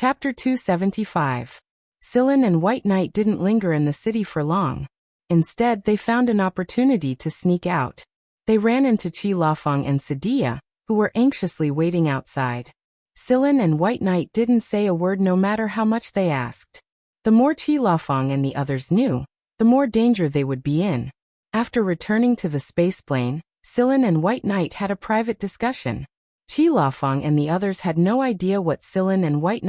Chapter 275. Sillin and White Knight didn't linger in the city for long. Instead, they found an opportunity to sneak out. They ran into Qi Lafeng and Sadia, who were anxiously waiting outside. Sillin and White Knight didn't say a word no matter how much they asked. The more Qi Lafeng and the others knew, the more danger they would be in. After returning to the spaceplane, Sillin and White Knight had a private discussion. Qi Lafeng and the others had no idea what Sillin and White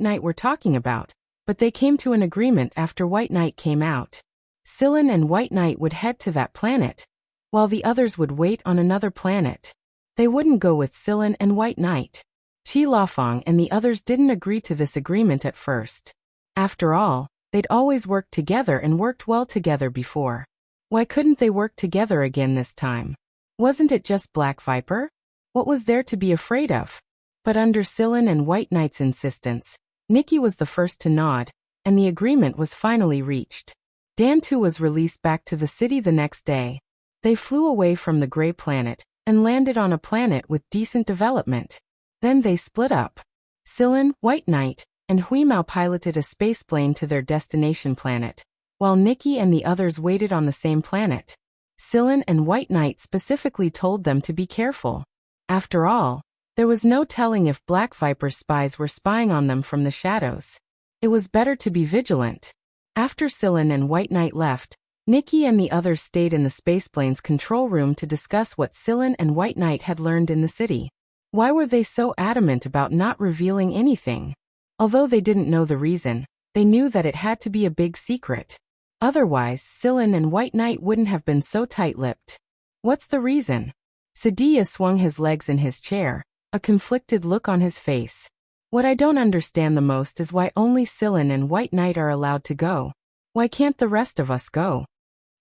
Knight were talking about, but they came to an agreement after White Knight came out. Sillin and White Knight would head to that planet, while the others would wait on another planet. They wouldn't go with Sillin and White Knight. Qi Lafeng and the others didn't agree to this agreement at first. After all, they'd always worked together and worked well together before. Why couldn't they work together again this time? Wasn't it just Black Viper? What was there to be afraid of? But under Sillin and White Knight's insistence, Nikki was the first to nod, and the agreement was finally reached. Dan too was released back to the city the next day. They flew away from the gray planet and landed on a planet with decent development. Then they split up. Sillin, White Knight, and Huimao piloted a spaceplane to their destination planet, while Nikki and the others waited on the same planet. Sillin and White Knight specifically told them to be careful. After all, there was no telling if Black Viper's spies were spying on them from the shadows. It was better to be vigilant. After Sillin and White Knight left, Nikki and the others stayed in the spaceplane's control room to discuss what Sillin and White Knight had learned in the city. Why were they so adamant about not revealing anything? Although they didn't know the reason, they knew that it had to be a big secret. Otherwise, Sillin and White Knight wouldn't have been so tight-lipped. What's the reason? Sadia swung his legs in his chair, a conflicted look on his face. What I don't understand the most is why only Sillin and White Knight are allowed to go. Why can't the rest of us go?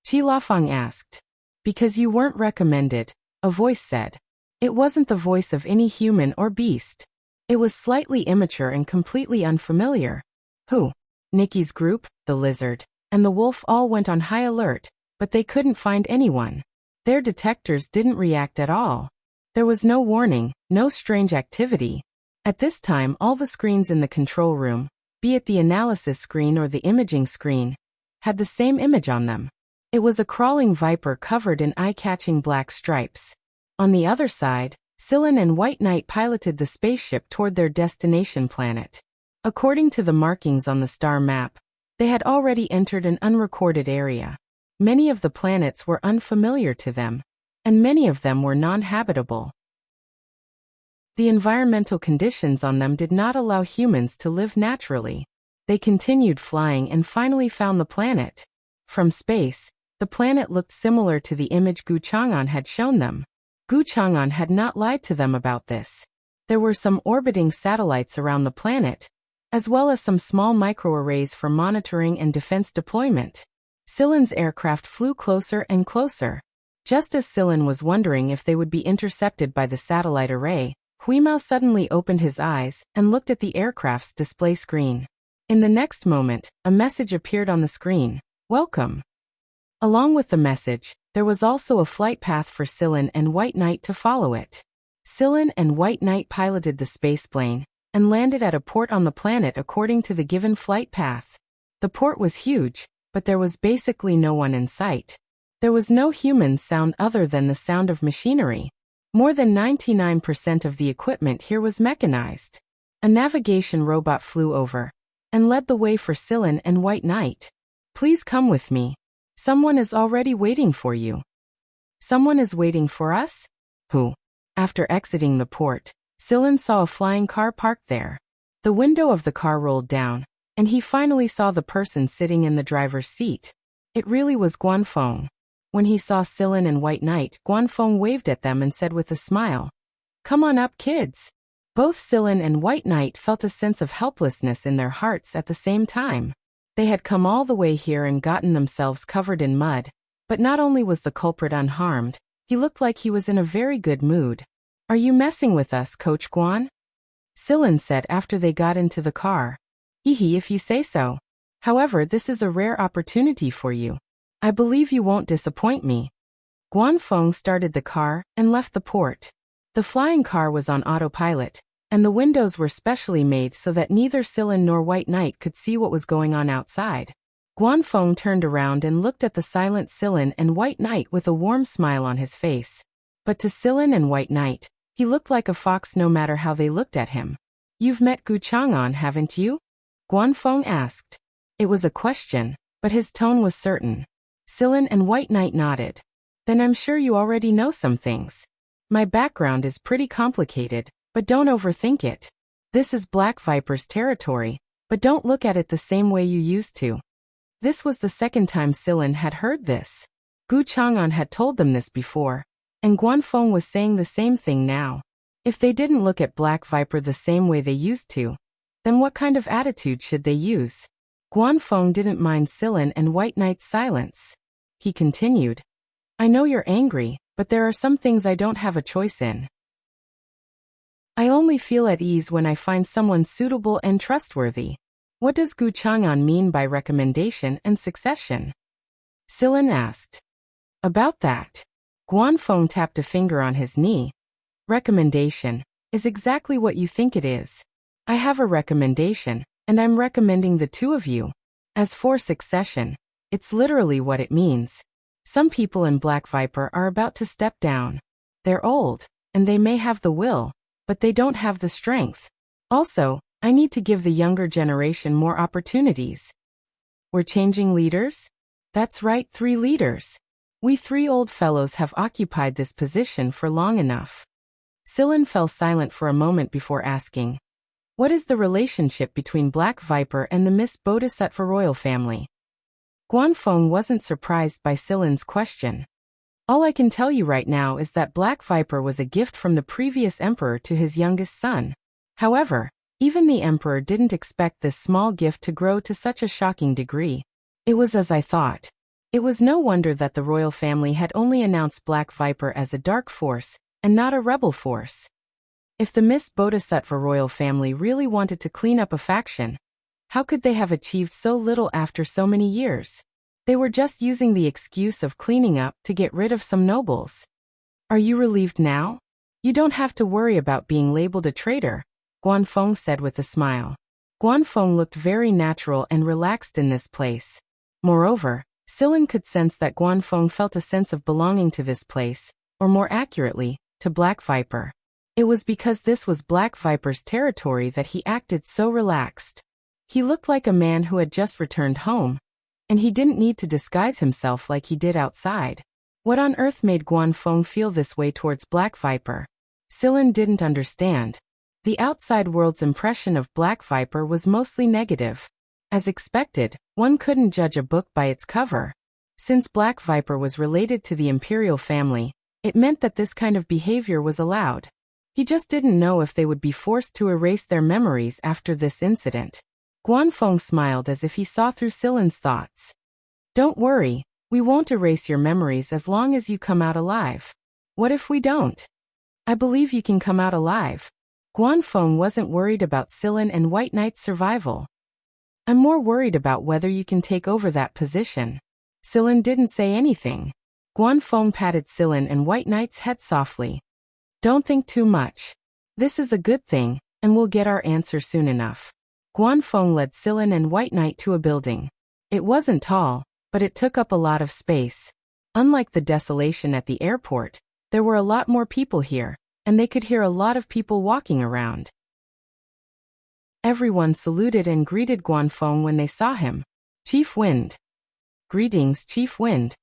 Qi Lafeng asked. Because you weren't recommended, a voice said. It wasn't the voice of any human or beast. It was slightly immature and completely unfamiliar. Who? Nikki's group, the lizard, and the wolf all went on high alert, but they couldn't find anyone. Their detectors didn't react at all. There was no warning, no strange activity. At this time, all the screens in the control room, be it the analysis screen or the imaging screen, had the same image on them. It was a crawling viper covered in eye-catching black stripes. On the other side, Sillin and White Knight piloted the spaceship toward their destination planet. According to the markings on the star map, they had already entered an unrecorded area. Many of the planets were unfamiliar to them, and many of them were non-habitable. The environmental conditions on them did not allow humans to live naturally. They continued flying and finally found the planet. From space, the planet looked similar to the image Gu Chang'an had shown them. Gu Chang'an had not lied to them about this. There were some orbiting satellites around the planet, as well as some small microarrays for monitoring and defense deployment. Sillin's aircraft flew closer and closer. Just as Sillin was wondering if they would be intercepted by the satellite array, Huimao suddenly opened his eyes and looked at the aircraft's display screen. In the next moment, a message appeared on the screen. Welcome. Along with the message, there was also a flight path for Sillin and White Knight to follow it. Sillin and White Knight piloted the spaceplane and landed at a port on the planet according to the given flight path. The port was huge, but there was basically no one in sight. There was no human sound other than the sound of machinery. More than 99% of the equipment here was mechanized. A navigation robot flew over and led the way for Sillin and White Knight. Please come with me. Someone is already waiting for you. Someone is waiting for us? Who? After exiting the port, Sillin saw a flying car parked there. The window of the car rolled down, and he finally saw the person sitting in the driver's seat. It really was Guanfeng. When he saw Sillin and White Knight, Guanfeng waved at them and said with a smile, "Come on up, kids." Both Sillin and White Knight felt a sense of helplessness in their hearts at the same time. They had come all the way here and gotten themselves covered in mud, but not only was the culprit unharmed, he looked like he was in a very good mood. "Are you messing with us, Coach Guan?" Sillin said after they got into the car. "Hehe, if you say so. However, this is a rare opportunity for you. I believe you won't disappoint me." Guanfeng started the car and left the port. The flying car was on autopilot, and the windows were specially made so that neither Sillin nor White Knight could see what was going on outside. Guanfeng turned around and looked at the silent Sillin and White Knight with a warm smile on his face. But to Sillin and White Knight, he looked like a fox no matter how they looked at him. "You've met Gu Chang'an, haven't you?" Guanfeng asked. It was a question, but his tone was certain. Sillin and White Knight nodded. "Then I'm sure you already know some things. My background is pretty complicated, but don't overthink it. This is Black Viper's territory, but don't look at it the same way you used to." This was the second time Sillin had heard this. Gu Chang'an had told them this before, and Guanfeng was saying the same thing now. If they didn't look at Black Viper the same way they used to, then what kind of attitude should they use? Guanfeng didn't mind Sillin and White Knight's silence. He continued, "I know you're angry, but there are some things I don't have a choice in. I only feel at ease when I find someone suitable and trustworthy." "What does Gu Chang'an mean by recommendation and succession?" Sillin asked. "About that." Guanfeng tapped a finger on his knee. "Recommendation is exactly what you think it is. I have a recommendation, and I'm recommending the two of you. As for succession, it's literally what it means. Some people in Black Viper are about to step down. They're old, and they may have the will, but they don't have the strength. Also, I need to give the younger generation more opportunities." "We're changing leaders?" "That's right, 3 leaders. We 3 old fellows have occupied this position for long enough." Sillin fell silent for a moment before asking, "What is the relationship between Black Viper and the Miss Bodhisattva royal family?" Guanfeng wasn't surprised by Sillin's question. "All I can tell you right now is that Black Viper was a gift from the previous emperor to his youngest son. However, even the emperor didn't expect this small gift to grow to such a shocking degree. It was as I thought. It was no wonder that the royal family had only announced Black Viper as a dark force, and not a rebel force. If the Miss Bodhisattva royal family really wanted to clean up a faction, how could they have achieved so little after so many years? They were just using the excuse of cleaning up to get rid of some nobles. Are you relieved now? You don't have to worry about being labeled a traitor, Guanfeng said with a smile. Guanfeng looked very natural and relaxed in this place. Moreover, Sillin could sense that Guanfeng felt a sense of belonging to this place, or more accurately, to Black Viper. It was because this was Black Viper's territory that he acted so relaxed. He looked like a man who had just returned home, and he didn't need to disguise himself like he did outside. What on earth made Guanfeng feel this way towards Black Viper? Sillin didn't understand. The outside world's impression of Black Viper was mostly negative. As expected, one couldn't judge a book by its cover. Since Black Viper was related to the imperial family, it meant that this kind of behavior was allowed. He just didn't know if they would be forced to erase their memories after this incident. Guanfeng smiled as if he saw through Sillin's thoughts. Don't worry, we won't erase your memories as long as you come out alive. What if we don't? I believe you can come out alive. Guanfeng wasn't worried about Sillin and White Knight's survival. I'm more worried about whether you can take over that position. Sillin didn't say anything. Guanfeng patted Sillin and White Knight's head softly. Don't think too much. This is a good thing, and we'll get our answer soon enough. Guanfeng led Sillin and White Knight to a building. It wasn't tall, but it took up a lot of space. Unlike the desolation at the airport, there were a lot more people here, and they could hear a lot of people walking around. Everyone saluted and greeted Guanfeng when they saw him. Chief Wind. Greetings, Chief Wind.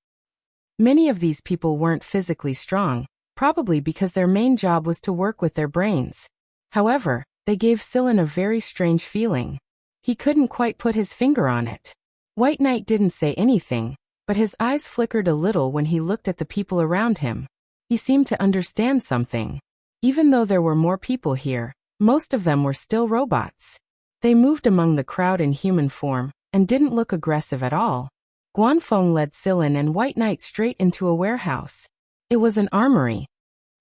Many of these people weren't physically strong, probably because their main job was to work with their brains. However, they gave Sillin a very strange feeling. He couldn't quite put his finger on it. White Knight didn't say anything, but his eyes flickered a little when he looked at the people around him. He seemed to understand something. Even though there were more people here, most of them were still robots. They moved among the crowd in human form, and didn't look aggressive at all. Guanfeng led Sillin and White Knight straight into a warehouse. It was an armory.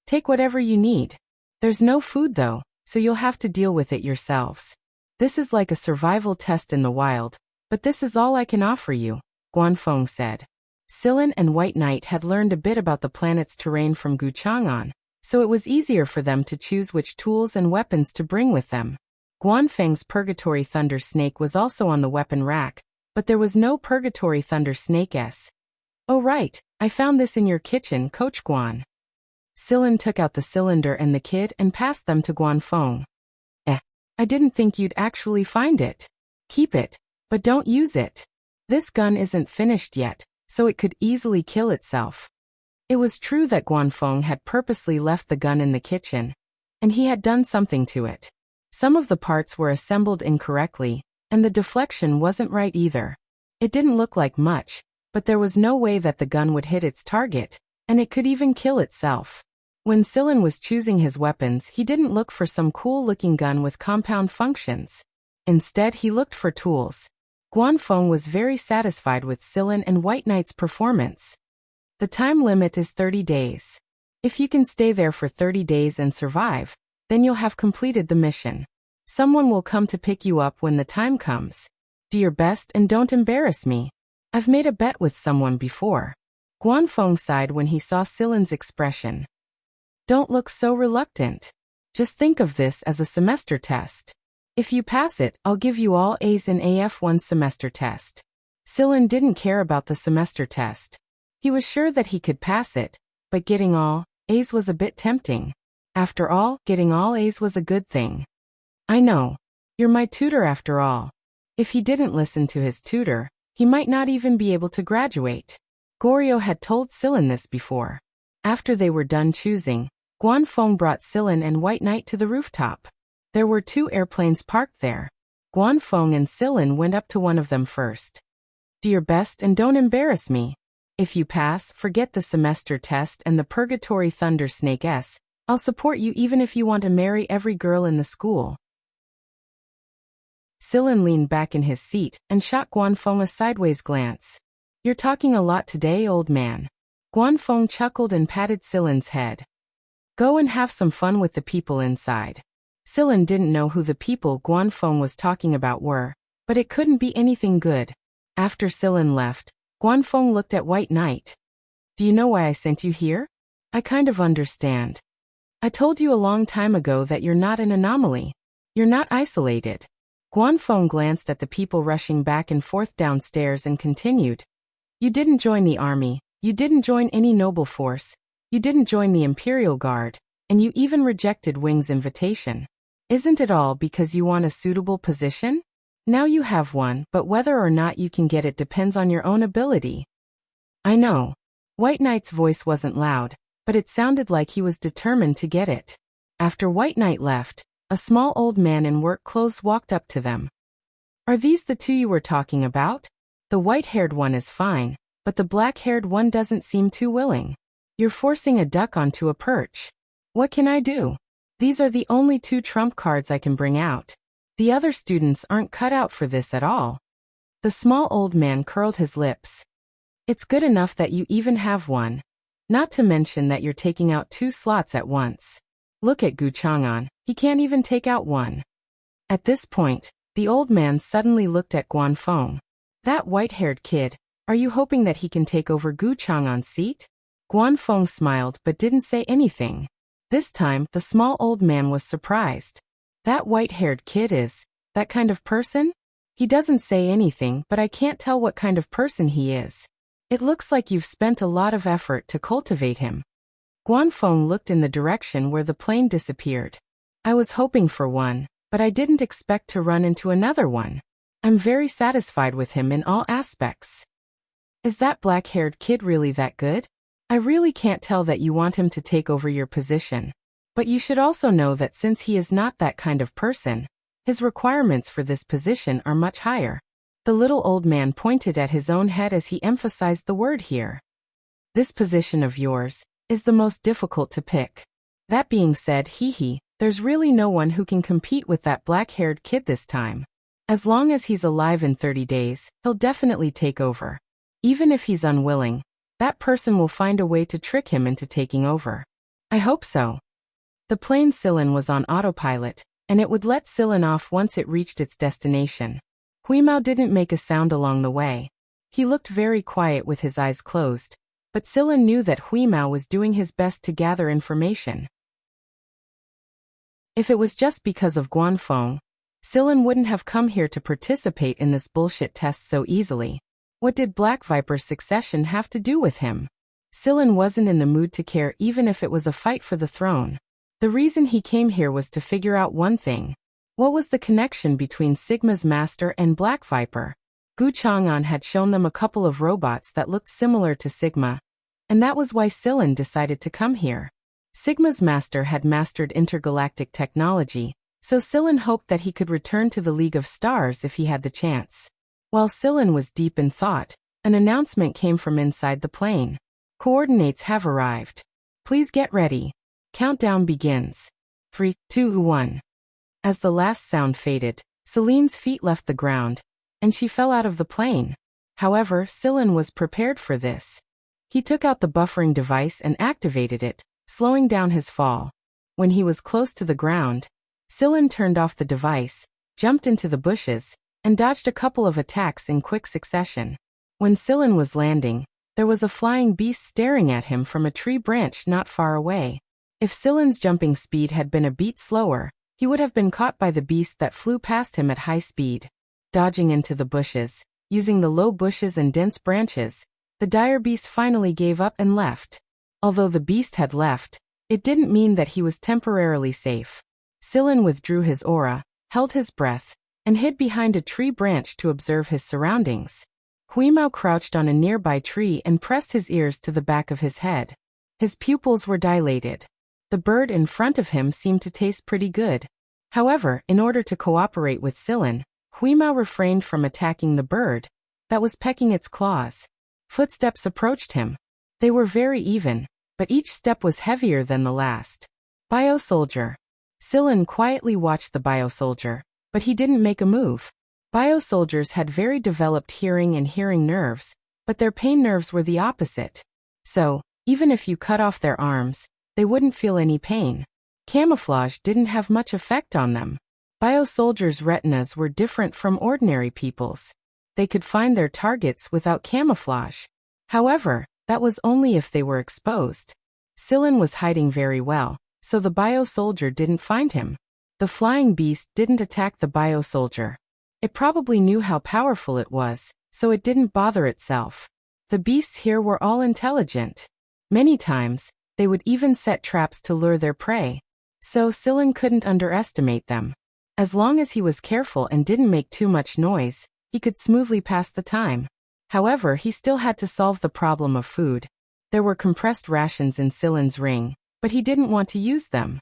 Take whatever you need. There's no food though, so you'll have to deal with it yourselves. This is like a survival test in the wild, but this is all I can offer you, Guanfeng said. Sillin and White Knight had learned a bit about the planet's terrain from Gu Chang'an, so it was easier for them to choose which tools and weapons to bring with them. Guanfeng's Purgatory Thunder Snake was also on the weapon rack, but there was no Purgatory Thunder Snake S. "Oh right, I found this in your kitchen, Coach Guan." Sillin took out the cylinder and the kid and passed them to Guanfeng. I didn't think you'd actually find it. Keep it, but don't use it. This gun isn't finished yet, so it could easily kill itself." It was true that Guanfeng had purposely left the gun in the kitchen, and he had done something to it. Some of the parts were assembled incorrectly, and the deflection wasn't right either. It didn't look like much, but there was no way that the gun would hit its target, and it could even kill itself. When Sillin was choosing his weapons, he didn't look for some cool-looking gun with compound functions. Instead, he looked for tools. Guanfeng was very satisfied with Sillin and White Knight's performance. The time limit is 30 days. If you can stay there for 30 days and survive, then you'll have completed the mission. Someone will come to pick you up when the time comes. Do your best and don't embarrass me. I've made a bet with someone before. Guanfeng sighed when he saw Sillin's expression. Don't look so reluctant. Just think of this as a semester test. If you pass it, I'll give you all A's in AF1's semester test. Sillin didn't care about the semester test. He was sure that he could pass it, but getting all A's was a bit tempting. After all, getting all A's was a good thing. I know. You're my tutor after all. If he didn't listen to his tutor, he might not even be able to graduate. Goryo had told Sillin this before. After they were done choosing, Guanfeng brought Sillin and White Knight to the rooftop. There were 2 airplanes parked there. Guanfeng and Sillin went up to one of them first. Do your best and don't embarrass me. If you pass, forget the semester test and the Purgatory Thunder Snake S. I'll support you even if you want to marry every girl in the school. Sillin leaned back in his seat and shot Guanfeng a sideways glance. You're talking a lot today, old man. Guanfeng chuckled and patted Sillin's head. Go and have some fun with the people inside. Sillin didn't know who the people Guanfeng was talking about were, but it couldn't be anything good. After Sillin left, Guanfeng looked at White Knight. Do you know why I sent you here? I kind of understand. I told you a long time ago that you're not an anomaly. You're not isolated. Guanfeng glanced at the people rushing back and forth downstairs and continued. You didn't join the army, you didn't join any noble force, you didn't join the Imperial Guard, and you even rejected Wing's invitation. Isn't it all because you want a suitable position? Now you have one, but whether or not you can get it depends on your own ability. I know. White Knight's voice wasn't loud, but it sounded like he was determined to get it. After White Knight left, a small old man in work clothes walked up to them. Are these the 2 you were talking about? The white-haired one is fine, but the black-haired one doesn't seem too willing. You're forcing a duck onto a perch. What can I do? These are the only 2 trump cards I can bring out. The other students aren't cut out for this at all. The small old man curled his lips. It's good enough that you even have one. Not to mention that you're taking out 2 slots at once. Look at Gu Chang'an, he can't even take out one. At this point, the old man suddenly looked at Guanfeng. That white-haired kid, are you hoping that he can take over Gu Chang'an's seat? Guanfeng smiled but didn't say anything. This time, the small old man was surprised. That white-haired kid is that kind of person? He doesn't say anything, but I can't tell what kind of person he is. It looks like you've spent a lot of effort to cultivate him. Guanfeng looked in the direction where the plane disappeared. I was hoping for one, but I didn't expect to run into another one. I'm very satisfied with him in all aspects. Is that black-haired kid really that good? I really can't tell that you want him to take over your position. But you should also know that since he is not that kind of person, his requirements for this position are much higher. The little old man pointed at his own head as he emphasized the word here. This position of yours is the most difficult to pick. That being said, there's really no one who can compete with that black-haired kid this time. As long as he's alive in 30 days, he'll definitely take over. Even if he's unwilling, that person will find a way to trick him into taking over. I hope so. The plane Sillin was on autopilot, and it would let Sillin off once it reached its destination. Huimao didn't make a sound along the way. He looked very quiet with his eyes closed. but Sillin knew that Huimao was doing his best to gather information. If it was just because of Guanfeng, Sillin wouldn't have come here to participate in this bullshit test so easily. What did Black Viper's succession have to do with him? Sillin wasn't in the mood to care even if it was a fight for the throne. The reason he came here was to figure out one thing. What was the connection between Sigma's master and Black Viper? Gu Chang'an had shown them a couple of robots that looked similar to Sigma, and that was why Sillin decided to come here. Sigma's master had mastered intergalactic technology, so Sillin hoped that he could return to the League of Stars if he had the chance. While Sillin was deep in thought, an announcement came from inside the plane. Coordinates have arrived. Please get ready. Countdown begins. 3, 2, 1. As the last sound faded, Celine's feet left the ground, and she fell out of the plane. However, Sillin was prepared for this. He took out the buffering device and activated it, slowing down his fall. When he was close to the ground, Sillin turned off the device, jumped into the bushes, and dodged a couple of attacks in quick succession. When Sillin was landing, there was a flying beast staring at him from a tree branch not far away. If Sillin's jumping speed had been a beat slower, he would have been caught by the beast that flew past him at high speed. Dodging into the bushes, using the low bushes and dense branches, the dire beast finally gave up and left. Although the beast had left, it didn't mean that he was temporarily safe. Sillin withdrew his aura, held his breath, and hid behind a tree branch to observe his surroundings. Huimao crouched on a nearby tree and pressed his ears to the back of his head. His pupils were dilated. The bird in front of him seemed to taste pretty good. However, in order to cooperate with Sillin, Huimao refrained from attacking the bird that was pecking its claws. Footsteps approached him. They were very even, but each step was heavier than the last. Biosoldier. Sillin quietly watched the biosoldier, but he didn't make a move. Biosoldiers had very developed hearing and hearing nerves, but their pain nerves were the opposite. So, even if you cut off their arms, they wouldn't feel any pain. Camouflage didn't have much effect on them. Biosoldiers' retinas were different from ordinary people's. They could find their targets without camouflage. However, that was only if they were exposed. Sillin was hiding very well, so the biosoldier didn't find him. The flying beast didn't attack the biosoldier. It probably knew how powerful it was, so it didn't bother itself. The beasts here were all intelligent. Many times, they would even set traps to lure their prey. So Sillin couldn't underestimate them. As long as he was careful and didn't make too much noise, he could smoothly pass the time. However, he still had to solve the problem of food. There were compressed rations in Sillin's ring, but he didn't want to use them.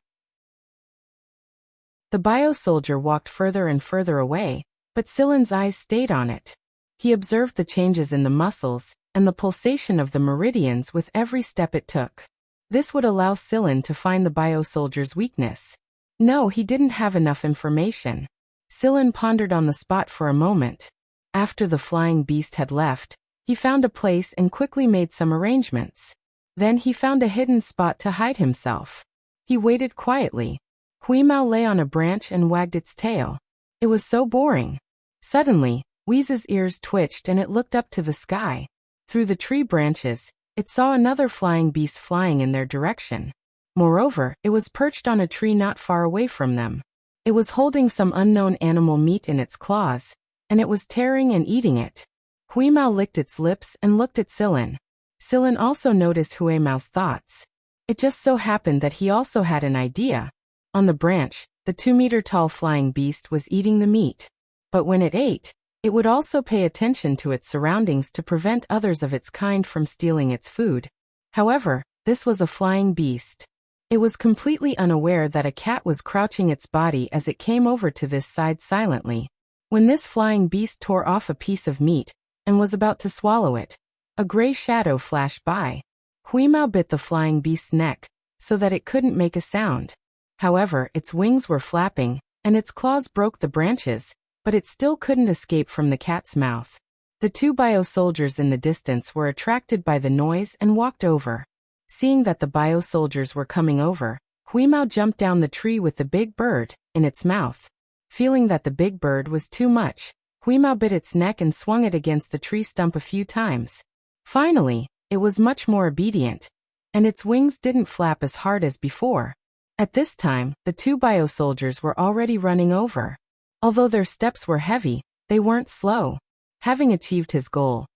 The biosoldier walked further and further away, but Sillin's eyes stayed on it. He observed the changes in the muscles and the pulsation of the meridians with every step it took. This would allow Sillin to find the biosoldier's weakness. No, he didn't have enough information. Sillin pondered on the spot for a moment. After the flying beast had left, he found a place and quickly made some arrangements. Then he found a hidden spot to hide himself. He waited quietly. Huimao lay on a branch and wagged its tail. It was so boring. Suddenly, Weeze's ears twitched and it looked up to the sky. Through the tree branches, it saw another flying beast flying in their direction. Moreover, it was perched on a tree not far away from them. It was holding some unknown animal meat in its claws, and it was tearing and eating it. Huimao licked its lips and looked at Sillin. Sillin also noticed Huimao's thoughts. It just so happened that he also had an idea. On the branch, the 2-meter-tall flying beast was eating the meat. But when it ate, it would also pay attention to its surroundings to prevent others of its kind from stealing its food. However, this was a flying beast. It was completely unaware that a cat was crouching its body as it came over to this side silently. When this flying beast tore off a piece of meat and was about to swallow it, a gray shadow flashed by. Huimao bit the flying beast's neck so that it couldn't make a sound. However, its wings were flapping, and its claws broke the branches, but it still couldn't escape from the cat's mouth. The two biosoldiers in the distance were attracted by the noise and walked over. Seeing that the biosoldiers were coming over, Huimao jumped down the tree with the big bird in its mouth. Feeling that the big bird was too much, Huimao bit its neck and swung it against the tree stump a few times. Finally, It was much more obedient, and its wings didn't flap as hard as before. At this time, the two bio-soldiers were already running over. Although their steps were heavy, they weren't slow. Having achieved his goal,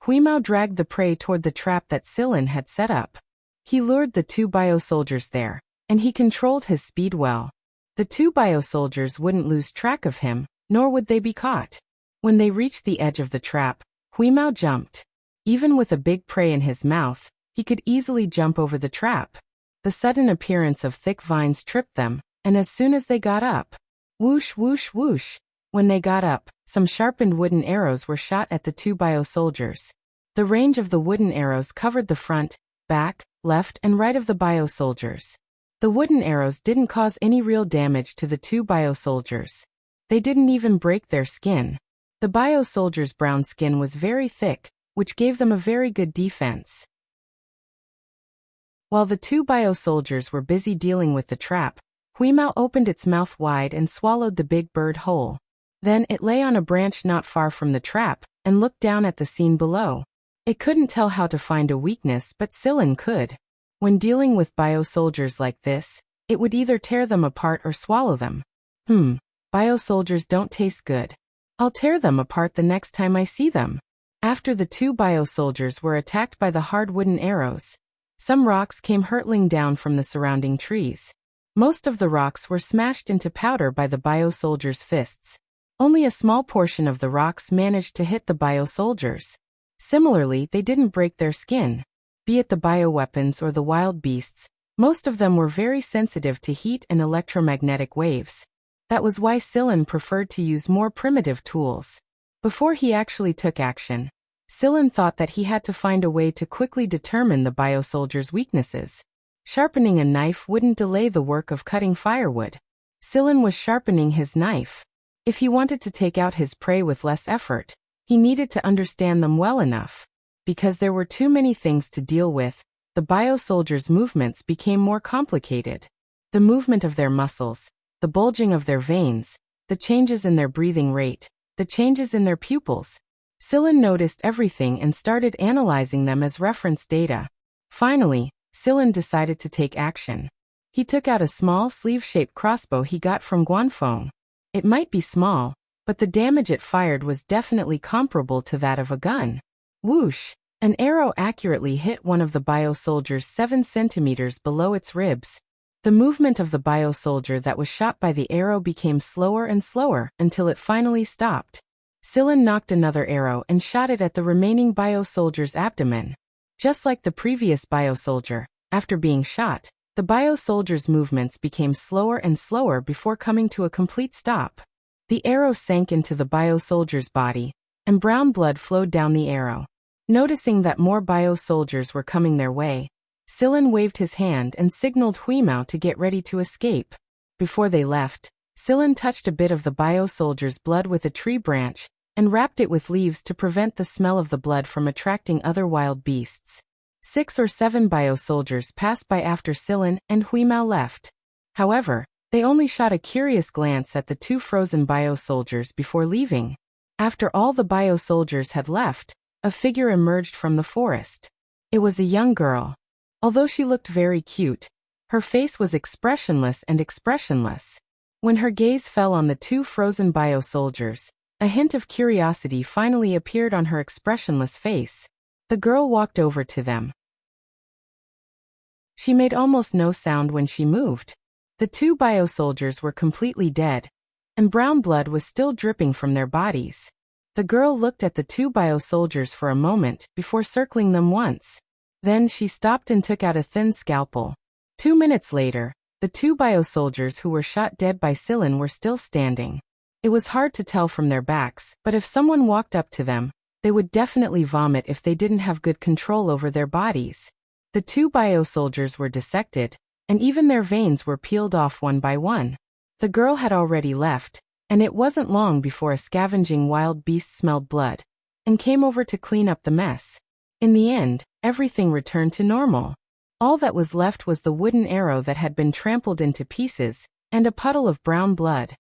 Huimao dragged the prey toward the trap that Silin had set up. He lured the two bio-soldiers there, and he controlled his speed well. The two bio-soldiers wouldn't lose track of him, nor would they be caught. When they reached the edge of the trap, Huimao jumped. Even with a big prey in his mouth, he could easily jump over the trap. The sudden appearance of thick vines tripped them, and as soon as they got up, whoosh whoosh whoosh. When they got up, some sharpened wooden arrows were shot at the two bio-soldiers. The range of the wooden arrows covered the front, back, left and right of the bio-soldiers. The wooden arrows didn't cause any real damage to the two bio-soldiers. They didn't even break their skin. The bio-soldiers' brown skin was very thick, which gave them a very good defense. While the two bio-soldiers were busy dealing with the trap, Huimao opened its mouth wide and swallowed the big bird whole. Then it lay on a branch not far from the trap, and looked down at the scene below. It couldn't tell how to find a weakness, but Silin could. When dealing with bio-soldiers like this, it would either tear them apart or swallow them. Bio-soldiers don't taste good. I'll tear them apart the next time I see them. After the two bio-soldiers were attacked by the hard wooden arrows, some rocks came hurtling down from the surrounding trees. Most of the rocks were smashed into powder by the bio-soldiers' fists. Only a small portion of the rocks managed to hit the bio-soldiers. Similarly, they didn't break their skin. Be it the bioweapons or the wild beasts, most of them were very sensitive to heat and electromagnetic waves. That was why Silin preferred to use more primitive tools. Before he actually took action, Silin thought that he had to find a way to quickly determine the bio-soldiers' weaknesses. Sharpening a knife wouldn't delay the work of cutting firewood. Silin was sharpening his knife. If he wanted to take out his prey with less effort, he needed to understand them well enough. Because there were too many things to deal with, the bio-soldiers' movements became more complicated. The movement of their muscles, the bulging of their veins, the changes in their breathing rate, the changes in their pupils. Silin noticed everything and started analyzing them as reference data. Finally, Silin decided to take action. He took out a small sleeve-shaped crossbow he got from Guanfeng. It might be small, but the damage it fired was definitely comparable to that of a gun. Whoosh! An arrow accurately hit one of the bio-soldiers 7 centimeters below its ribs. The movement of the bio-soldier that was shot by the arrow became slower and slower until it finally stopped. Silin knocked another arrow and shot it at the remaining bio-soldier's abdomen. Just like the previous bio-soldier, after being shot, the bio-soldier's movements became slower and slower before coming to a complete stop. The arrow sank into the bio-soldier's body, and brown blood flowed down the arrow. Noticing that more bio-soldiers were coming their way, Silin waved his hand and signaled Huimao to get ready to escape. Before they left, Silin touched a bit of the bio-soldier's blood with a tree branch and wrapped it with leaves to prevent the smell of the blood from attracting other wild beasts. 6 or 7 bio-soldiers passed by after Silin and Huimao left. However, they only shot a curious glance at the 2 frozen bio-soldiers before leaving. After all the bio-soldiers had left, a figure emerged from the forest. It was a young girl. Although she looked very cute, her face was expressionless and expressionless. When her gaze fell on the 2 frozen bio-soldiers, a hint of curiosity finally appeared on her expressionless face. The girl walked over to them. She made almost no sound when she moved. The 2 bio-soldiers were completely dead, and brown blood was still dripping from their bodies. The girl looked at the 2 bio-soldiers for a moment before circling them once. Then she stopped and took out a thin scalpel. 2 minutes later, the 2 bio-soldiers who were shot dead by Silin were still standing. It was hard to tell from their backs, but if someone walked up to them, they would definitely vomit if they didn't have good control over their bodies. The 2 bio-soldiers were dissected, and even their veins were peeled off one by one. The girl had already left, and it wasn't long before a scavenging wild beast smelled blood and came over to clean up the mess. In the end, everything returned to normal. All that was left was the wooden arrow that had been trampled into pieces, and a puddle of brown blood.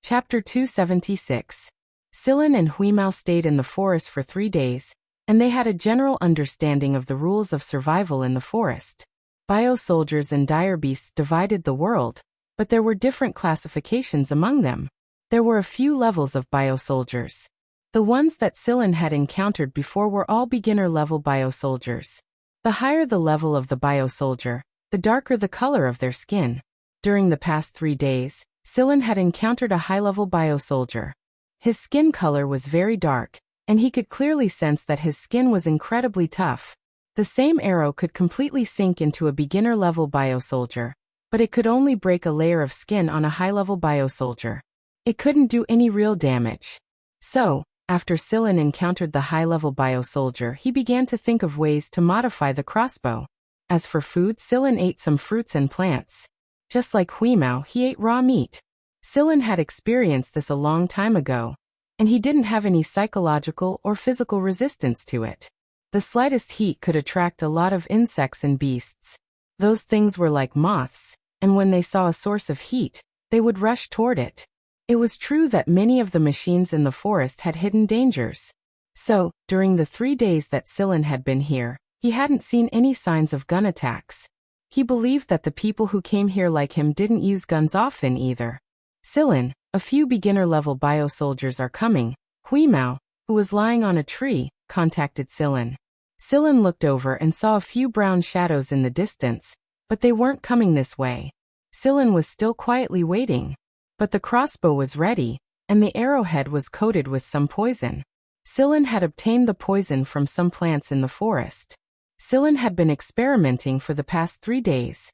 Chapter 276. Sillin and Huimao stayed in the forest for 3 days, and they had a general understanding of the rules of survival in the forest. Bio-soldiers and dire beasts divided the world, but there were different classifications among them. There were a few levels of bio-soldiers. The ones that Sillin had encountered before were all beginner-level bio-soldiers. The higher the level of the bio-soldier, the darker the color of their skin. During the past 3 days, Sillin had encountered a high-level bio-soldier. His skin color was very dark, and he could clearly sense that his skin was incredibly tough. The same arrow could completely sink into a beginner-level bio-soldier, but it could only break a layer of skin on a high-level bio-soldier. It couldn't do any real damage. So, after Sillin encountered the high-level bio-soldier, he began to think of ways to modify the crossbow. As for food, Sillin ate some fruits and plants. Just like Huimao, he ate raw meat. Sillin had experienced this a long time ago, and he didn't have any psychological or physical resistance to it. The slightest heat could attract a lot of insects and beasts. Those things were like moths, and when they saw a source of heat, they would rush toward it. It was true that many of the machines in the forest had hidden dangers. So, during the 3 days that Sillin had been here, he hadn't seen any signs of gun attacks. He believed that the people who came here like him didn't use guns often either. Sillin, a few beginner-level bio-soldiers are coming. Huimao, who was lying on a tree, contacted Sillin. Sillin looked over and saw a few brown shadows in the distance, but they weren't coming this way. Sillin was still quietly waiting. But the crossbow was ready, and the arrowhead was coated with some poison. Sillin had obtained the poison from some plants in the forest. Sillin had been experimenting for the past 3 days.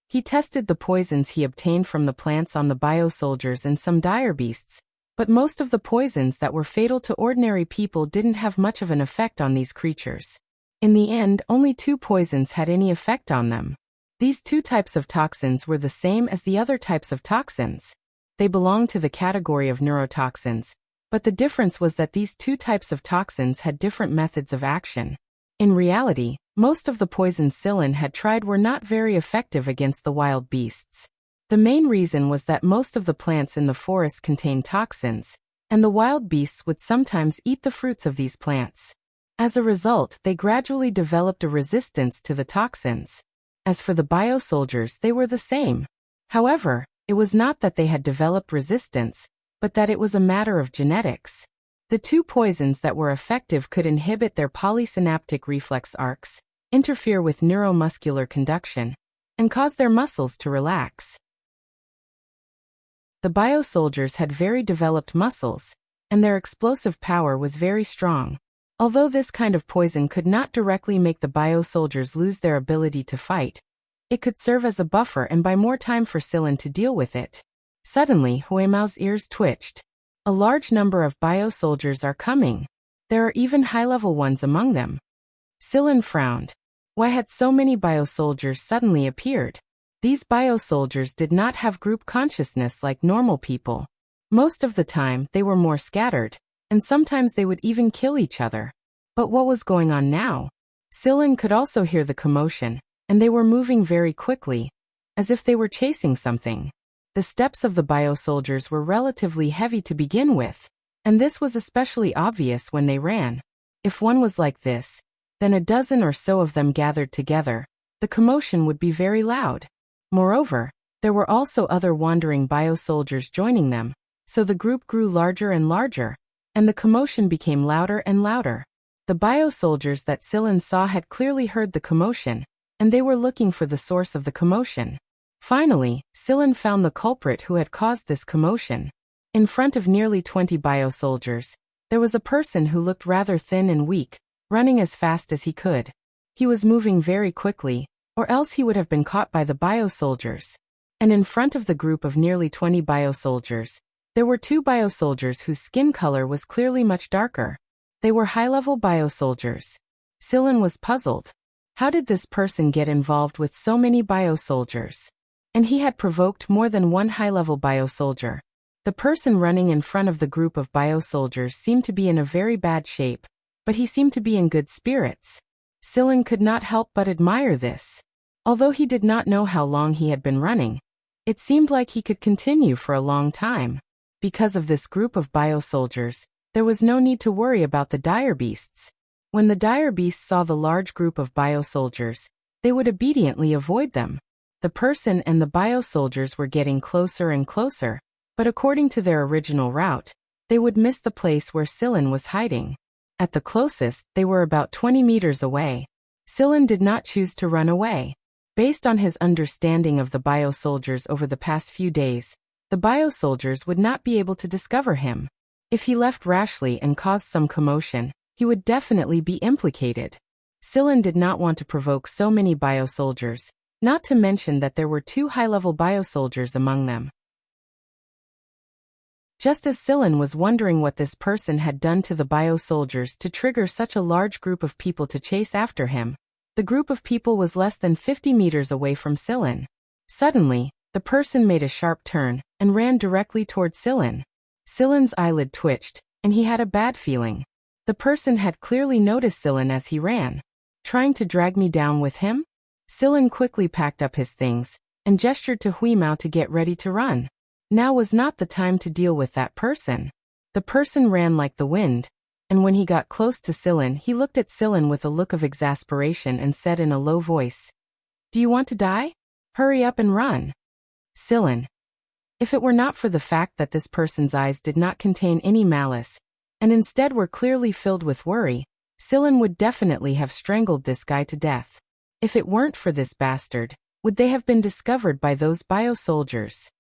He tested the poisons he obtained from the plants on the bio-soldiers and some dire beasts, but most of the poisons that were fatal to ordinary people didn't have much of an effect on these creatures. In the end, only 2 poisons had any effect on them. These 2 types of toxins were the same as the other types of toxins. They belonged to the category of neurotoxins, but the difference was that these 2 types of toxins had different methods of action. In reality, most of the poisons Sillin had tried were not very effective against the wild beasts. The main reason was that most of the plants in the forest contained toxins, and the wild beasts would sometimes eat the fruits of these plants. As a result, they gradually developed a resistance to the toxins. As for the bio-soldiers, they were the same. However, it was not that they had developed resistance, but that it was a matter of genetics. The 2 poisons that were effective could inhibit their polysynaptic reflex arcs, interfere with neuromuscular conduction, and cause their muscles to relax. The bio-soldiers had very developed muscles, and their explosive power was very strong. Although this kind of poison could not directly make the bio-soldiers lose their ability to fight, it could serve as a buffer and buy more time for Sillin to deal with it. Suddenly, Huimao's ears twitched. A large number of bio-soldiers are coming. There are even high-level ones among them. Sillin frowned. Why had so many bio-soldiers suddenly appeared? These bio-soldiers did not have group consciousness like normal people. Most of the time, they were more scattered, and sometimes they would even kill each other. But what was going on now? Sillin could also hear the commotion, and they were moving very quickly, as if they were chasing something. The steps of the bio-soldiers were relatively heavy to begin with, and this was especially obvious when they ran. If one was like this, then a dozen or so of them gathered together, the commotion would be very loud. Moreover, there were also other wandering bio-soldiers joining them, so the group grew larger and larger, and the commotion became louder and louder. The bio-soldiers that Sillin saw had clearly heard the commotion, and they were looking for the source of the commotion. Finally, Sillin found the culprit who had caused this commotion. In front of nearly 20 bio-soldiers, there was a person who looked rather thin and weak, running as fast as he could. He was moving very quickly, or else he would have been caught by the bio-soldiers. And in front of the group of nearly 20 bio-soldiers, there were 2 bio-soldiers whose skin color was clearly much darker. They were high-level bio-soldiers. Sillin was puzzled. How did this person get involved with so many bio-soldiers? And he had provoked more than one high-level bio-soldier. The person running in front of the group of bio-soldiers seemed to be in a very bad shape, but he seemed to be in good spirits. Sillin could not help but admire this. Although he did not know how long he had been running, it seemed like he could continue for a long time. Because of this group of bio-soldiers, There was no need to worry about the dire beasts. When the dire beasts saw the large group of bio-soldiers, they would obediently avoid them. The person and the bio-soldiers were getting closer and closer, but according to their original route, they would miss the place where Sillin was hiding. At the closest, they were about 20 meters away. Sillin did not choose to run away. Based on his understanding of the bio-soldiers over the past few days, the bio-soldiers would not be able to discover him. If he left rashly and caused some commotion, he would definitely be implicated. Sillin did not want to provoke so many bio-soldiers, not to mention that there were 2 high-level bio-soldiers among them. Just as Sillin was wondering what this person had done to the bio-soldiers to trigger such a large group of people to chase after him, the group of people was less than 50 meters away from Sillin. Suddenly, the person made a sharp turn and ran directly toward Sillin. Sillin's eyelid twitched, and he had a bad feeling. The person had clearly noticed Sillin as he ran. Trying to drag me down with him? Sillin quickly packed up his things and gestured to Huimao to get ready to run. Now was not the time to deal with that person. The person ran like the wind, and when he got close to Sillin, he looked at Sillin with a look of exasperation and said in a low voice, "Do you want to die? Hurry up and run." Sillin. If it were not for the fact that this person's eyes did not contain any malice, and instead were clearly filled with worry, Sillin would definitely have strangled this guy to death. If it weren't for this bastard, would they have been discovered by those bio-soldiers?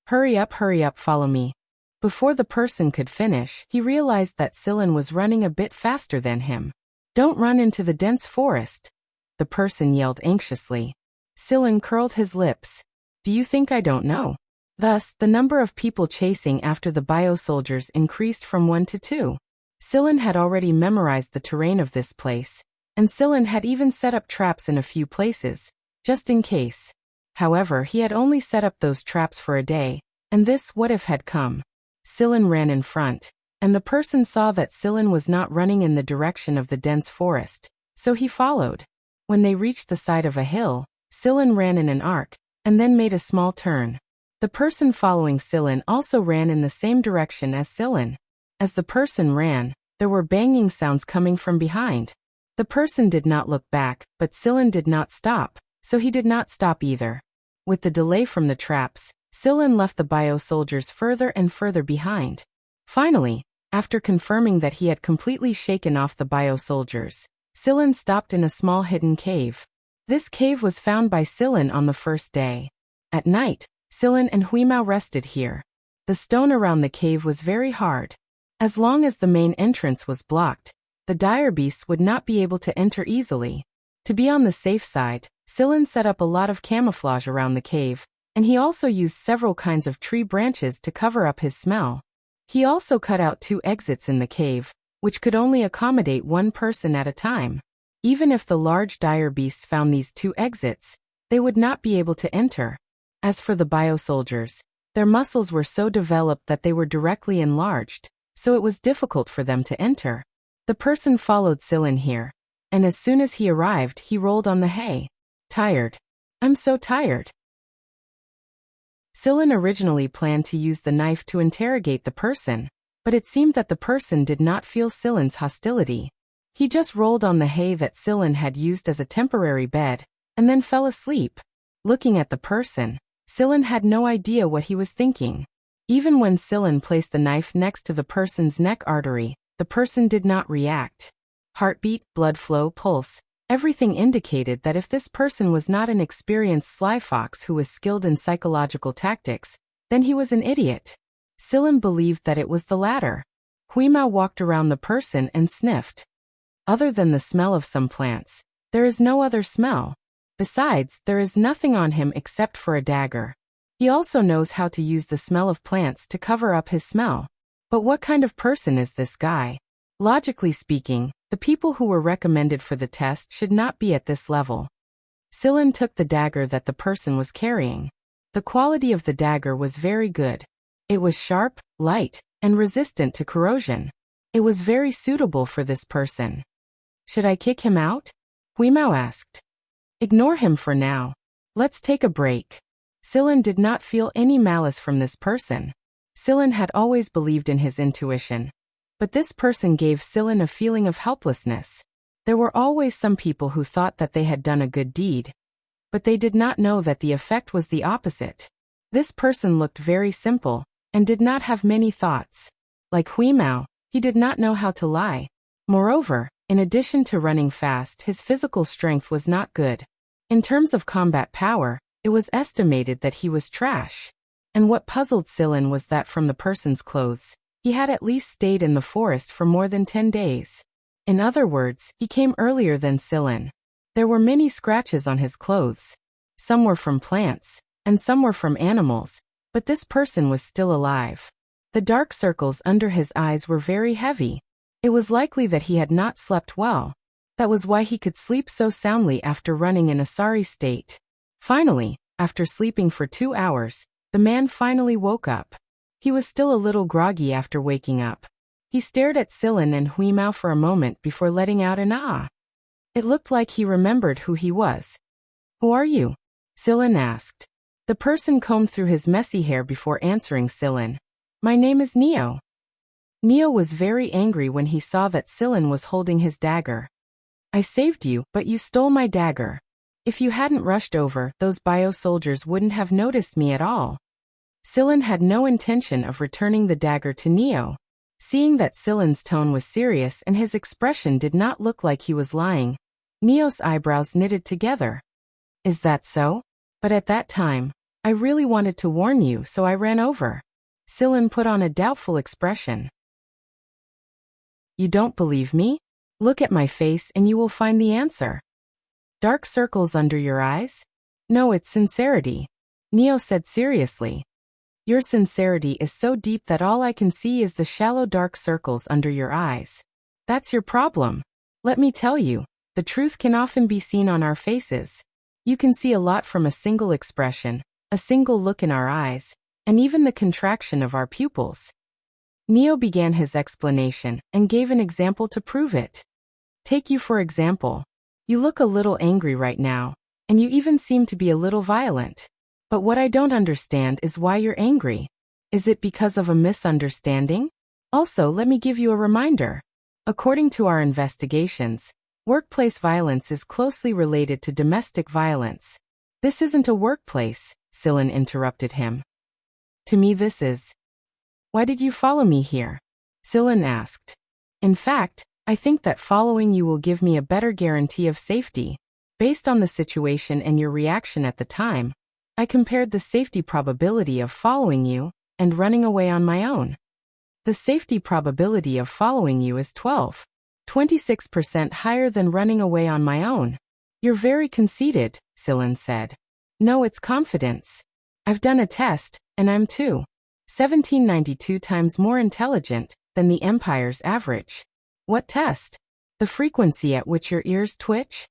Hurry up, follow me." Before the person could finish, he realized that Sillin was running a bit faster than him. "Don't run into the dense forest," the person yelled anxiously. Sillin curled his lips. "Do you think I don't know?" Thus, the number of people chasing after the bio-soldiers increased from 1 to 2. Sillin had already memorized the terrain of this place, and Sillin had even set up traps in a few places, just in case. However, he had only set up those traps for a day, and this what-if had come. Sillin ran in front, and the person saw that Sillin was not running in the direction of the dense forest, so he followed. When they reached the side of a hill, Sillin ran in an arc, and then made a small turn. The person following Sillin also ran in the same direction as Sillin. As the person ran, there were banging sounds coming from behind. The person did not look back, but Sillin did not stop, so he did not stop either. With the delay from the traps, Sillin left the bio-soldiers further and further behind. Finally, after confirming that he had completely shaken off the bio-soldiers, Sillin stopped in a small hidden cave. This cave was found by Sillin on the first day. At night, Sillin and Huimao rested here. The stone around the cave was very hard. As long as the main entrance was blocked, the dire beasts would not be able to enter easily. To be on the safe side, Sillin set up a lot of camouflage around the cave, and he also used several kinds of tree branches to cover up his smell. He also cut out 2 exits in the cave, which could only accommodate 1 person at a time. Even if the large dire beasts found these 2 exits, they would not be able to enter. As for the bio-soldiers, their muscles were so developed that they were directly enlarged, so it was difficult for them to enter. The person followed Sillin here, and as soon as he arrived, he rolled on the hay. "Tired. I'm so tired." Sillin originally planned to use the knife to interrogate the person, but it seemed that the person did not feel Sillin's hostility. He just rolled on the hay that Sillin had used as a temporary bed, and then fell asleep. Looking at the person, Sillin had no idea what he was thinking. Even when Sillin placed the knife next to the person's neck artery, the person did not react. Heartbeat, blood flow, pulse, everything indicated that if this person was not an experienced sly fox who was skilled in psychological tactics, then he was an idiot. Sillin believed that it was the latter. Huimao walked around the person and sniffed. Other than the smell of some plants, there is no other smell. Besides, there is nothing on him except for a dagger. He also knows how to use the smell of plants to cover up his smell. But what kind of person is this guy? Logically speaking, the people who were recommended for the test should not be at this level. Sillin took the dagger that the person was carrying. The quality of the dagger was very good. It was sharp, light, and resistant to corrosion. It was very suitable for this person. "Should I kick him out?" Huimao asked. "Ignore him for now. Let's take a break." Sillin did not feel any malice from this person. Sillin had always believed in his intuition. But this person gave Sillin a feeling of helplessness. There were always some people who thought that they had done a good deed, but they did not know that the effect was the opposite. This person looked very simple, and did not have many thoughts. Like Huimao, he did not know how to lie. Moreover, in addition to running fast, his physical strength was not good. In terms of combat power, it was estimated that he was trash. And what puzzled Sillin was that from the person's clothes, he had at least stayed in the forest for more than 10 days. In other words, he came earlier than Sillin. There were many scratches on his clothes. Some were from plants, and some were from animals, but this person was still alive. The dark circles under his eyes were very heavy. It was likely that he had not slept well. That was why he could sleep so soundly after running in a sorry state. Finally, after sleeping for 2 hours, the man finally woke up. He was still a little groggy after waking up. He stared at Sillin and Huimao for a moment before letting out an ah. It looked like he remembered who he was. "Who are you?" Sillin asked. The person combed through his messy hair before answering Sillin. "My name is Neo." Neo was very angry when he saw that Sillin was holding his dagger. "I saved you, but you stole my dagger. If you hadn't rushed over, those bio-soldiers wouldn't have noticed me at all." Sillin had no intention of returning the dagger to Neo. Seeing that Sillin's tone was serious and his expression did not look like he was lying, Neo's eyebrows knitted together. "Is that so? But at that time, I really wanted to warn you, so I ran over." Sillin put on a doubtful expression. "You don't believe me? Look at my face and you will find the answer." "Dark circles under your eyes?" "No, it's sincerity," Neo said seriously. "Your sincerity is so deep that all I can see is the shallow dark circles under your eyes. That's your problem. Let me tell you, the truth can often be seen on our faces. You can see a lot from a single expression, a single look in our eyes, and even the contraction of our pupils." Neo began his explanation and gave an example to prove it. "Take you for example. You look a little angry right now, and you even seem to be a little violent. But what I don't understand is why you're angry. Is it because of a misunderstanding? Also, let me give you a reminder. According to our investigations, workplace violence is closely related to domestic violence." "This isn't a workplace," Sillin interrupted him. "To me this is." "Why did you follow me here?" Sillin asked. "In fact, I think that following you will give me a better guarantee of safety. Based on the situation and your reaction at the time, I compared the safety probability of following you and running away on my own. The safety probability of following you is 26% higher than running away on my own." "You're very conceited," Sillin said. "No, it's confidence. I've done a test, and I'm 1792 times more intelligent than the Empire's average." "What test?" "The frequency at which your ears twitch."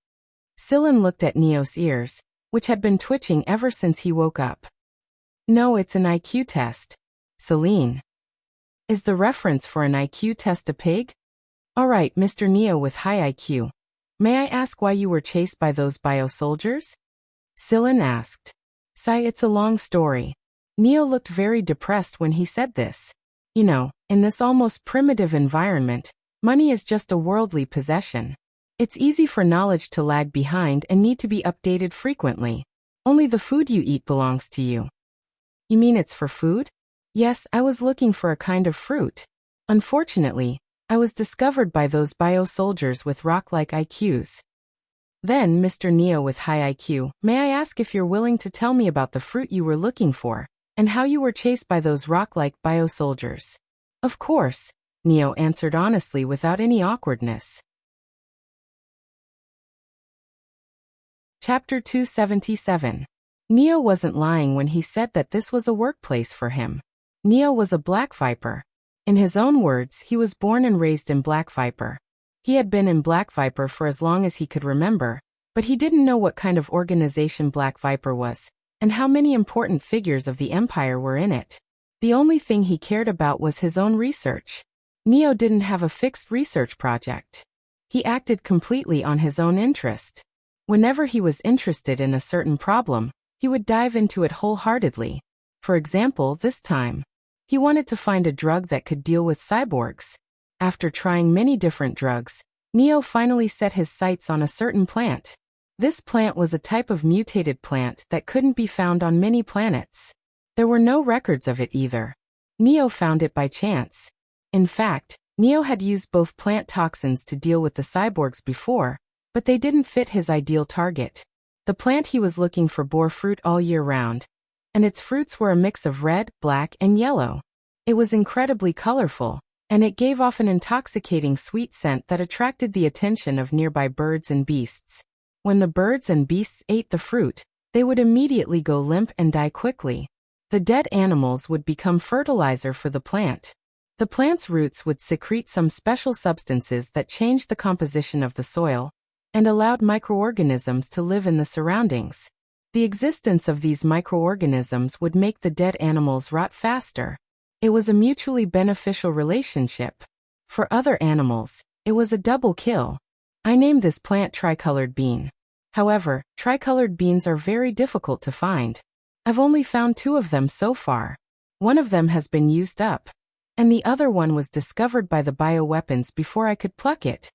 Sillin looked at Neo's ears, which had been twitching ever since he woke up. "No, it's an IQ test, Celine." "Is the reference for an IQ test a pig?" "All right, Mr. Neo with high IQ. May I ask why you were chased by those bio-soldiers?" Sillin asked. It's a long story." Neo looked very depressed when he said this. "You know, in this almost primitive environment, money is just a worldly possession. It's easy for knowledge to lag behind and need to be updated frequently. Only the food you eat belongs to you." "You mean it's for food?" "Yes, I was looking for a kind of fruit. Unfortunately, I was discovered by those bio-soldiers with rock-like IQs." "Then, Mr. Neo with high IQ, may I ask if you're willing to tell me about the fruit you were looking for, and how you were chased by those rock-like bio-soldiers?" "Of course," Neo answered honestly without any awkwardness. Chapter 277. Neo wasn't lying when he said that this was a workplace for him. Neo was a Black Viper. In his own words, he was born and raised in Black Viper. He had been in Black Viper for as long as he could remember, but he didn't know what kind of organization Black Viper was, and how many important figures of the Empire were in it. The only thing he cared about was his own research. Neo didn't have a fixed research project. He acted completely on his own interest. Whenever he was interested in a certain problem, he would dive into it wholeheartedly. For example, this time, he wanted to find a drug that could deal with cyborgs. After trying many different drugs, Neo finally set his sights on a certain plant. This plant was a type of mutated plant that couldn't be found on many planets. There were no records of it either. Neo found it by chance. In fact, Neo had used both plant toxins to deal with the cyborgs before, but they didn't fit his ideal target. The plant he was looking for bore fruit all year round, and its fruits were a mix of red, black, and yellow. It was incredibly colorful, and it gave off an intoxicating sweet scent that attracted the attention of nearby birds and beasts. When the birds and beasts ate the fruit, they would immediately go limp and die quickly. The dead animals would become fertilizer for the plant. The plant's roots would secrete some special substances that changed the composition of the soil and allowed microorganisms to live in the surroundings. The existence of these microorganisms would make the dead animals rot faster. It was a mutually beneficial relationship. For other animals, it was a double kill. I named this plant tricolored bean. However, tricolored beans are very difficult to find. I've only found 2 of them so far. One of them has been used up, and the other one was discovered by the bioweapons before I could pluck it.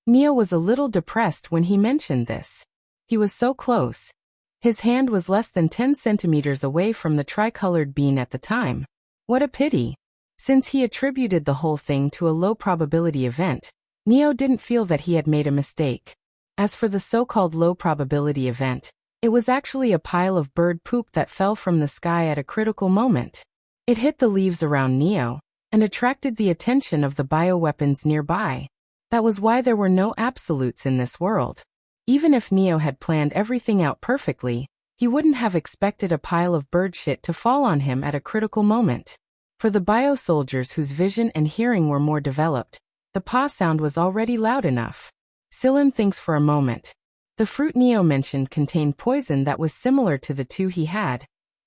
Neo was a little depressed when he mentioned this. He was so close. His hand was less than 10 centimeters away from the tricolored bean at the time. What a pity. Since he attributed the whole thing to a low-probability event, Neo didn't feel that he had made a mistake. As for the so-called low-probability event, it was actually a pile of bird poop that fell from the sky at a critical moment. It hit the leaves around Neo and attracted the attention of the bioweapons nearby. That was why there were no absolutes in this world. Even if Neo had planned everything out perfectly, he wouldn't have expected a pile of bird shit to fall on him at a critical moment. For the bio-soldiers whose vision and hearing were more developed, the paw sound was already loud enough. Sillin thinks for a moment. The fruit Neo mentioned contained poison that was similar to the 2 he had,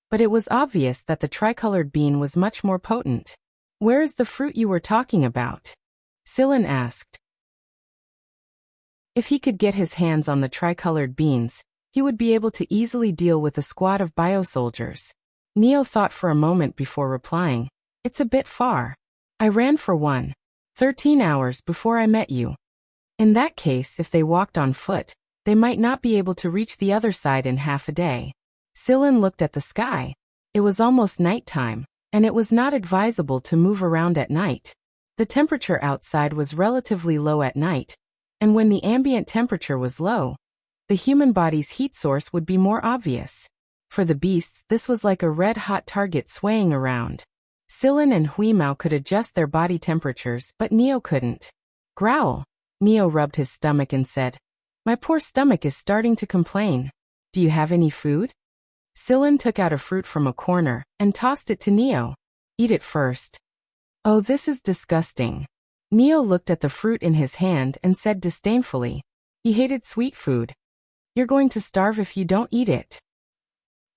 but it was obvious that the tricolored bean was much more potent. Where is the fruit you were talking about? Sillin asked. If he could get his hands on the tricolored beans, he would be able to easily deal with a squad of bio-soldiers. Neo thought for a moment before replying. It's a bit far. I ran for 13 hours before I met you. In that case, if they walked on foot, they might not be able to reach the other side in half a day. Sillin looked at the sky. It was almost nighttime, and it was not advisable to move around at night. The temperature outside was relatively low at night, and when the ambient temperature was low, the human body's heat source would be more obvious. For the beasts, this was like a red-hot target swaying around. Sillin and Huimao could adjust their body temperatures, but Neo couldn't. Growl. Neo rubbed his stomach and said, My poor stomach is starting to complain. Do you have any food? Sillin took out a fruit from a corner and tossed it to Neo. Eat it first. Oh, this is disgusting. Neo looked at the fruit in his hand and said disdainfully. He hated sweet food. You're going to starve if you don't eat it.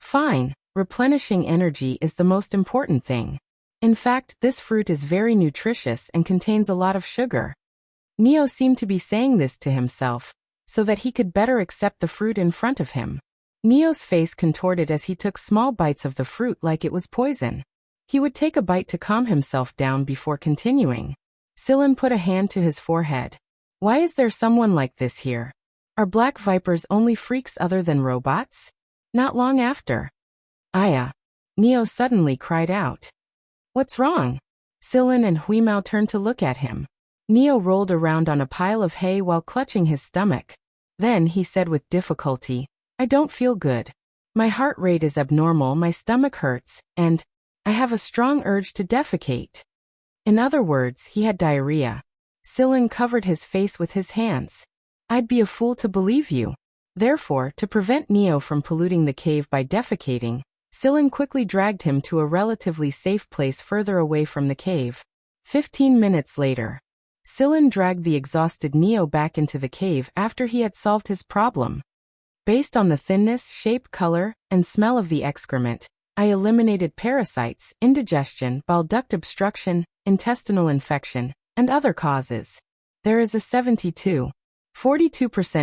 Fine, replenishing energy is the most important thing. In fact, this fruit is very nutritious and contains a lot of sugar. Neo seemed to be saying this to himself, so that he could better accept the fruit in front of him. Neo's face contorted as he took small bites of the fruit like it was poison. He would take a bite to calm himself down before continuing. Sillin put a hand to his forehead. Why is there someone like this here? Are black vipers only freaks other than robots? Not long after. Aya. Neo suddenly cried out. What's wrong? Sillin and Huimao turned to look at him. Neo rolled around on a pile of hay while clutching his stomach. Then he said with difficulty, I don't feel good. My heart rate is abnormal, my stomach hurts, and I have a strong urge to defecate. In other words, he had diarrhea. Sillin covered his face with his hands. I'd be a fool to believe you. Therefore, to prevent Neo from polluting the cave by defecating, Sillin quickly dragged him to a relatively safe place further away from the cave. 15 minutes later, Sillin dragged the exhausted Neo back into the cave after he had solved his problem. Based on the thinness, shape, color, and smell of the excrement, I eliminated parasites, indigestion, bile duct obstruction, intestinal infection, and other causes. There is a 42%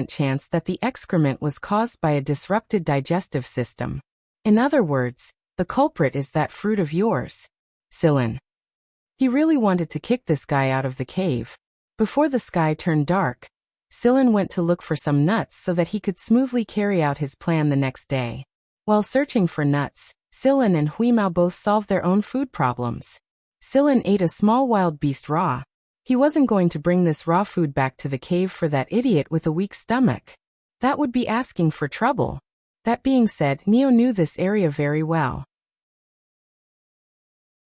chance that the excrement was caused by a disrupted digestive system. In other words, the culprit is that fruit of yours. Sillin. He really wanted to kick this guy out of the cave. Before the sky turned dark, Sillin went to look for some nuts so that he could smoothly carry out his plan the next day. While searching for nuts, Sillin and Huimao both solved their own food problems. Sillin ate a small wild beast raw. He wasn't going to bring this raw food back to the cave for that idiot with a weak stomach. That would be asking for trouble. That being said, Neo knew this area very well.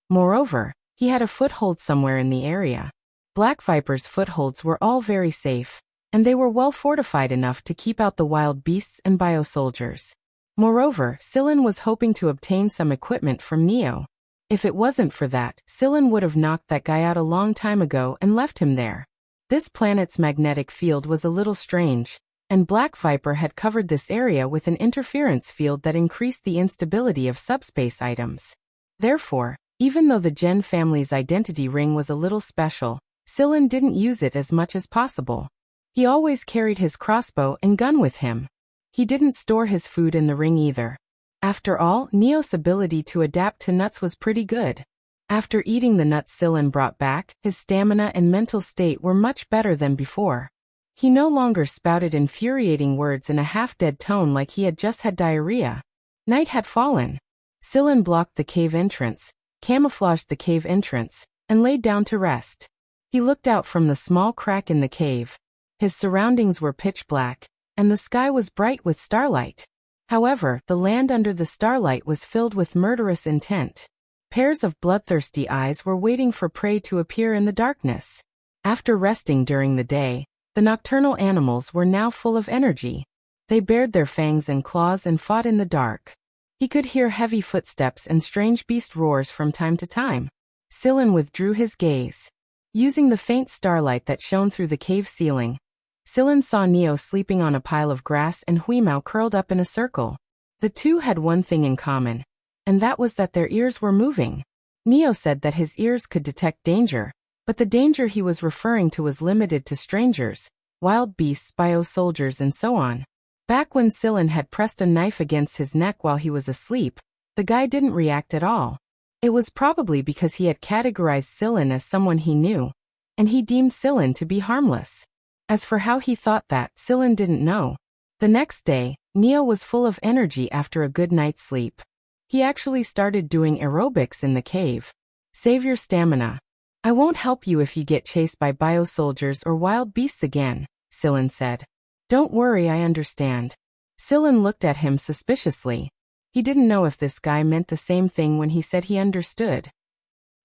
Moreover, he had a foothold somewhere in the area. Black Viper's footholds were all very safe, and they were well fortified enough to keep out the wild beasts and bio-soldiers. Moreover, Sillin was hoping to obtain some equipment from Neo. If it wasn't for that, Sillin would have knocked that guy out a long time ago and left him there. This planet's magnetic field was a little strange, and Black Viper had covered this area with an interference field that increased the instability of subspace items. Therefore, even though the Gen family's identity ring was a little special, Sillin didn't use it as much as possible. He always carried his crossbow and gun with him. He didn't store his food in the ring either. After all, Neo's ability to adapt to nuts was pretty good. After eating the nuts Sillin brought back, his stamina and mental state were much better than before. He no longer spouted infuriating words in a half-dead tone like he had just had diarrhea. Night had fallen. Sillin blocked the cave entrance, camouflaged the cave entrance, and laid down to rest. He looked out from the small crack in the cave. His surroundings were pitch black, and the sky was bright with starlight. However, the land under the starlight was filled with murderous intent. Pairs of bloodthirsty eyes were waiting for prey to appear in the darkness. After resting during the day, the nocturnal animals were now full of energy. They bared their fangs and claws and fought in the dark. He could hear heavy footsteps and strange beast roars from time to time. Sillin withdrew his gaze. Using the faint starlight that shone through the cave ceiling, Sillin saw Neo sleeping on a pile of grass and Huimao curled up in a circle. The two had one thing in common, and that was that their ears were moving. Neo said that his ears could detect danger, but the danger he was referring to was limited to strangers, wild beasts, bio-soldiers and so on. Back when Sillin had pressed a knife against his neck while he was asleep, the guy didn't react at all. It was probably because he had categorized Sillin as someone he knew, and he deemed Sillin to be harmless. As for how he thought that, Sillin didn't know. The next day, Neo was full of energy after a good night's sleep. He actually started doing aerobics in the cave. Save your stamina. I won't help you if you get chased by bio-soldiers or wild beasts again, Sillin said. Don't worry, I understand. Sillin looked at him suspiciously. He didn't know if this guy meant the same thing when he said he understood.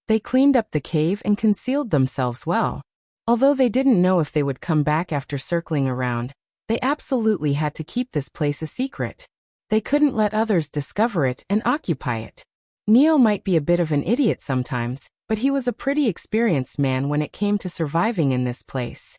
They cleaned up the cave and concealed themselves well. Although they didn't know if they would come back after circling around, they absolutely had to keep this place a secret. They couldn't let others discover it and occupy it. Neo might be a bit of an idiot sometimes, but he was a pretty experienced man when it came to surviving in this place.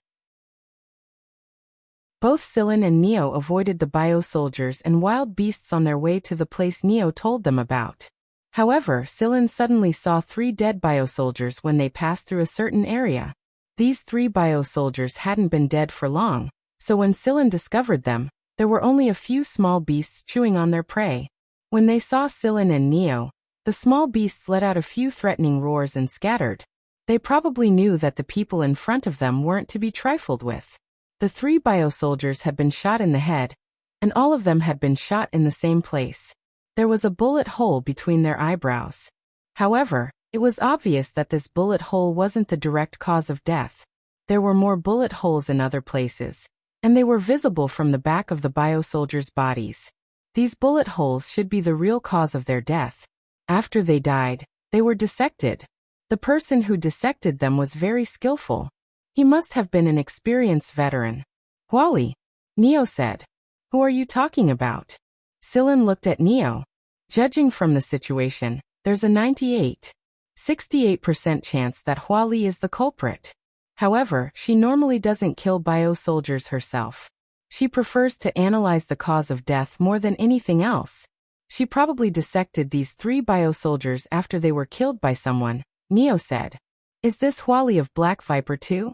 Both Sillin and Neo avoided the bio-soldiers and wild beasts on their way to the place Neo told them about. However, Sillin suddenly saw 3 dead bio-soldiers when they passed through a certain area. These 3 bio-soldiers hadn't been dead for long, so when Sillin discovered them, there were only a few small beasts chewing on their prey. When they saw Sillin and Neo, the small beasts let out a few threatening roars and scattered. They probably knew that the people in front of them weren't to be trifled with. The 3 bio-soldiers had been shot in the head, and all of them had been shot in the same place. There was a bullet hole between their eyebrows. However, it was obvious that this bullet hole wasn't the direct cause of death. There were more bullet holes in other places, and they were visible from the back of the bio-soldiers' bodies. These bullet holes should be the real cause of their death. After they died, they were dissected. The person who dissected them was very skillful. He must have been an experienced veteran. Huali, Neo said. Who are you talking about? Sillin looked at Neo. Judging from the situation, there's a 68% chance that Huali is the culprit. However, she normally doesn't kill bio-soldiers herself. She prefers to analyze the cause of death more than anything else. She probably dissected these 3 bio-soldiers after they were killed by someone, Neo said. Is this Huali of Black Viper too?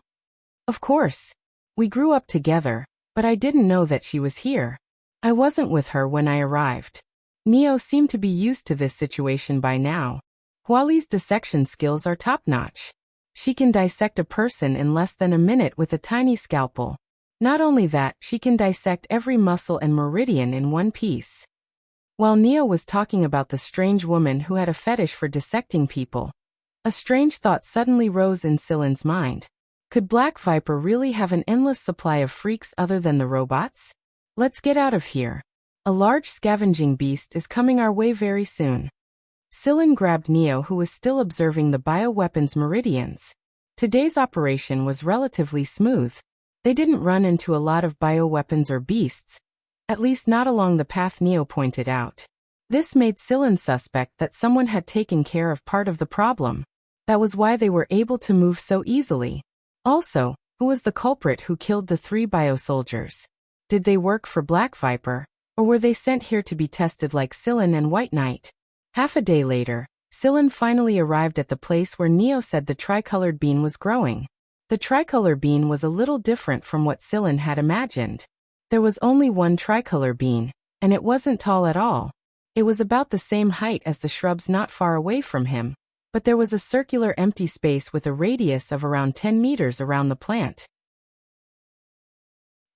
Of course. We grew up together, but I didn't know that she was here. I wasn't with her when I arrived. Neo seemed to be used to this situation by now. Huali's dissection skills are top-notch. She can dissect a person in less than a minute with a tiny scalpel. Not only that, she can dissect every muscle and meridian in one piece. While Neo was talking about the strange woman who had a fetish for dissecting people, a strange thought suddenly rose in Silen's mind. Could Black Viper really have an endless supply of freaks other than the robots? Let's get out of here. A large scavenging beast is coming our way very soon. Silen grabbed Neo, who was still observing the bioweapons meridians. Today's operation was relatively smooth. They didn't run into a lot of bioweapons or beasts, at least not along the path Neo pointed out. This made Silen suspect that someone had taken care of part of the problem. That was why they were able to move so easily. Also, who was the culprit who killed the 3 biosoldiers? Did they work for Black Viper, or were they sent here to be tested like Silen and White Knight? Half a day later, Silen finally arrived at the place where Neo said the tricolored bean was growing. The tricolor bean was a little different from what Silen had imagined. There was only one tricolor bean, and it wasn't tall at all. It was about the same height as the shrubs not far away from him, but there was a circular empty space with a radius of around 10 meters around the plant.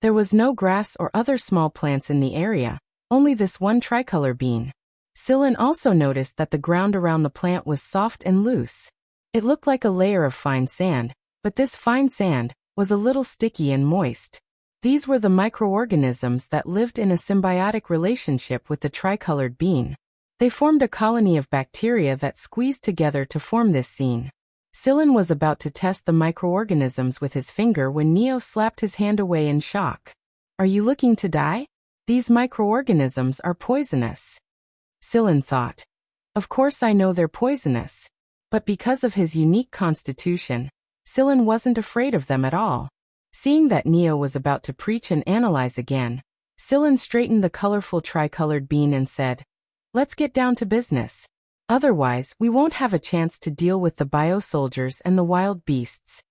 There was no grass or other small plants in the area, only this one tricolor bean. Silen also noticed that the ground around the plant was soft and loose. It looked like a layer of fine sand, but this fine sand was a little sticky and moist. These were the microorganisms that lived in a symbiotic relationship with the tricolored bean. They formed a colony of bacteria that squeezed together to form this scene. Silen was about to test the microorganisms with his finger when Neo slapped his hand away in shock. Are you looking to die? These microorganisms are poisonous. Silen thought. Of course I know they're poisonous. But because of his unique constitution, Silen wasn't afraid of them at all. Seeing that Neo was about to preach and analyze again, Silen straightened the colorful tricolored bean and said, "Let's get down to business. Otherwise, we won't have a chance to deal with the biosoldiers and the wild beasts."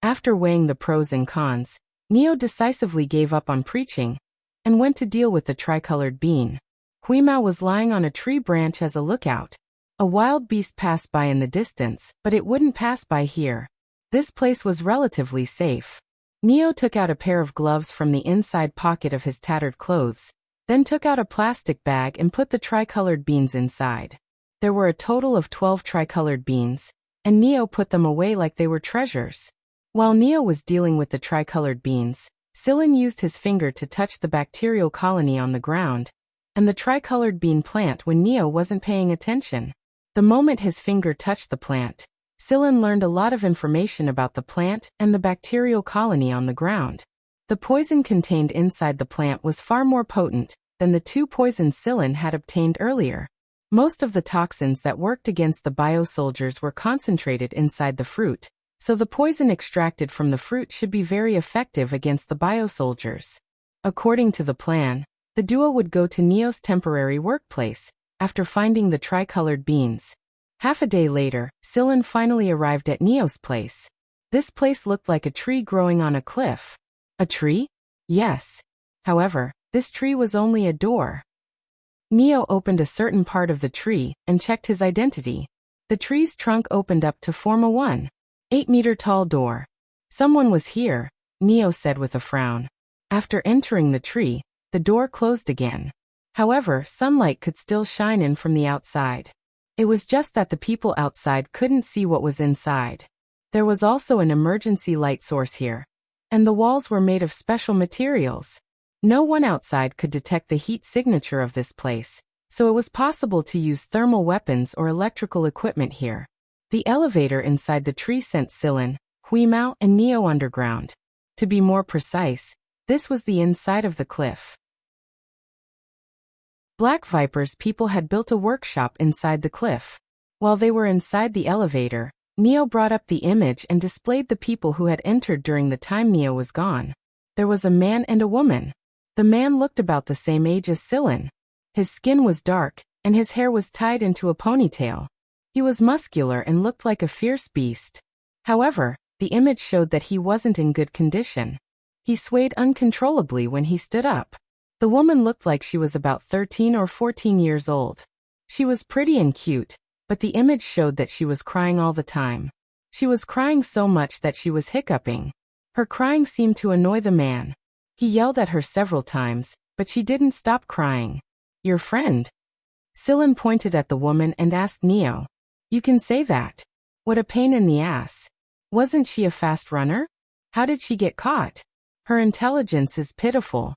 After weighing the pros and cons, Neo decisively gave up on preaching and went to deal with the tricolored bean. Huimao was lying on a tree branch as a lookout. A wild beast passed by in the distance, but it wouldn't pass by here. This place was relatively safe. Neo took out a pair of gloves from the inside pocket of his tattered clothes, then took out a plastic bag and put the tricolored beans inside. There were a total of 12 tricolored beans, and Neo put them away like they were treasures. While Neo was dealing with the tricolored beans, Silen used his finger to touch the bacterial colony on the ground, and the tricolored bean plant when Neo wasn't paying attention. The moment his finger touched the plant, Silen learned a lot of information about the plant and the bacterial colony on the ground. The poison contained inside the plant was far more potent than the 2 poisons Silen had obtained earlier. Most of the toxins that worked against the biosoldiers were concentrated inside the fruit, so the poison extracted from the fruit should be very effective against the biosoldiers. According to the plan, the duo would go to Neo's temporary workplace after finding the tricolored beans. Half a day later, Silen finally arrived at Neo's place. This place looked like a tree growing on a cliff. A tree? Yes. However, this tree was only a door. Neo opened a certain part of the tree and checked his identity. The tree's trunk opened up to form a 1.8-meter-tall door. Someone was here, Neo said with a frown. After entering the tree, the door closed again. However, sunlight could still shine in from the outside. It was just that the people outside couldn't see what was inside. There was also an emergency light source here, and the walls were made of special materials. No one outside could detect the heat signature of this place, so it was possible to use thermal weapons or electrical equipment here. The elevator inside the tree sent Silen, Huimao, and Neo underground. To be more precise, this was the inside of the cliff. Black Viper's people had built a workshop inside the cliff. While they were inside the elevator, Neo brought up the image and displayed the people who had entered during the time Neo was gone. There was a man and a woman. The man looked about the same age as Silen. His skin was dark, and his hair was tied into a ponytail. He was muscular and looked like a fierce beast. However, the image showed that he wasn't in good condition. He swayed uncontrollably when he stood up. The woman looked like she was about 13 or 14 years old. She was pretty and cute, but the image showed that she was crying all the time. She was crying so much that she was hiccuping. Her crying seemed to annoy the man. He yelled at her several times, but she didn't stop crying. Your friend? Sillin pointed at the woman and asked Neo. You can say that. What a pain in the ass. Wasn't she a fast runner? How did she get caught? Her intelligence is pitiful.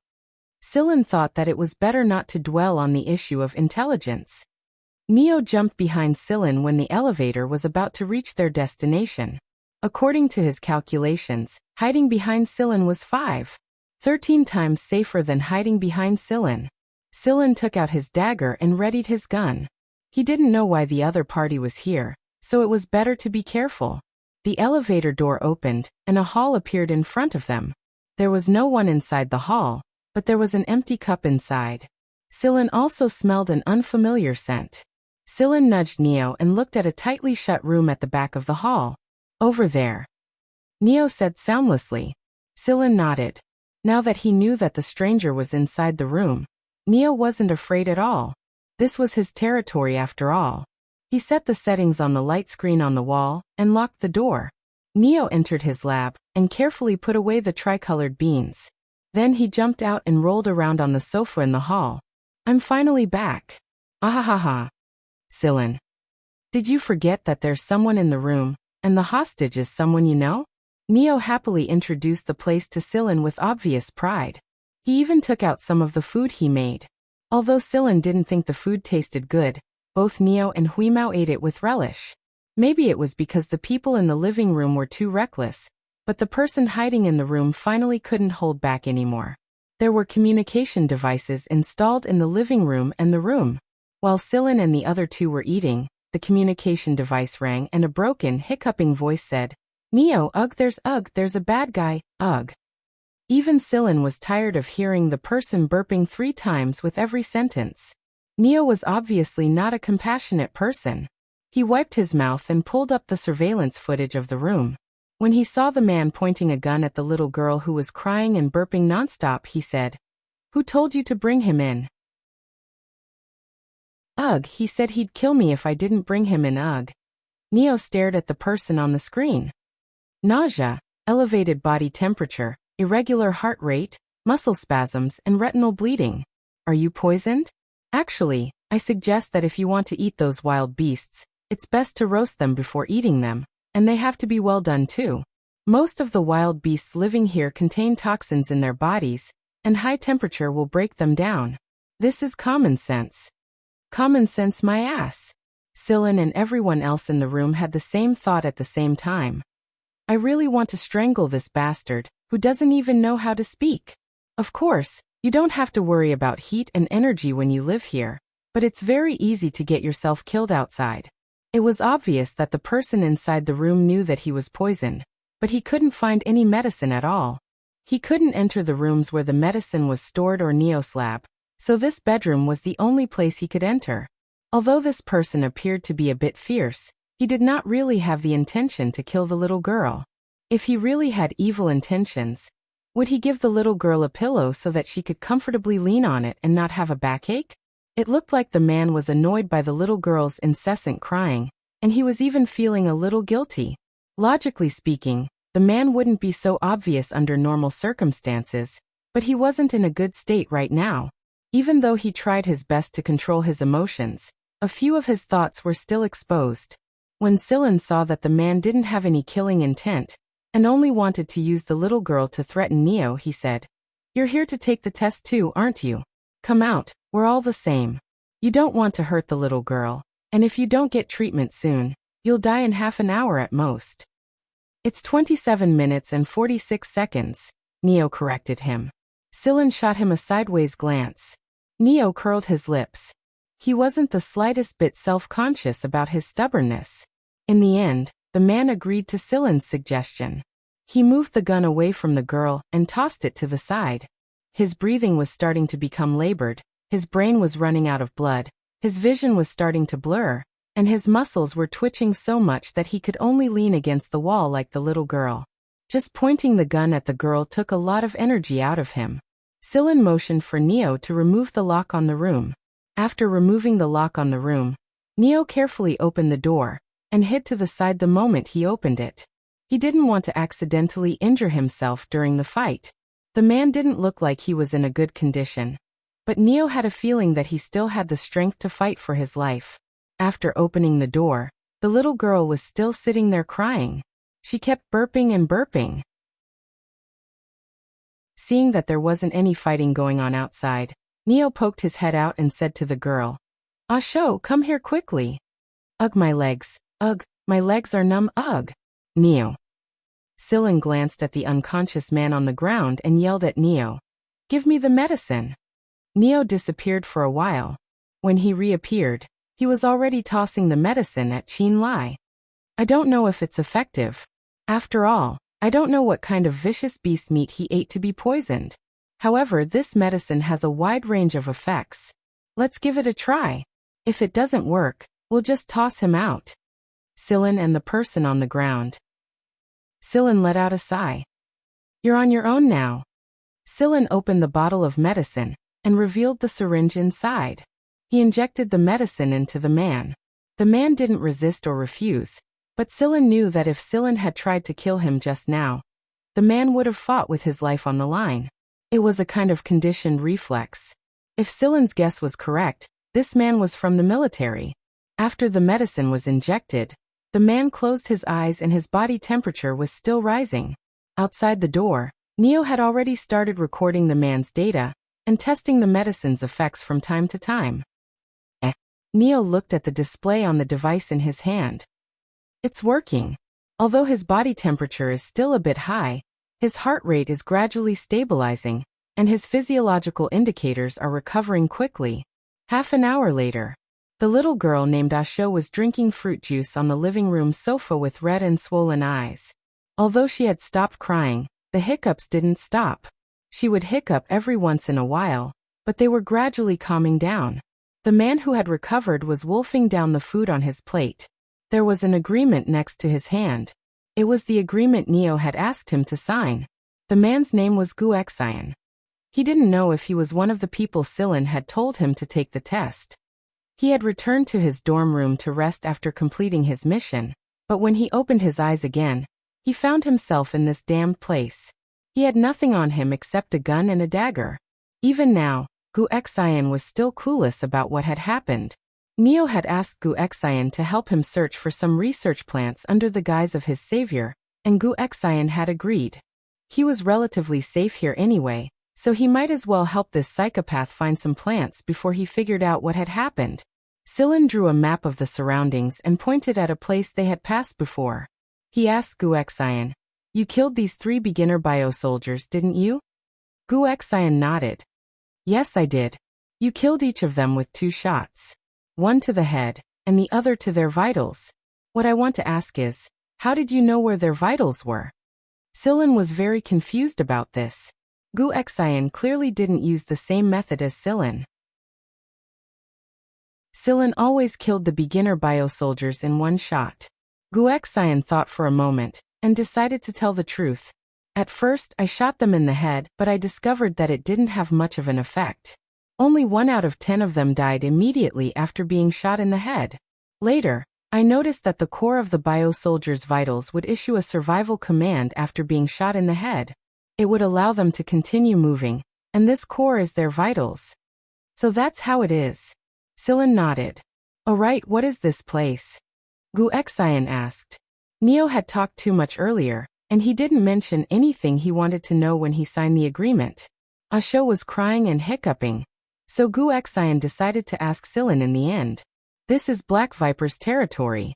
Sillin thought that it was better not to dwell on the issue of intelligence. Neo jumped behind Sillin when the elevator was about to reach their destination. According to his calculations, hiding behind Sillin was 13 times safer than hiding behind Sillin. Sillin took out his dagger and readied his gun. He didn't know why the other party was here, so it was better to be careful. The elevator door opened, and a hall appeared in front of them. There was no one inside the hall, but there was an empty cup inside. Sillin also smelled an unfamiliar scent. Sillin nudged Neo and looked at a tightly shut room at the back of the hall. Over there. Neo said soundlessly. Sillin nodded. Now that he knew that the stranger was inside the room, Neo wasn't afraid at all. This was his territory after all. He set the settings on the light screen on the wall and locked the door. Neo entered his lab and carefully put away the tricolored beans. Then he jumped out and rolled around on the sofa in the hall. I'm finally back. Ahahaha. Sillin. Did you forget that there's someone in the room, and the hostage is someone you know? Neo happily introduced the place to Sillin with obvious pride. He even took out some of the food he made. Although Sillin didn't think the food tasted good, both Neo and Huimao ate it with relish. Maybe it was because the people in the living room were too reckless, but the person hiding in the room finally couldn't hold back anymore. There were communication devices installed in the living room and the room. While Sillin and the other two were eating, the communication device rang and a broken, hiccuping voice said, Neo, there's a bad guy, ugh. Even Sillin was tired of hearing the person burping 3 times with every sentence. Neo was obviously not a compassionate person. He wiped his mouth and pulled up the surveillance footage of the room. When he saw the man pointing a gun at the little girl who was crying and burping nonstop, he said, Who told you to bring him in? Ugh, he said he'd kill me if I didn't bring him in, ugh. Neo stared at the person on the screen. Nausea, elevated body temperature, irregular heart rate, muscle spasms, and retinal bleeding. Are you poisoned? Actually, I suggest that if you want to eat those wild beasts, it's best to roast them before eating them, and they have to be well done too. Most of the wild beasts living here contain toxins in their bodies, and high temperature will break them down. This is common sense. Common sense my ass. Sillin and everyone else in the room had the same thought at the same time. I really want to strangle this bastard, who doesn't even know how to speak. Of course, you don't have to worry about heat and energy when you live here, but it's very easy to get yourself killed outside. It was obvious that the person inside the room knew that he was poisoned, but he couldn't find any medicine at all. He couldn't enter the rooms where the medicine was stored or Neo's lab, so this bedroom was the only place he could enter. Although this person appeared to be a bit fierce, he did not really have the intention to kill the little girl. If he really had evil intentions, would he give the little girl a pillow so that she could comfortably lean on it and not have a backache? It looked like the man was annoyed by the little girl's incessant crying, and he was even feeling a little guilty. Logically speaking, the man wouldn't be so obvious under normal circumstances, but he wasn't in a good state right now. Even though he tried his best to control his emotions, a few of his thoughts were still exposed. When Sillin saw that the man didn't have any killing intent, and only wanted to use the little girl to threaten Neo, he said, You're here to take the test too, aren't you? Come out, we're all the same. You don't want to hurt the little girl, and if you don't get treatment soon, you'll die in half an hour at most. It's 27 minutes and 46 seconds, Neo corrected him. Sillin shot him a sideways glance. Neo curled his lips. He wasn't the slightest bit self-conscious about his stubbornness. In the end, the man agreed to Sillin's suggestion. He moved the gun away from the girl and tossed it to the side. His breathing was starting to become labored, his brain was running out of blood, his vision was starting to blur, and his muscles were twitching so much that he could only lean against the wall like the little girl. Just pointing the gun at the girl took a lot of energy out of him. Sillin motioned for Neo to remove the lock on the room. After removing the lock on the room, Neo carefully opened the door and hid to the side the moment he opened it. He didn't want to accidentally injure himself during the fight. The man didn't look like he was in a good condition, but Neo had a feeling that he still had the strength to fight for his life. After opening the door, the little girl was still sitting there crying. She kept burping and burping. Seeing that there wasn't any fighting going on outside, Neo poked his head out and said to the girl, "Asho, come here quickly." "Ugh, my legs. Ugh, my legs are numb. Ugh." Neo. Sillin glanced at the unconscious man on the ground and yelled at Neo, "Give me the medicine." Neo disappeared for a while. When he reappeared, he was already tossing the medicine at Chin Lai. "I don't know if it's effective. After all, I don't know what kind of vicious beast meat he ate to be poisoned. However, this medicine has a wide range of effects. Let's give it a try. If it doesn't work, we'll just toss him out." Sillin and the person on the ground. Sillin let out a sigh. "You're on your own now." Sillin opened the bottle of medicine and revealed the syringe inside. He injected the medicine into the man. The man didn't resist or refuse, but Sillin knew that if Sillin had tried to kill him just now, the man would have fought with his life on the line. It was a kind of conditioned reflex. If Sillin's guess was correct, this man was from the military. After the medicine was injected, the man closed his eyes and his body temperature was still rising. Outside the door, Neo had already started recording the man's data and testing the medicine's effects from time to time. Neo looked at the display on the device in his hand. It's working. Although his body temperature is still a bit high, his heart rate is gradually stabilizing, and his physiological indicators are recovering quickly. Half an hour later, the little girl named Asho was drinking fruit juice on the living room sofa with red and swollen eyes. Although she had stopped crying, the hiccups didn't stop. She would hiccup every once in a while, but they were gradually calming down. The man who had recovered was wolfing down the food on his plate. There was an agreement next to his hand. It was the agreement Neo had asked him to sign. The man's name was Wuxia. He didn't know if he was one of the people Sillin had told him to take the test. He had returned to his dorm room to rest after completing his mission, but when he opened his eyes again, he found himself in this damned place. He had nothing on him except a gun and a dagger. Even now, Wuxia was still clueless about what had happened. Neo had asked Wuxia to help him search for some research plants under the guise of his savior, and Wuxia had agreed. He was relatively safe here anyway, so he might as well help this psychopath find some plants before he figured out what had happened. Sillin drew a map of the surroundings and pointed at a place they had passed before. He asked Wuxia, "You killed these 3 beginner bio-soldiers, didn't you?" Wuxia nodded. "Yes, I did. You killed each of them with 2 shots. One to the head, and the other to their vitals. What I want to ask is, how did you know where their vitals were?" Sillin was very confused about this. Wuxia clearly didn't use the same method as Sillin. Sillin always killed the beginner bio-soldiers in 1 shot. Wuxia thought for a moment, and decided to tell the truth. "At first, I shot them in the head, but I discovered that it didn't have much of an effect. Only 1 out of 10 of them died immediately after being shot in the head. Later, I noticed that the core of the bio-soldiers' vitals would issue a survival command after being shot in the head. It would allow them to continue moving, and this core is their vitals. So that's how it is." Sillin nodded. "Alright, what is this place?" Wuxia asked. Neo had talked too much earlier, and he didn't mention anything he wanted to know when he signed the agreement. Asho was crying and hiccuping, so Wuxia decided to ask Sillin in the end. "This is Black Viper's territory."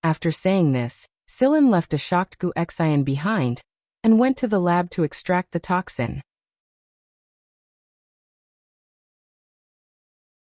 After saying this, Sillin left a shocked Wuxia behind and went to the lab to extract the toxin.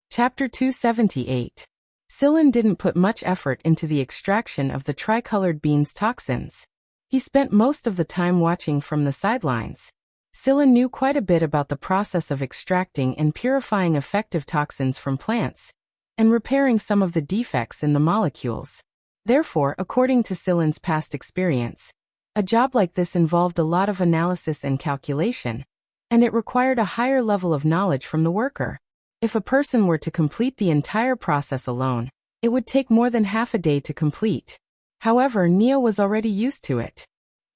Chapter 278. Sillin didn't put much effort into the extraction of the tricolored bean's toxins. He spent most of the time watching from the sidelines. Sillin knew quite a bit about the process of extracting and purifying effective toxins from plants, and repairing some of the defects in the molecules. Therefore, according to Sillin's past experience, a job like this involved a lot of analysis and calculation, and it required a higher level of knowledge from the worker. If a person were to complete the entire process alone, It would take more than half a day to complete. However, Neo was already used to it.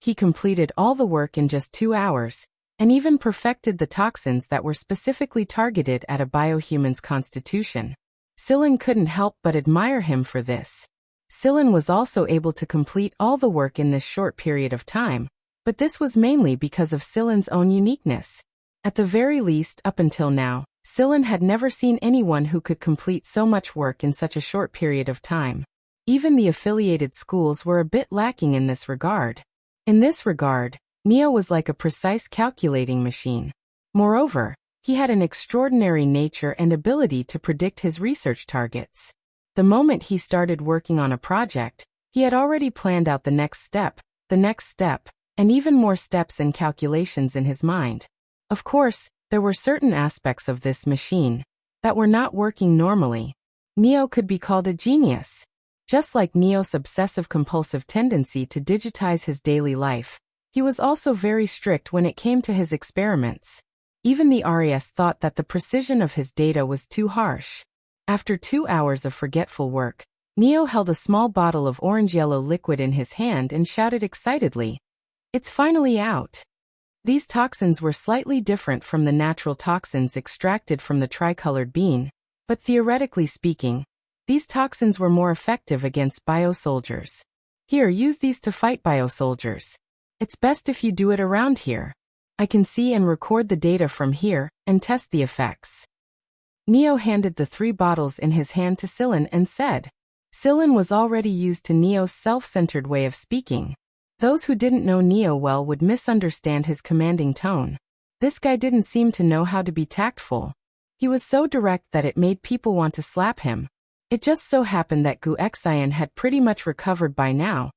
He completed all the work in just 2 hours, and even perfected the toxins that were specifically targeted at a biohuman's constitution. Sillin couldn't help but admire him for this. Sillin was also able to complete all the work in this short period of time, but this was mainly because of Sillin's own uniqueness. At the very least, up until now, Sillin had never seen anyone who could complete so much work in such a short period of time. Even the affiliated schools were a bit lacking in this regard. In this regard, Neo was like a precise calculating machine. Moreover, he had an extraordinary nature and ability to predict his research targets. The moment he started working on a project, he had already planned out the next step, and even more steps and calculations in his mind. Of course, there were certain aspects of this machine that were not working normally. Neo could be called a genius. Just like Neo's obsessive-compulsive tendency to digitize his daily life, he was also very strict when it came to his experiments. Even the RAS thought that the precision of his data was too harsh. After 2 hours of forgetful work, Neo held a small bottle of orange-yellow liquid in his hand and shouted excitedly, "It's finally out!" These toxins were slightly different from the natural toxins extracted from the tricolored bean, but theoretically speaking, these toxins were more effective against biosoldiers. Here, use these to fight biosoldiers. It's best if you do it around here. I can see and record the data from here and test the effects. Neo handed the 3 bottles in his hand to Sillin and said. Sillin was already used to Neo's self-centered way of speaking. Those who didn't know Neo well would misunderstand his commanding tone. This guy didn't seem to know how to be tactful. He was so direct that it made people want to slap him. It just so happened that Gu Xian had pretty much recovered by now,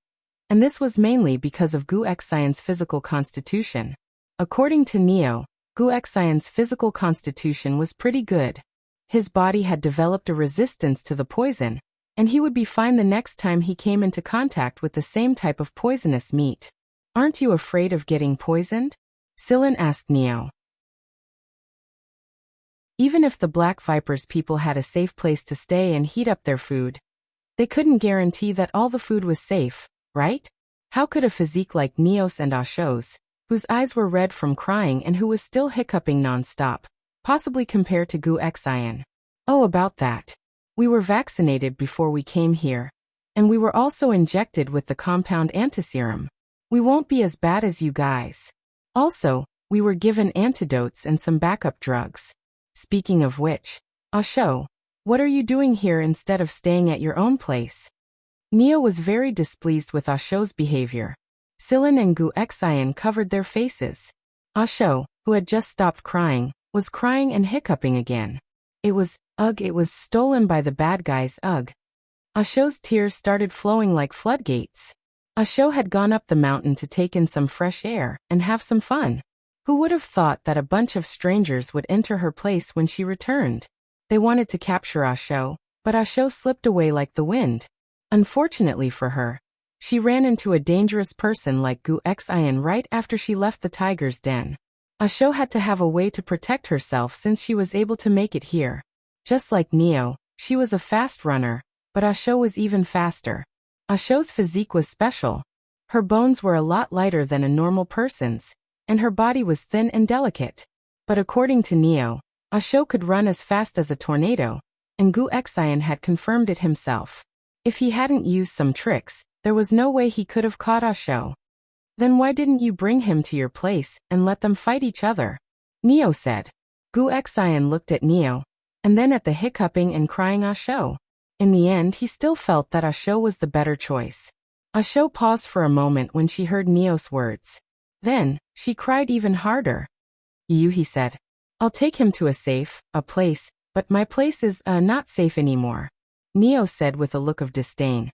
and this was mainly because of Gu Xian's physical constitution. According to Neo, Gu Xian's physical constitution was pretty good. His body had developed a resistance to the poison, and he would be fine the next time he came into contact with the same type of poisonous meat. "Aren't you afraid of getting poisoned?" Sillin asked Neo. Even if the Black Viper's people had a safe place to stay and heat up their food, they couldn't guarantee that all the food was safe, right? How could a physique like Neo's and Asho's, whose eyes were red from crying and who was still hiccuping non-stop, possibly compare to Gu Xian? Oh, about that. We were vaccinated before we came here, and we were also injected with the compound antiserum. We won't be as bad as you guys. Also, we were given antidotes and some backup drugs. Speaking of which, Asho, what are you doing here instead of staying at your own place? Neo was very displeased with Asho's behavior. Sillin and Gu Xian covered their faces. Asho, who had just stopped crying, was crying and hiccuping again. It was stolen by the bad guys, Asho's tears started flowing like floodgates. Asho had gone up the mountain to take in some fresh air and have some fun. Who would have thought that a bunch of strangers would enter her place when she returned? They wanted to capture Asho, but Asho slipped away like the wind. Unfortunately for her, she ran into a dangerous person like Gu Xian right after she left the tiger's den. Asho had to have a way to protect herself since she was able to make it here. Just like Neo, she was a fast runner, but Asho was even faster. Asho's physique was special. Her bones were a lot lighter than a normal person's, and her body was thin and delicate. But according to Neo, Asho could run as fast as a tornado, and Gu Xian had confirmed it himself. If he hadn't used some tricks, there was no way he could have caught Asho. Then why didn't you bring him to your place and let them fight each other? Neo said. Gu Xian looked at Neo, and then at the hiccuping and crying Asho. In the end, he still felt that Asho was the better choice. Asho paused for a moment when she heard Neo's words. Then, she cried even harder. He said. I'll take him to a place, but my place is, not safe anymore. Neo said with a look of disdain.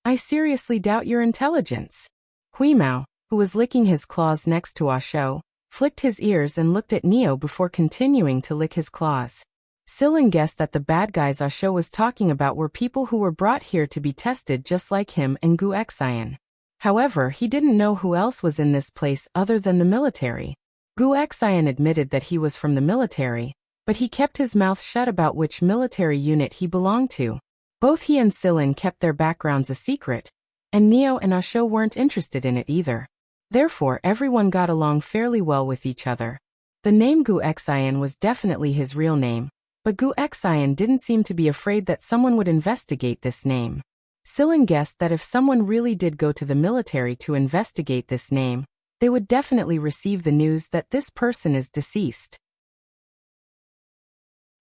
I seriously doubt your intelligence. Huimao, who was licking his claws next to Asho, flicked his ears and looked at Neo before continuing to lick his claws. Sillin guessed that the bad guys Asho was talking about were people who were brought here to be tested just like him and Gu Xian. However, he didn't know who else was in this place other than the military. Gu Xian admitted that he was from the military, but he kept his mouth shut about which military unit he belonged to. Both he and Sillin kept their backgrounds a secret, and Neo and Asho weren't interested in it either. Therefore, everyone got along fairly well with each other. The name Gu Xian was definitely his real name, but Gu Xian didn't seem to be afraid that someone would investigate this name. Sillin guessed that if someone really did go to the military to investigate this name, they would definitely receive the news that this person is deceased.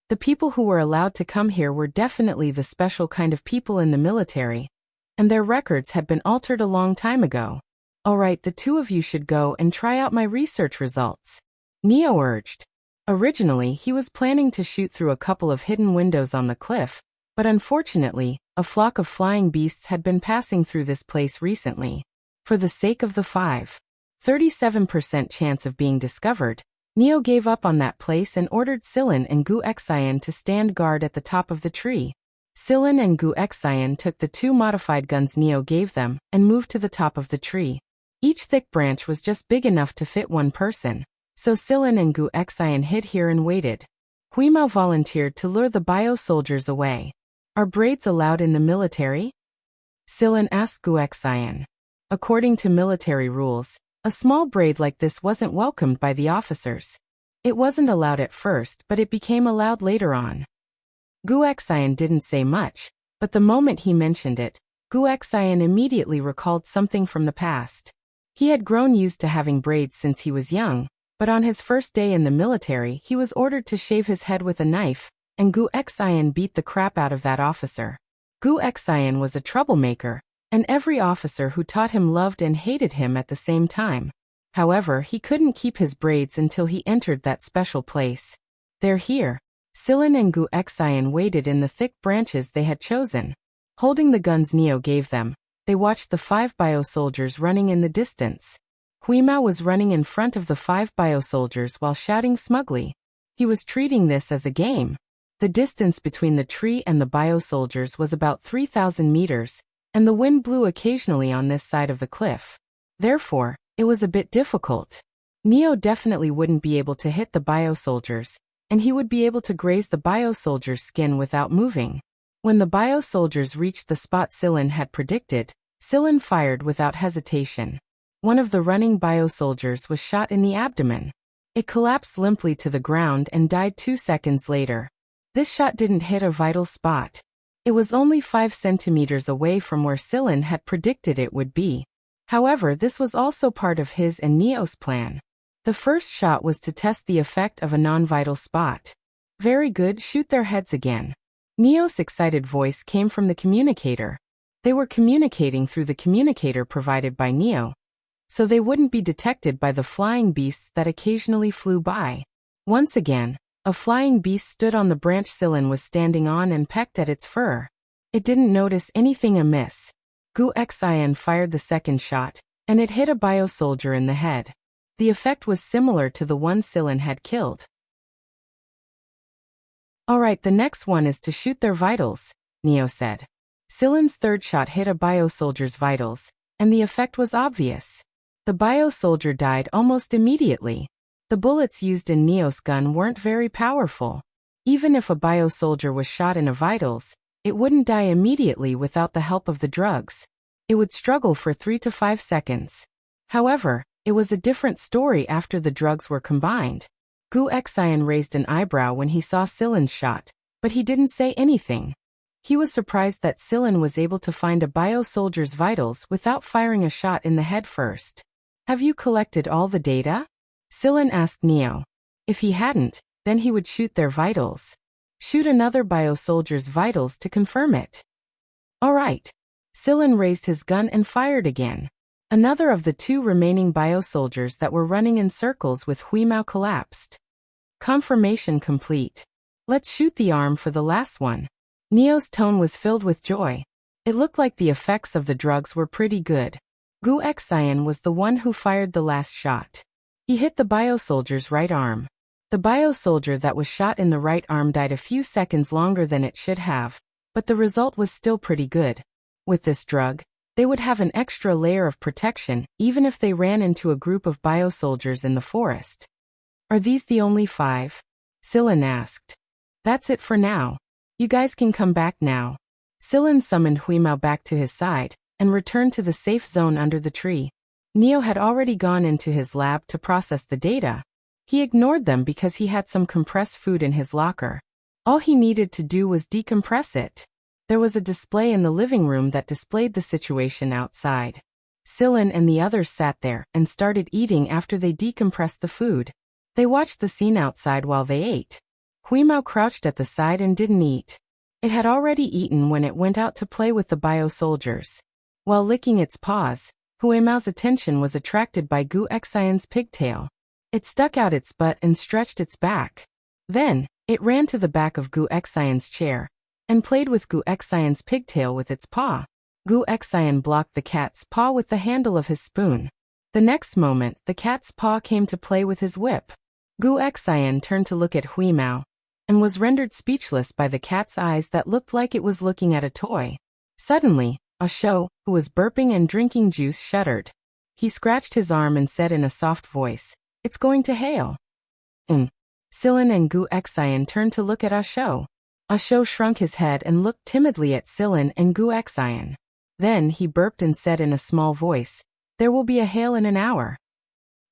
The people who were allowed to come here were definitely the special kind of people in the military, and their records had been altered a long time ago. Alright, the two of you should go and try out my research results, Neo urged. Originally, he was planning to shoot through a couple of hidden windows on the cliff, but unfortunately, a flock of flying beasts had been passing through this place recently. For the sake of the 37% chance of being discovered, Neo gave up on that place and ordered Sillin and Gu Xian to stand guard at the top of the tree. Sillin and Gu Xian took the two modified guns Neo gave them and moved to the top of the tree. Each thick branch was just big enough to fit one person, so Sillin and Gu Xian hid here and waited. Huimao volunteered to lure the bio-soldiers away. Are braids allowed in the military? Sillin asked Gu Xian. According to military rules, a small braid like this wasn't welcomed by the officers. It wasn't allowed at first, but it became allowed later on. Gu Xian didn't say much, but the moment he mentioned it, Gu Xian immediately recalled something from the past. He had grown used to having braids since he was young, but on his first day in the military he was ordered to shave his head with a knife, and Gu Xian beat the crap out of that officer. Gu Xian was a troublemaker, and every officer who taught him loved and hated him at the same time. However, he couldn't keep his braids until he entered that special place. They're here. Sillin and Gu Xian waited in the thick branches they had chosen. Holding the guns Neo gave them, they watched the 5 bio-soldiers running in the distance. Huimao was running in front of the 5 bio-soldiers while shouting smugly. He was treating this as a game. The distance between the tree and the bio-soldiers was about 3,000 meters, and the wind blew occasionally on this side of the cliff. Therefore, it was a bit difficult. Neo definitely wouldn't be able to hit the bio-soldiers, and he would be able to graze the bio-soldiers' skin without moving. When the bio-soldiers reached the spot Sillin had predicted, Sillin fired without hesitation. One of the running bio-soldiers was shot in the abdomen. It collapsed limply to the ground and died 2 seconds later. This shot didn't hit a vital spot. It was only 5 centimeters away from where Sillin had predicted it would be. However, this was also part of his and Neo's plan. The first shot was to test the effect of a non-vital spot. Very good, shoot their heads again. Neo's excited voice came from the communicator. They were communicating through the communicator provided by Neo, so they wouldn't be detected by the flying beasts that occasionally flew by. Once again, a flying beast stood on the branch Sillin was standing on and pecked at its fur. It didn't notice anything amiss. Gu Xian fired the second shot, and it hit a bio-soldier in the head. The effect was similar to the one Sillin had killed. Alright, the next one is to shoot their vitals, Neo said. Sillin's third shot hit a bio-soldier's vitals, and the effect was obvious. The bio-soldier died almost immediately. The bullets used in Neo's gun weren't very powerful. Even if a bio-soldier was shot in a vitals, it wouldn't die immediately without the help of the drugs. It would struggle for 3 to 5 seconds. However, it was a different story after the drugs were combined. Gu Xian raised an eyebrow when he saw Sillin's shot, but he didn't say anything. He was surprised that Sillin was able to find a bio-soldier's vitals without firing a shot in the head first. Have you collected all the data? Sillin asked Neo. If he hadn't, then he would shoot their vitals. Shoot another bio-soldier's vitals to confirm it. Alright. Sillin raised his gun and fired again. Another of the 2 remaining bio-soldiers that were running in circles with Huimao collapsed. Confirmation complete. Let's shoot the arm for the last one. Neo's tone was filled with joy. It looked like the effects of the drugs were pretty good. Gu Xian was the one who fired the last shot. He hit the bio-soldier's right arm. The bio-soldier that was shot in the right arm died a few seconds longer than it should have, but the result was still pretty good. With this drug, they would have an extra layer of protection even if they ran into a group of bio-soldiers in the forest. Are these the only 5? Sillin asked. That's it for now. You guys can come back now. Silin summoned Huimao back to his side and returned to the safe zone under the tree. Neo had already gone into his lab to process the data. He ignored them because he had some compressed food in his locker. All he needed to do was decompress it. There was a display in the living room that displayed the situation outside. Silin and the others sat there and started eating after they decompressed the food. They watched the scene outside while they ate. Huimao crouched at the side and didn't eat. It had already eaten when it went out to play with the bio-soldiers. While licking its paws, Huimao's attention was attracted by Gu Xian's pigtail. It stuck out its butt and stretched its back. Then, it ran to the back of Gu Xian's chair and played with Gu Xian's pigtail with its paw. Gu Xian blocked the cat's paw with the handle of his spoon. The next moment, the cat's paw came to play with his whip. Gu Xian turned to look at Huimao and was rendered speechless by the cat's eyes that looked like it was looking at a toy. Suddenly, Asho, who was burping and drinking juice, shuddered. He scratched his arm and said in a soft voice, "It's going to hail." Silin and Gu Xian turned to look at Asho. Asho shrunk his head and looked timidly at Silin and Gu Xian. Then he burped and said in a small voice, "There will be a hail in an hour."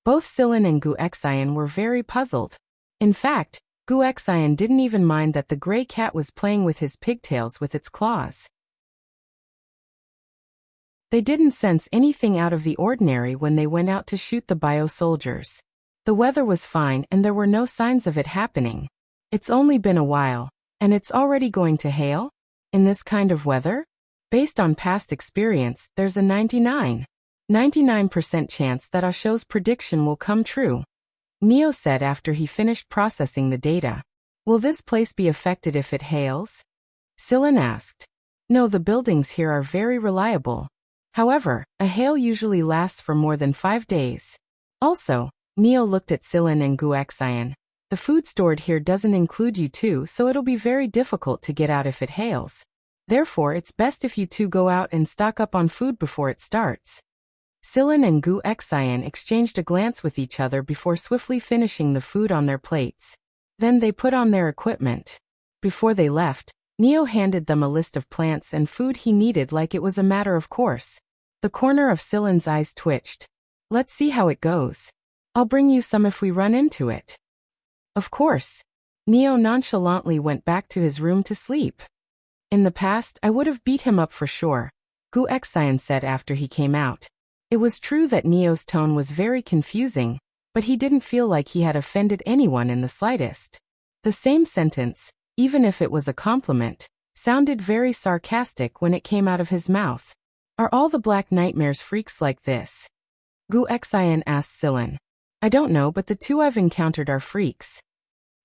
Both Silin and Gu Xian were very puzzled. In fact, Gu Xian didn't even mind that the gray cat was playing with his pigtails with its claws. They didn't sense anything out of the ordinary when they went out to shoot the bio-soldiers. The weather was fine and there were no signs of it happening. It's only been a while, and it's already going to hail? In this kind of weather? Based on past experience, there's a 99% chance that Asho's prediction will come true. Neo said after he finished processing the data. Will this place be affected if it hails? Silin asked. No, the buildings here are very reliable. However, a hail usually lasts for more than 5 days. Also, Neo looked at Silin and Gu Xian. The food stored here doesn't include you two, so it'll be very difficult to get out if it hails. Therefore, it's best if you two go out and stock up on food before it starts. Silin and Gu Xian exchanged a glance with each other before swiftly finishing the food on their plates. Then they put on their equipment. Before they left, Neo handed them a list of plants and food he needed like it was a matter of course. The corner of Silin's eyes twitched. Let's see how it goes. I'll bring you some if we run into it. Of course. Neo nonchalantly went back to his room to sleep. In the past, I would have beat him up for sure, Gu Xian said after he came out. It was true that Neo's tone was very confusing, but he didn't feel like he had offended anyone in the slightest. The same sentence, even if it was a compliment, sounded very sarcastic when it came out of his mouth. Are all the Black Nightmares freaks like this? Gu Xian asked Silin. I don't know, but the two I've encountered are freaks.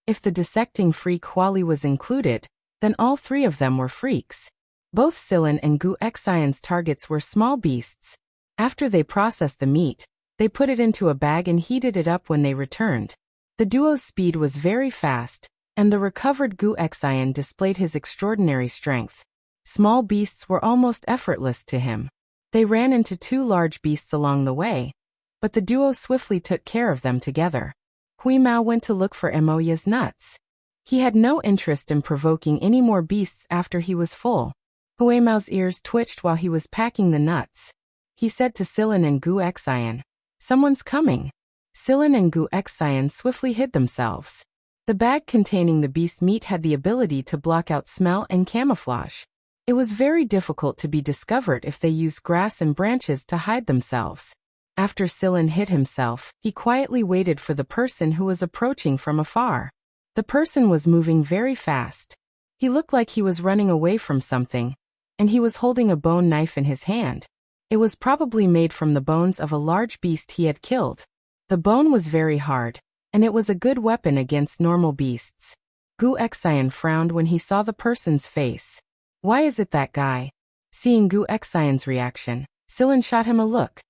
If the dissecting freak Huali was included, then all three of them were freaks. Both Silin and Gu Xian's targets were small beasts. After they processed the meat, they put it into a bag and heated it up when they returned. The duo's speed was very fast, and the recovered Gu Xian displayed his extraordinary strength. Small beasts were almost effortless to him. They ran into 2 large beasts along the way, but the duo swiftly took care of them together. Huimao went to look for Emoya's nuts. He had no interest in provoking any more beasts after he was full. Huimao's ears twitched while he was packing the nuts. He said to Silin and Gu Xian, "Someone's coming." Silin and Gu Xian swiftly hid themselves. The bag containing the beast meat had the ability to block out smell and camouflage. It was very difficult to be discovered if they used grass and branches to hide themselves. After Silin hid himself, he quietly waited for the person who was approaching from afar. The person was moving very fast. He looked like he was running away from something, and he was holding a bone knife in his hand. It was probably made from the bones of a large beast he had killed. The bone was very hard, and it was a good weapon against normal beasts. Gu Xian frowned when he saw the person's face. Why is it that guy? Seeing Gu Xian's reaction, Silin shot him a look.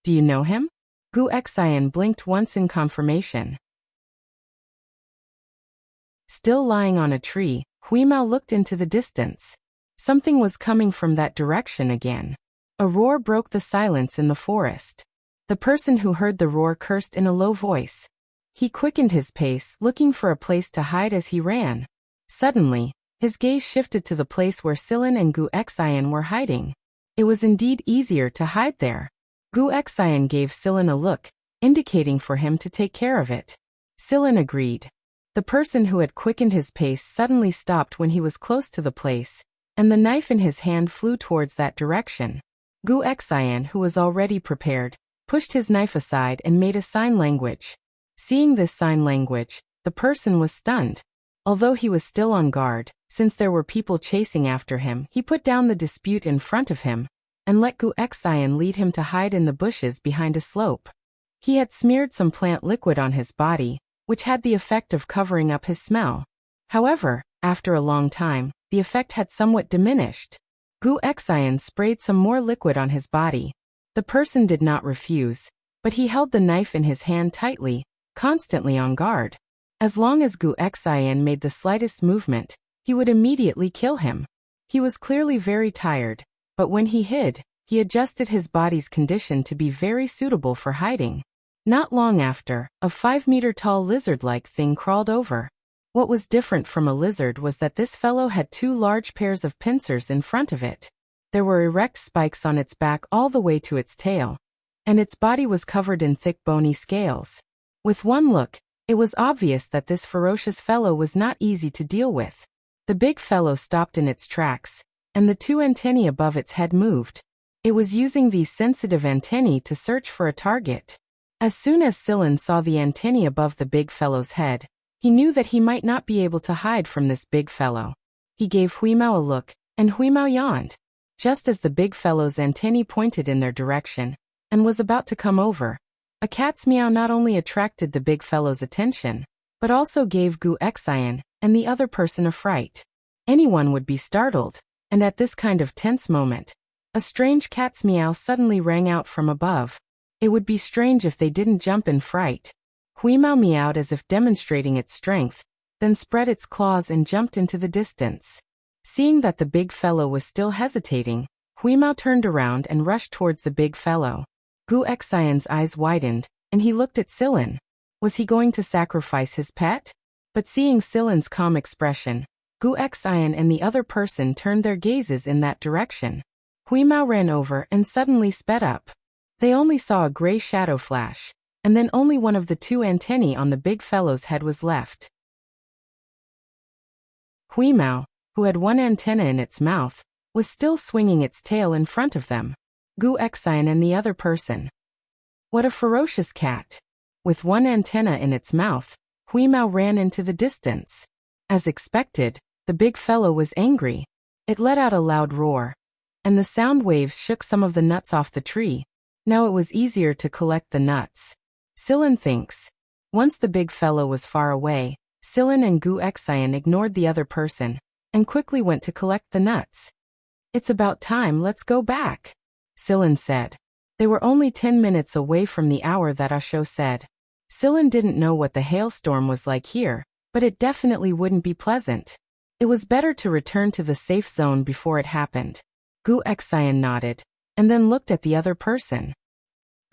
Do you know him? Gu Xian blinked once in confirmation. Still lying on a tree, Huimao looked into the distance. Something was coming from that direction again. A roar broke the silence in the forest. The person who heard the roar cursed in a low voice. He quickened his pace, looking for a place to hide as he ran. Suddenly, His gaze shifted to the place where Silin and Gu Xian were hiding. It was indeed easier to hide there. Gu Xian gave Silin a look, indicating for him to take care of it. Silin agreed. The person who had quickened his pace suddenly stopped when he was close to the place, and the knife in his hand flew towards that direction. Gu Xian, who was already prepared, pushed his knife aside and made a sign language. Seeing this sign language, the person was stunned. Although he was still on guard, since there were people chasing after him, he put down the dispute in front of him and let Gu Xian lead him to hide in the bushes behind a slope. He had smeared some plant liquid on his body, which had the effect of covering up his smell. However, after a long time, the effect had somewhat diminished. Gu Xian sprayed some more liquid on his body. The person did not refuse, but he held the knife in his hand tightly, constantly on guard. As long as Gu Xian made the slightest movement, he would immediately kill him. He was clearly very tired, but when he hid, he adjusted his body's condition to be very suitable for hiding. Not long after, a 5-meter-tall lizard-like thing crawled over. What was different from a lizard was that this fellow had 2 large pairs of pincers in front of it. There were erect spikes on its back all the way to its tail, and its body was covered in thick bony scales. With one look, it was obvious that this ferocious fellow was not easy to deal with. The big fellow stopped in its tracks, and the 2 antennae above its head moved. It was using these sensitive antennae to search for a target. As soon as Silin saw the antennae above the big fellow's head, he knew that he might not be able to hide from this big fellow. He gave Huimao a look, and Huimao yawned. Just as the big fellow's antennae pointed in their direction, and was about to come over, a cat's meow not only attracted the big fellow's attention, but also gave Gu Xian and the other person a fright. Anyone would be startled, and at this kind of tense moment, a strange cat's meow suddenly rang out from above. It would be strange if they didn't jump in fright. Huimao meowed as if demonstrating its strength, then spread its claws and jumped into the distance. Seeing that the big fellow was still hesitating, Huimao turned around and rushed towards the big fellow. Gu Xian's eyes widened, and he looked at Silin. Was he going to sacrifice his pet? But seeing Silin's calm expression, Gu Xian and the other person turned their gazes in that direction. Huimao ran over and suddenly sped up. They only saw a gray shadow flash, and then only one of the 2 antennae on the big fellow's head was left. Huimao, who had 1 antenna in its mouth, was still swinging its tail in front of them. Gu Xian and the other person. What a ferocious cat! With 1 antenna in its mouth, Huimao ran into the distance. As expected, the big fellow was angry. It let out a loud roar, and the sound waves shook some of the nuts off the tree. Now it was easier to collect the nuts. Silin thinks. Once the big fellow was far away, Silin and Gu Xian ignored the other person, and quickly went to collect the nuts. It's about time, let's go back, Silin said. They were only 10 minutes away from the hour that Asho said. Silin didn't know what the hailstorm was like here, but it definitely wouldn't be pleasant. It was better to return to the safe zone before it happened. Gu Xian nodded, and then looked at the other person.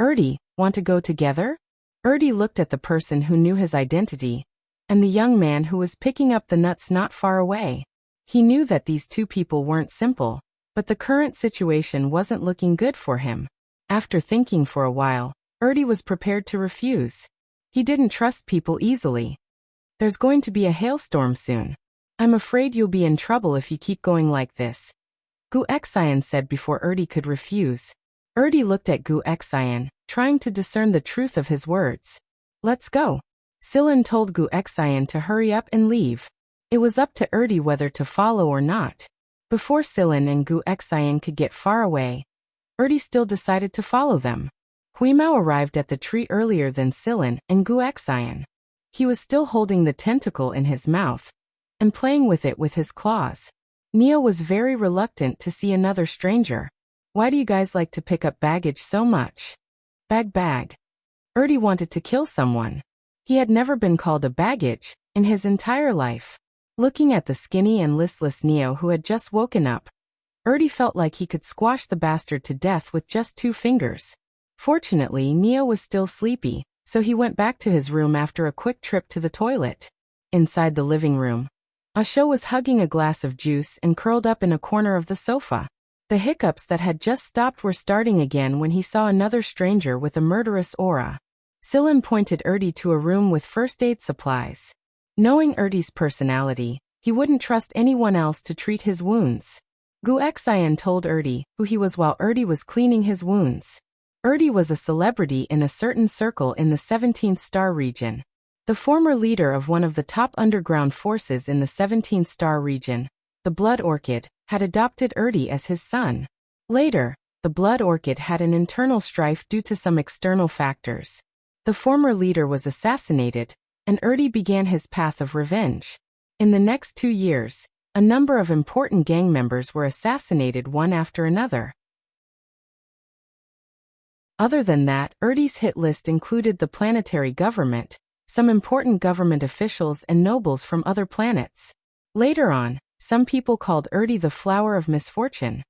Erdi, want to go together? Erdi looked at the person who knew his identity, and the young man who was picking up the nuts not far away. He knew that these 2 people weren't simple, but the current situation wasn't looking good for him. After thinking for a while, Erdi was prepared to refuse. He didn't trust people easily. There's going to be a hailstorm soon. I'm afraid you'll be in trouble if you keep going like this, Gu Xian said before Erdi could refuse. Erdi looked at Gu Xian, trying to discern the truth of his words. Let's go. Silin told Gu Xian to hurry up and leave. It was up to Erdi whether to follow or not. Before Silin and Gu Xian could get far away, Erdi still decided to follow them. Huimao arrived at the tree earlier than Silin and Gu Xian. He was still holding the tentacle in his mouth and playing with it with his claws. Neo was very reluctant to see another stranger. Why do you guys like to pick up baggage so much? Bag. Erdi wanted to kill someone. He had never been called a baggage in his entire life. Looking at the skinny and listless Neo who had just woken up, Erdi felt like he could squash the bastard to death with just 2 fingers. Fortunately, Neo was still sleepy, so he went back to his room after a quick trip to the toilet. Inside the living room, Asho was hugging a glass of juice and curled up in a corner of the sofa. The hiccups that had just stopped were starting again when he saw another stranger with a murderous aura. Sillin pointed Erdi to a room with first aid supplies. Knowing Erdi's personality, he wouldn't trust anyone else to treat his wounds. Guexien told Erdi who he was while Erdi was cleaning his wounds. Erdi was a celebrity in a certain circle in the 17th star region. The former leader of one of the top underground forces in the 17th star region, the Blood Orchid, had adopted Erdi as his son. Later, the Blood Orchid had an internal strife due to some external factors. The former leader was assassinated, and Erdi began his path of revenge. In the next 2 years, a number of important gang members were assassinated one after another. Other than that, Erdi's hit list included the planetary government, some important government officials and nobles from other planets. Later on, some people called Erdi the Flower of Misfortune.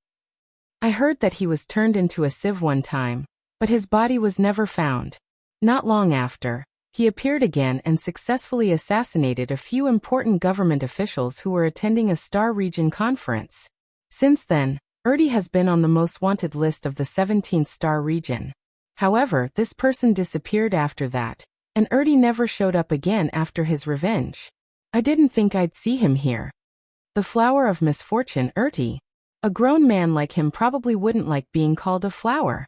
I heard that he was turned into a sieve one time, but his body was never found. Not long after, he appeared again and successfully assassinated a few important government officials who were attending a Star Region conference. Since then, Erdi has been on the most wanted list of the 17th Star Region. However, this person disappeared after that, and Erdi never showed up again after his revenge. I didn't think I'd see him here. The Flower of Misfortune, Erdi. A grown man like him probably wouldn't like being called a flower.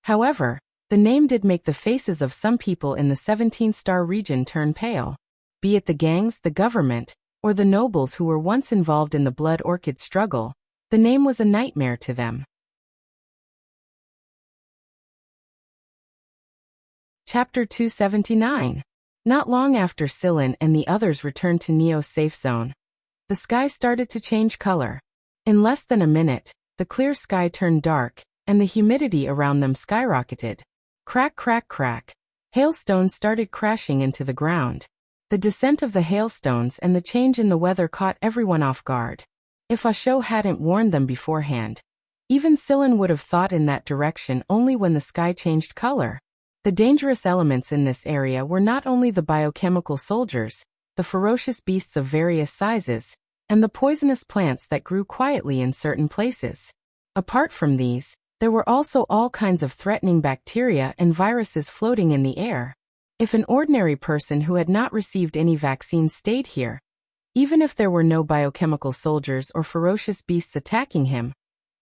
However, the name did make the faces of some people in the 17th star region turn pale. Be it the gangs, the government, or the nobles who were once involved in the Blood Orchid struggle, the name was a nightmare to them. Chapter 279. Not long after Sillin and the others returned to Neo's safe zone, the sky started to change color. In less than a minute, the clear sky turned dark, and the humidity around them skyrocketed. Crack, crack, crack. Hailstones started crashing into the ground. The descent of the hailstones and the change in the weather caught everyone off guard. If Asho hadn't warned them beforehand, even Sillin would have thought in that direction only when the sky changed color. The dangerous elements in this area were not only the biochemical soldiers, the ferocious beasts of various sizes, and the poisonous plants that grew quietly in certain places. Apart from these, there were also all kinds of threatening bacteria and viruses floating in the air. If an ordinary person who had not received any vaccine stayed here, even if there were no biochemical soldiers or ferocious beasts attacking him,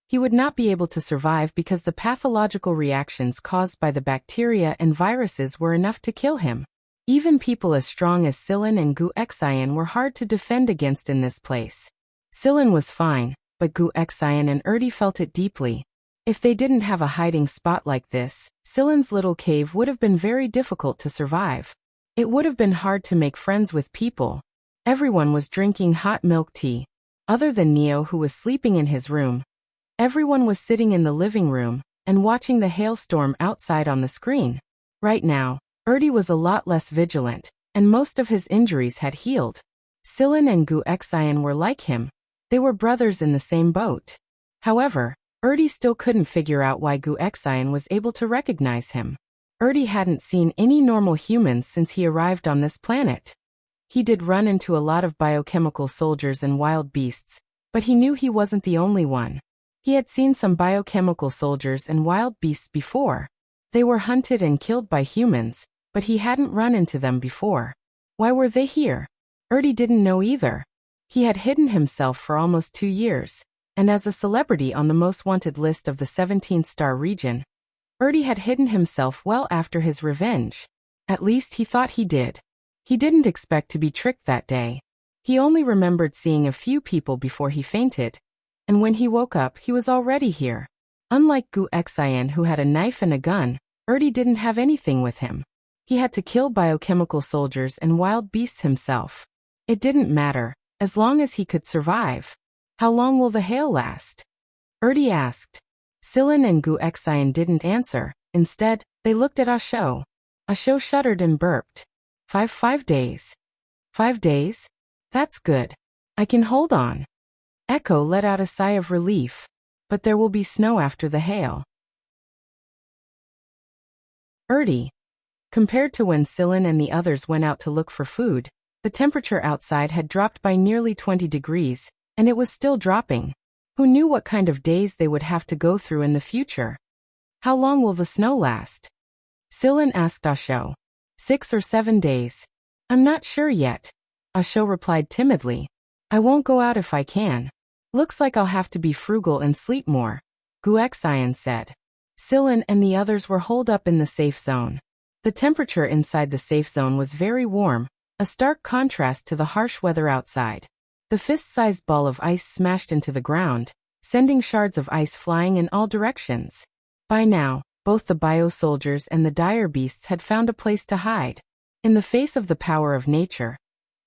he would not be able to survive because the pathological reactions caused by the bacteria and viruses were enough to kill him. Even people as strong as Sillin and Guexien were hard to defend against in this place. Sillin was fine, but Guexien and Erdi felt it deeply. If they didn't have a hiding spot like this, Sillin's little cave would have been very difficult to survive. It would have been hard to make friends with people. Everyone was drinking hot milk tea. Other than Neo, who was sleeping in his room, everyone was sitting in the living room and watching the hailstorm outside on the screen. Right now, Erdi was a lot less vigilant, and most of his injuries had healed. Sillin and Guexien were like him. They were brothers in the same boat. However, Erdi still couldn't figure out why Guexien was able to recognize him. Erdi hadn't seen any normal humans since he arrived on this planet. He did run into a lot of biochemical soldiers and wild beasts, but he knew he wasn't the only one. He had seen some biochemical soldiers and wild beasts before. They were hunted and killed by humans, but he hadn't run into them before. Why were they here? Erdi didn't know either. He had hidden himself for almost 2 years, and as a celebrity on the most wanted list of the 17th star region, Erdi had hidden himself well after his revenge. At least he thought he did. He didn't expect to be tricked that day. He only remembered seeing a few people before he fainted, and when he woke up he was already here. Unlike Guexien, who had a knife and a gun, Erdi didn't have anything with him. He had to kill biochemical soldiers and wild beasts himself. It didn't matter, as long as he could survive. How long will the hail last? Erdi asked. Sillin and Guexien didn't answer. Instead, they looked at Asho. Asho shuddered and burped. 5 days. 5 days? That's good. I can hold on. Echo let out a sigh of relief. But there will be snow after the hail. Erdi. Compared to when Sillin and the others went out to look for food, The temperature outside had dropped by nearly 20 degrees, and it was still dropping. Who knew what kind of days they would have to go through in the future? How long will the snow last? Sillin asked Asho. 6 or 7 days. I'm not sure yet. Asho replied timidly. I won't go out if I can. Looks like I'll have to be frugal and sleep more, Guexayan said. Sillin and the others were holed up in the safe zone. The temperature inside the safe zone was very warm, a stark contrast to the harsh weather outside. The fist-sized ball of ice smashed into the ground, sending shards of ice flying in all directions. By now, both the bio-soldiers and the dire beasts had found a place to hide. In the face of the power of nature,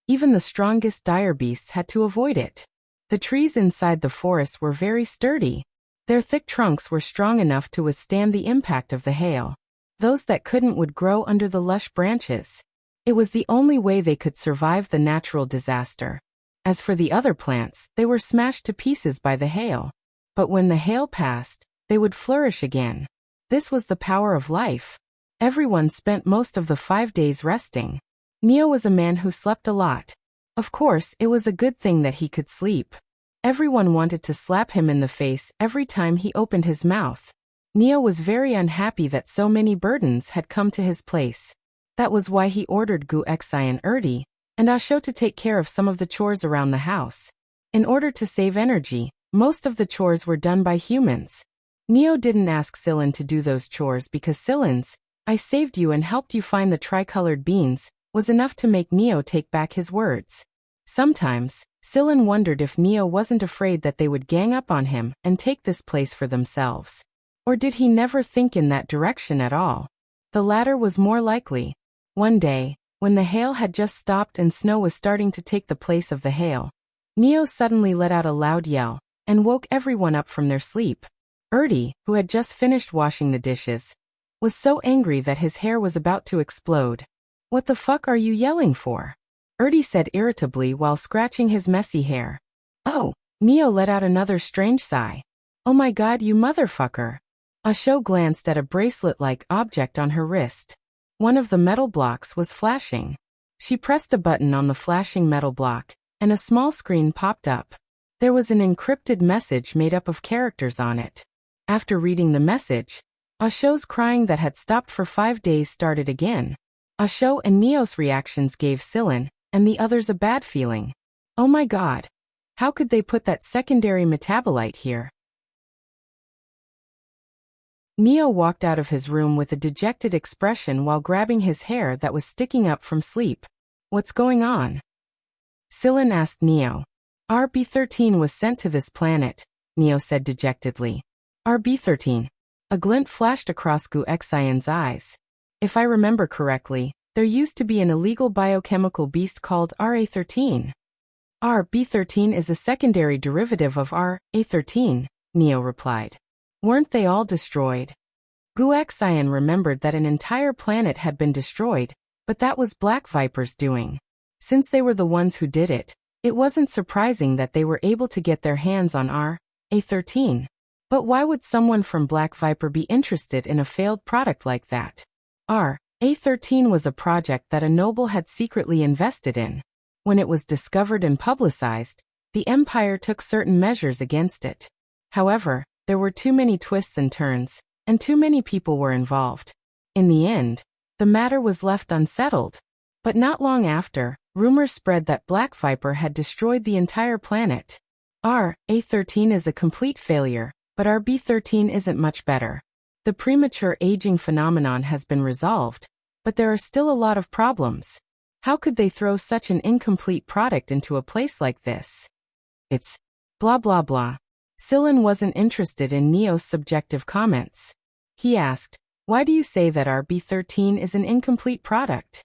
even the strongest dire beasts had to avoid it. The trees inside the forest were very sturdy. Their thick trunks were strong enough to withstand the impact of the hail. Those that couldn't would grow under the lush branches. It was the only way they could survive the natural disaster. As for the other plants, they were smashed to pieces by the hail. But when the hail passed, they would flourish again. This was the power of life. Everyone spent most of the 5 days resting. Neo was a man who slept a lot. Of course, it was a good thing that he could sleep. Everyone wanted to slap him in the face every time he opened his mouth. Neo was very unhappy that so many burdens had come to his place. That was why he ordered Guexayan Erdi and Asho to take care of some of the chores around the house. In order to save energy, most of the chores were done by humans. Neo didn't ask Sillin to do those chores because Sillin's "I saved you and helped you find the tricolored beans" was enough to make Neo take back his words. Sometimes, Sillin wondered if Neo wasn't afraid that they would gang up on him and take this place for themselves. Or did he never think in that direction at all? The latter was more likely. One day, when the hail had just stopped and snow was starting to take the place of the hail, Neo suddenly let out a loud yell and woke everyone up from their sleep. Erdi, who had just finished washing the dishes, was so angry that his hair was about to explode. What the fuck are you yelling for? Erdi said irritably while scratching his messy hair. Oh, Neo let out another strange sigh. Oh my god, you motherfucker. Asho glanced at a bracelet-like object on her wrist. One of the metal blocks was flashing. She pressed a button on the flashing metal block, and a small screen popped up. There was an encrypted message made up of characters on it. After reading the message, Asho's crying that had stopped for 5 days started again. Asho and Neo's reactions gave Sillin and the others a bad feeling. Oh my god. How could they put that secondary metabolite here? Neo walked out of his room with a dejected expression while grabbing his hair that was sticking up from sleep. What's going on? Sillin asked Neo. RB-13 was sent to this planet, Neo said dejectedly. RB-13. A glint flashed across Guexayan's eyes. If I remember correctly, there used to be an illegal biochemical beast called RA-13. RB-13 is a secondary derivative of RA-13, Neo replied. Weren't they all destroyed? Guexayan remembered that an entire planet had been destroyed, but that was Black Viper's doing. Since they were the ones who did it, it wasn't surprising that they were able to get their hands on RA-13. But why would someone from Black Viper be interested in a failed product like that? RA-13 was a project that a noble had secretly invested in. When it was discovered and publicized, the Empire took certain measures against it. However, there were too many twists and turns, and too many people were involved. In the end, the matter was left unsettled. But not long after, rumors spread that Black Viper had destroyed the entire planet. RA-13 is a complete failure, but RB-13 isn't much better. The premature aging phenomenon has been resolved, but there are still a lot of problems. How could they throw such an incomplete product into a place like this? It's blah blah blah. Sillin wasn't interested in Neo's subjective comments. He asked, why do you say that RB-13 is an incomplete product?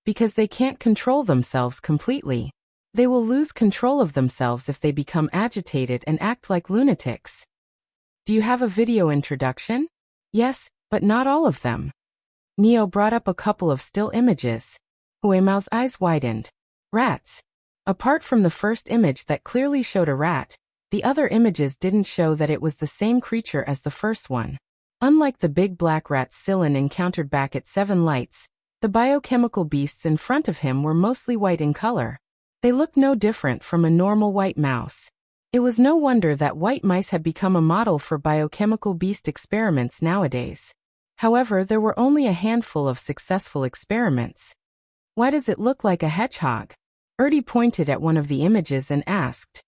Because they can't control themselves completely. They will lose control of themselves if they become agitated and act like lunatics. Do you have a video introduction? Yes, but not all of them. Neo brought up a couple of still images. Huemao's eyes widened. Rats. Apart from the first image that clearly showed a rat, the other images didn't show that it was the same creature as the first one. Unlike the big black rats Sillin encountered back at Seven Lights, The biochemical beasts in front of him were mostly white in color. They looked no different from a normal white mouse. It was no wonder that white mice had become a model for biochemical beast experiments nowadays. However, there were only a handful of successful experiments. Why does it look like a hedgehog? Erdy pointed at one of the images and asked.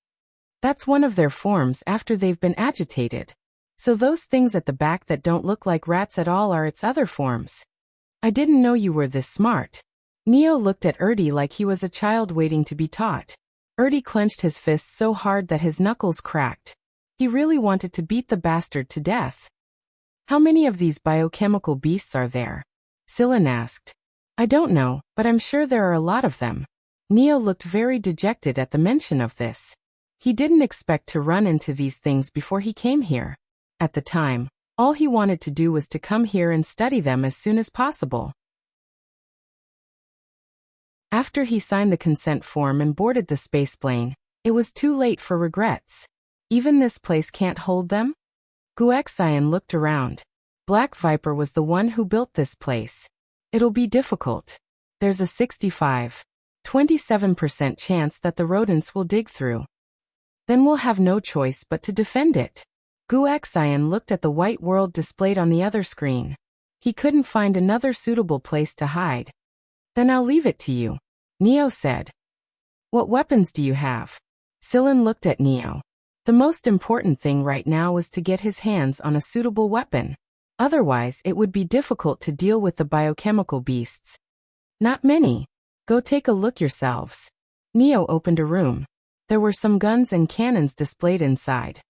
That's one of their forms after they've been agitated. So those things at the back that don't look like rats at all are its other forms. I didn't know you were this smart. Neo looked at Erdy like he was a child waiting to be taught. Erdy clenched his fists so hard that his knuckles cracked. He really wanted to beat the bastard to death. How many of these biochemical beasts are there? Sillin asked. I don't know, but I'm sure there are a lot of them. Neo looked very dejected at the mention of this. He didn't expect to run into these things before he came here. At the time, all he wanted to do was to come here and study them as soon as possible. After he signed the consent form and boarded the spaceplane, it was too late for regrets. Even this place can't hold them? Guexian looked around. Black Viper was the one who built this place. It'll be difficult. There's a 27% chance that the rodents will dig through. Then we'll have no choice but to defend it. Guexian looked at the white world displayed on the other screen. He couldn't find another suitable place to hide. Then I'll leave it to you, Neo said. What weapons do you have? Sillin looked at Neo. The most important thing right now was to get his hands on a suitable weapon. Otherwise, it would be difficult to deal with the biochemical beasts. Not many. Go take a look yourselves. Neo opened a room. There were some guns and cannons displayed inside.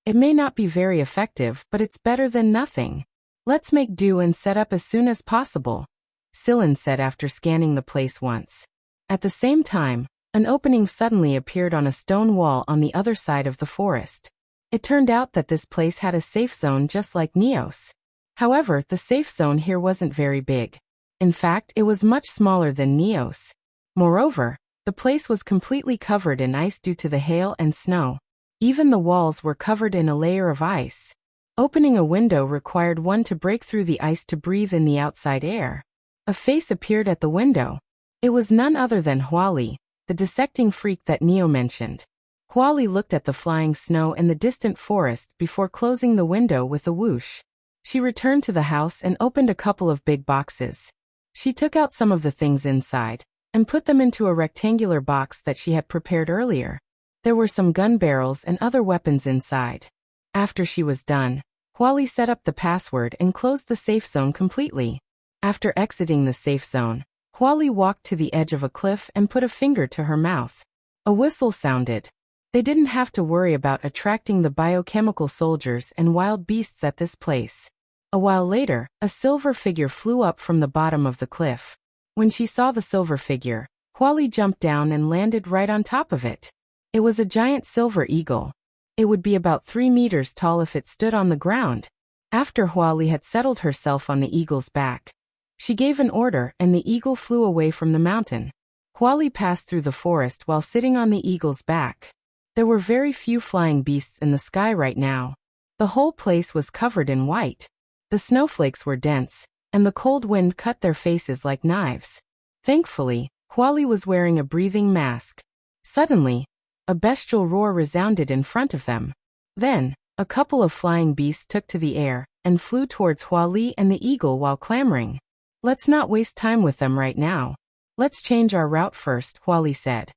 It may not be very effective, but it's better than nothing. Let's make do and set up as soon as possible, Sillin said after scanning the place once. At the same time, an opening suddenly appeared on a stone wall on the other side of the forest. It turned out that this place had a safe zone just like Neo's. However, the safe zone here wasn't very big. In fact, it was much smaller than Neo's. Moreover, the place was completely covered in ice due to the hail and snow. Even the walls were covered in a layer of ice. Opening a window required one to break through the ice to breathe in the outside air. A face appeared at the window. It was none other than Huali, the dissecting freak that Neo mentioned. Huali looked at the flying snow and the distant forest before closing the window with a whoosh. She returned to the house and opened a couple of big boxes. She took out some of the things inside and put them into a rectangular box that she had prepared earlier. There were some gun barrels and other weapons inside. After she was done, Huali set up the password and closed the safe zone completely. After exiting the safe zone, Huali walked to the edge of a cliff and put a finger to her mouth. A whistle sounded. They didn't have to worry about attracting the biochemical soldiers and wild beasts at this place. A while later, a silver figure flew up from the bottom of the cliff. When she saw the silver figure, Huali jumped down and landed right on top of it. It was a giant silver eagle. It would be about 3 meters tall if it stood on the ground. After Huali had settled herself on the eagle's back, she gave an order and the eagle flew away from the mountain. Huali passed through the forest while sitting on the eagle's back. There were very few flying beasts in the sky right now. The whole place was covered in white. The snowflakes were dense, and the cold wind cut their faces like knives. Thankfully, Huali was wearing a breathing mask. Suddenly, a bestial roar resounded in front of them. Then, a couple of flying beasts took to the air and flew towards Huali and the eagle while clamoring. Let's not waste time with them right now. Let's change our route first, Huali said.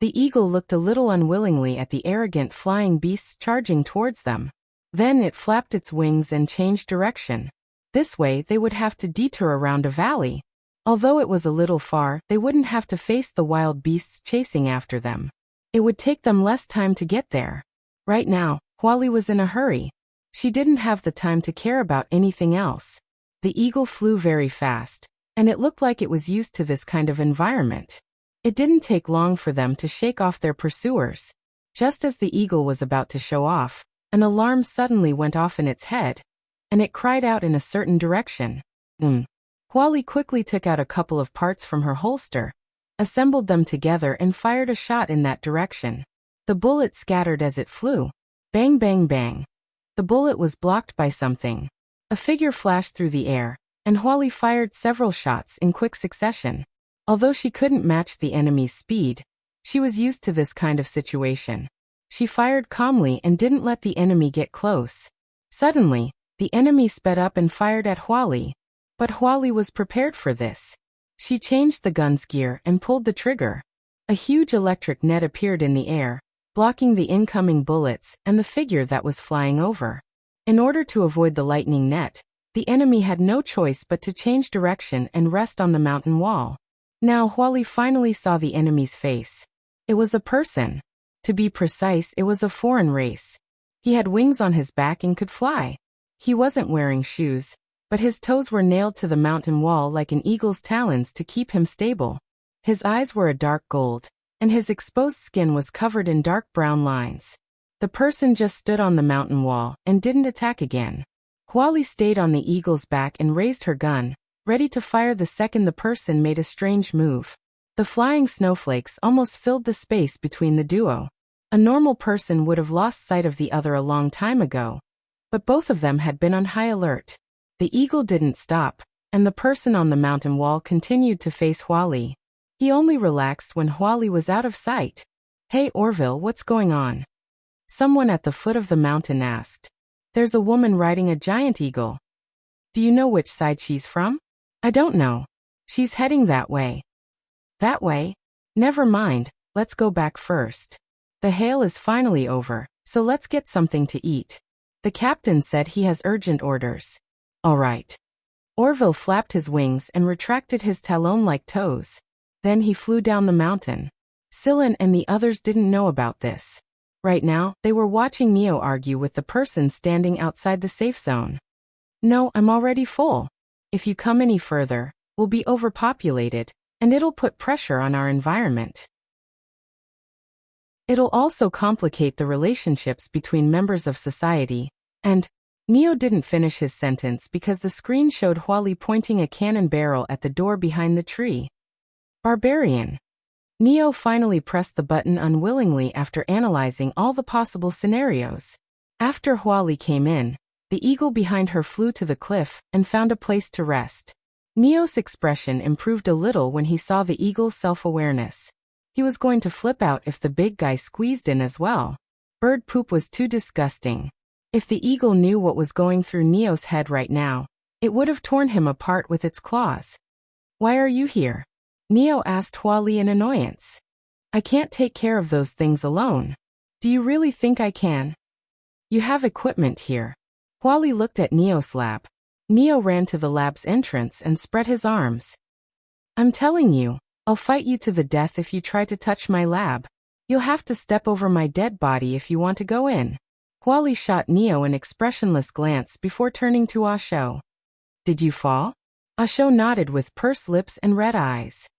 The eagle looked a little unwillingly at the arrogant flying beasts charging towards them. Then it flapped its wings and changed direction. This way they would have to detour around a valley. Although it was a little far, they wouldn't have to face the wild beasts chasing after them. It would take them less time to get there. Right now, Huali was in a hurry. She didn't have the time to care about anything else. The eagle flew very fast, and it looked like it was used to this kind of environment. It didn't take long for them to shake off their pursuers. Just as the eagle was about to show off, an alarm suddenly went off in its head, and it cried out in a certain direction. Huali quickly took out a couple of parts from her holster, assembled them together and fired a shot in that direction. The bullet scattered as it flew. Bang bang bang. The bullet was blocked by something. A figure flashed through the air, and Huali fired several shots in quick succession. Although she couldn't match the enemy's speed, she was used to this kind of situation. She fired calmly and didn't let the enemy get close. Suddenly, the enemy sped up and fired at Huali. But Huali was prepared for this. She changed the gun's gear and pulled the trigger. A huge electric net appeared in the air, blocking the incoming bullets and the figure that was flying over. In order to avoid the lightning net, the enemy had no choice but to change direction and rest on the mountain wall. Now Huali finally saw the enemy's face. It was a person. To be precise, it was a foreign race. He had wings on his back and could fly. He wasn't wearing shoes, but his toes were nailed to the mountain wall like an eagle's talons to keep him stable. His eyes were a dark gold, and his exposed skin was covered in dark brown lines. The person just stood on the mountain wall and didn't attack again. Huali stayed on the eagle's back and raised her gun, ready to fire the second the person made a strange move. The flying snowflakes almost filled the space between the duo. A normal person would have lost sight of the other a long time ago, but both of them had been on high alert. The eagle didn't stop, and the person on the mountain wall continued to face Huali. He only relaxed when Huali was out of sight. "Hey Orville, what's going on?" Someone at the foot of the mountain asked. "There's a woman riding a giant eagle." "Do you know which side she's from?" "I don't know. She's heading that way." "That way? Never mind, let's go back first. The hail is finally over, so let's get something to eat. The captain said he has urgent orders." "All right." Orville flapped his wings and retracted his talon-like toes. Then he flew down the mountain. Sillin and the others didn't know about this. Right now, they were watching Neo argue with the person standing outside the safe zone. "No, I'm already full. If you come any further, we'll be overpopulated, and it'll put pressure on our environment. It'll also complicate the relationships between members of society." And Neo didn't finish his sentence because the screen showed Huali pointing a cannon barrel at the door behind the tree. Barbarian. Neo finally pressed the button unwillingly after analyzing all the possible scenarios. After Huali came in, the eagle behind her flew to the cliff and found a place to rest. Neo's expression improved a little when he saw the eagle's self-awareness. He was going to flip out if the big guy squeezed in as well. Bird poop was too disgusting. If the eagle knew what was going through Neo's head right now, it would have torn him apart with its claws. "Why are you here?" Neo asked Huali in annoyance. "I can't take care of those things alone." "Do you really think I can?" "You have equipment here." Huali looked at Neo's lab. Neo ran to the lab's entrance and spread his arms. "I'm telling you, I'll fight you to the death if you try to touch my lab. You'll have to step over my dead body if you want to go in." Huali shot Neo an expressionless glance before turning to Asho. "Did you fall?" Asho nodded with pursed lips and red eyes.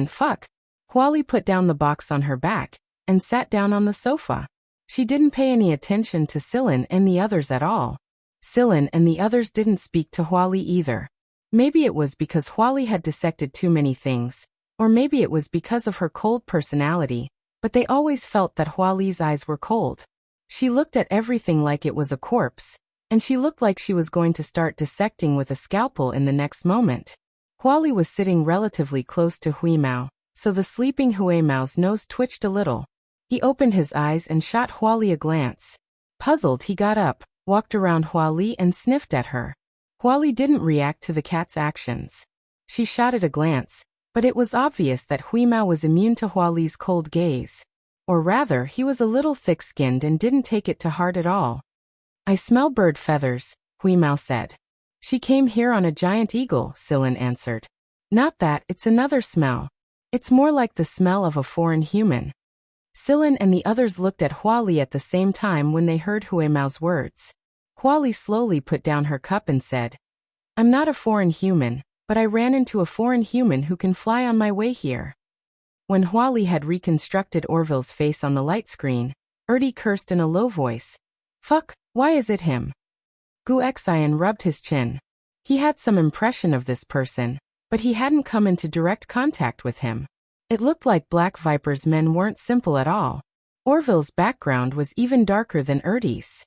Fuck." Huali put down the box on her back and sat down on the sofa. She didn't pay any attention to Sillin and the others at all. Sillin and the others didn't speak to Huali either. Maybe it was because Huali had dissected too many things, or maybe it was because of her cold personality, but they always felt that Huali's eyes were cold. She looked at everything like it was a corpse, and she looked like she was going to start dissecting with a scalpel in the next moment. Huali was sitting relatively close to Huimao, so the sleeping Huimao's nose twitched a little. He opened his eyes and shot Huali a glance. Puzzled, he got up, walked around Huali and sniffed at her. Huali didn't react to the cat's actions. She shot it a glance, but it was obvious that Huimao was immune to Huali's cold gaze. Or rather, he was a little thick-skinned and didn't take it to heart at all. "I smell bird feathers," Huimao said. "She came here on a giant eagle," Sillin answered. "Not that, it's another smell. It's more like the smell of a foreign human." Sillin and the others looked at Huali at the same time when they heard Huimao's words. Huali slowly put down her cup and said, "I'm not a foreign human, but I ran into a foreign human who can fly on my way here." When Huali had reconstructed Orville's face on the light screen, Erdi cursed in a low voice. "Fuck, why is it him?" Guxian rubbed his chin. He had some impression of this person, but he hadn't come into direct contact with him. It looked like Black Viper's men weren't simple at all. Orville's background was even darker than Erdi's.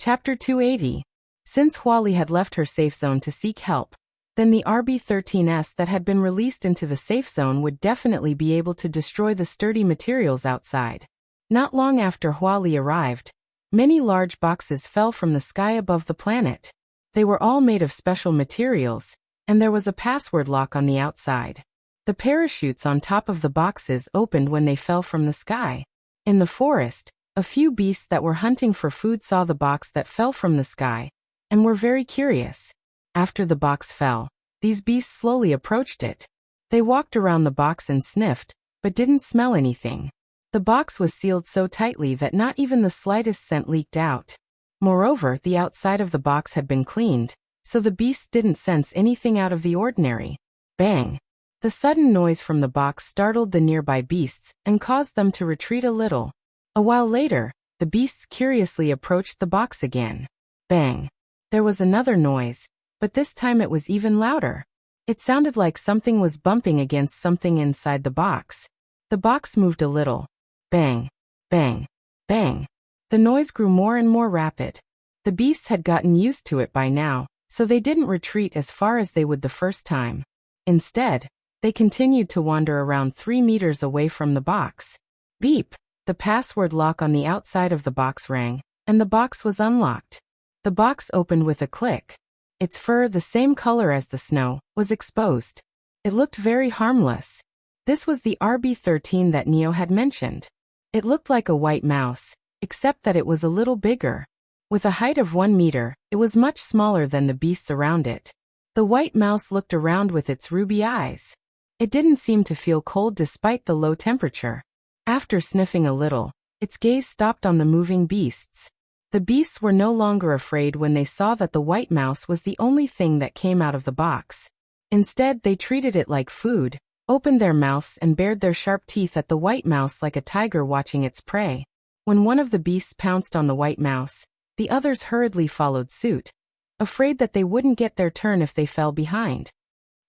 Chapter 280. Since Huali had left her safe zone to seek help, then the RB-13S that had been released into the safe zone would definitely be able to destroy the sturdy materials outside. Not long after Huali arrived, many large boxes fell from the sky above the planet. They were all made of special materials, and there was a password lock on the outside. The parachutes on top of the boxes opened when they fell from the sky. In the forest, a few beasts that were hunting for food saw the box that fell from the sky, and were very curious. After the box fell, these beasts slowly approached it. They walked around the box and sniffed, but didn't smell anything. The box was sealed so tightly that not even the slightest scent leaked out. Moreover, the outside of the box had been cleaned, so the beasts didn't sense anything out of the ordinary. Bang! The sudden noise from the box startled the nearby beasts and caused them to retreat a little. A while later, the beasts curiously approached the box again. Bang! There was another noise, but this time it was even louder. It sounded like something was bumping against something inside the box. The box moved a little. Bang! Bang! Bang! The noise grew more and more rapid. The beasts had gotten used to it by now, so they didn't retreat as far as they would the first time. Instead, they continued to wander around 3 meters away from the box. Beep! The password lock on the outside of the box rang, and the box was unlocked. The box opened with a click. Its fur, the same color as the snow, was exposed. It looked very harmless. This was the RB-13 that Neo had mentioned. It looked like a white mouse, except that it was a little bigger. With a height of 1 meter, it was much smaller than the beasts around it. The white mouse looked around with its ruby eyes. It didn't seem to feel cold despite the low temperature. After sniffing a little, its gaze stopped on the moving beasts. The beasts were no longer afraid when they saw that the white mouse was the only thing that came out of the box. Instead, they treated it like food, opened their mouths and bared their sharp teeth at the white mouse like a tiger watching its prey. When one of the beasts pounced on the white mouse, the others hurriedly followed suit, afraid that they wouldn't get their turn if they fell behind.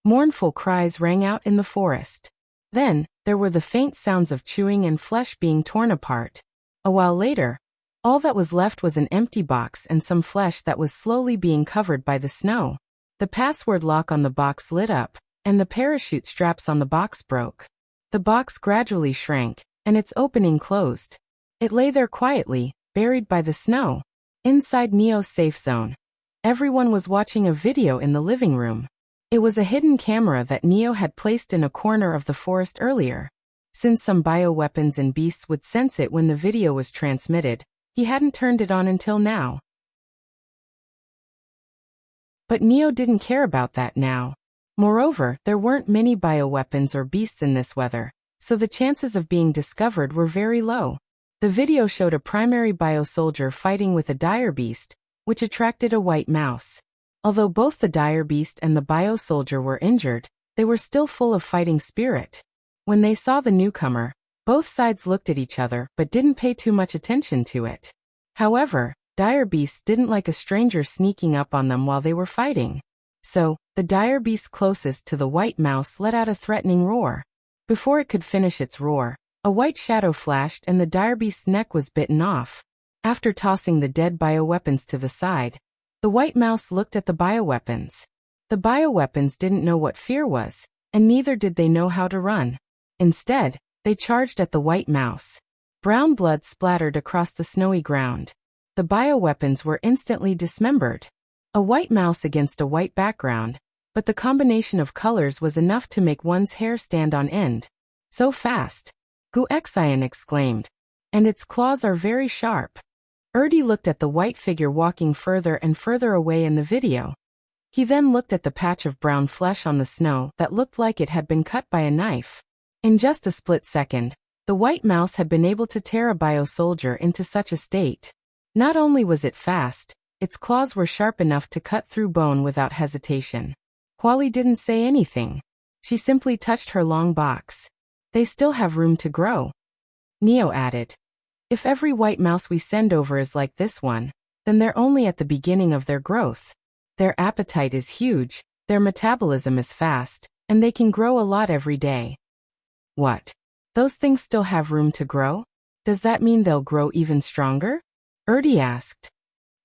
Mournful cries rang out in the forest. Then, there were the faint sounds of chewing and flesh being torn apart. A while later, all that was left was an empty box and some flesh that was slowly being covered by the snow. The password lock on the box lit up, and the parachute straps on the box broke. The box gradually shrank, and its opening closed. It lay there quietly, buried by the snow. Inside Neo's safe zone, everyone was watching a video in the living room. It was a hidden camera that Neo had placed in a corner of the forest earlier. Since some bioweapons and beasts would sense it when the video was transmitted, he hadn't turned it on until now. But Neo didn't care about that now. Moreover, there weren't many bioweapons or beasts in this weather, so the chances of being discovered were very low. The video showed a primary bio-soldier fighting with a dire beast, which attracted a white mouse. Although both the dire beast and the bio-soldier were injured, they were still full of fighting spirit. When they saw the newcomer, both sides looked at each other but didn't pay too much attention to it. However, dire beasts didn't like a stranger sneaking up on them while they were fighting. So, the dire beast closest to the white mouse let out a threatening roar. Before it could finish its roar, a white shadow flashed and the dire beast's neck was bitten off. After tossing the dead bioweapons to the side, the white mouse looked at the bioweapons. The bioweapons didn't know what fear was, and neither did they know how to run. Instead, they charged at the white mouse. Brown blood splattered across the snowy ground. The bioweapons were instantly dismembered. A white mouse against a white background, but the combination of colors was enough to make one's hair stand on end. So fast! Guxian exclaimed. And its claws are very sharp. Erdi looked at the white figure walking further and further away in the video. He then looked at the patch of brown flesh on the snow that looked like it had been cut by a knife. In just a split second, the white mouse had been able to tear a bio-soldier into such a state. Not only was it fast, its claws were sharp enough to cut through bone without hesitation. Huali didn't say anything. She simply touched her long box. They still have room to grow. Neo added. If every white mouse we send over is like this one, then they're only at the beginning of their growth. Their appetite is huge, their metabolism is fast, and they can grow a lot every day. What? Those things still have room to grow? Does that mean they'll grow even stronger? Erdi asked.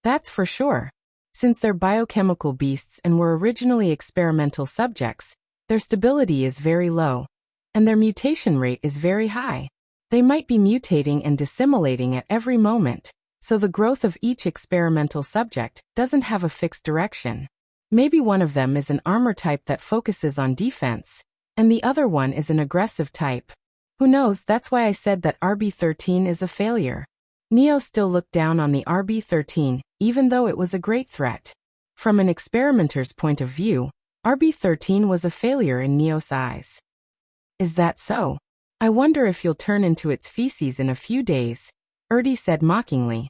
That's for sure. Since they're biochemical beasts and were originally experimental subjects, their stability is very low, and their mutation rate is very high. They might be mutating and dissimilating at every moment, so the growth of each experimental subject doesn't have a fixed direction. Maybe one of them is an armor type that focuses on defense, and the other one is an aggressive type. Who knows? That's why I said that RB-13 is a failure. Neo still looked down on the RB-13, even though it was a great threat. From an experimenter's point of view, RB-13 was a failure in Neo's eyes. Is that so? I wonder if you'll turn into its feces in a few days, Erdi said mockingly.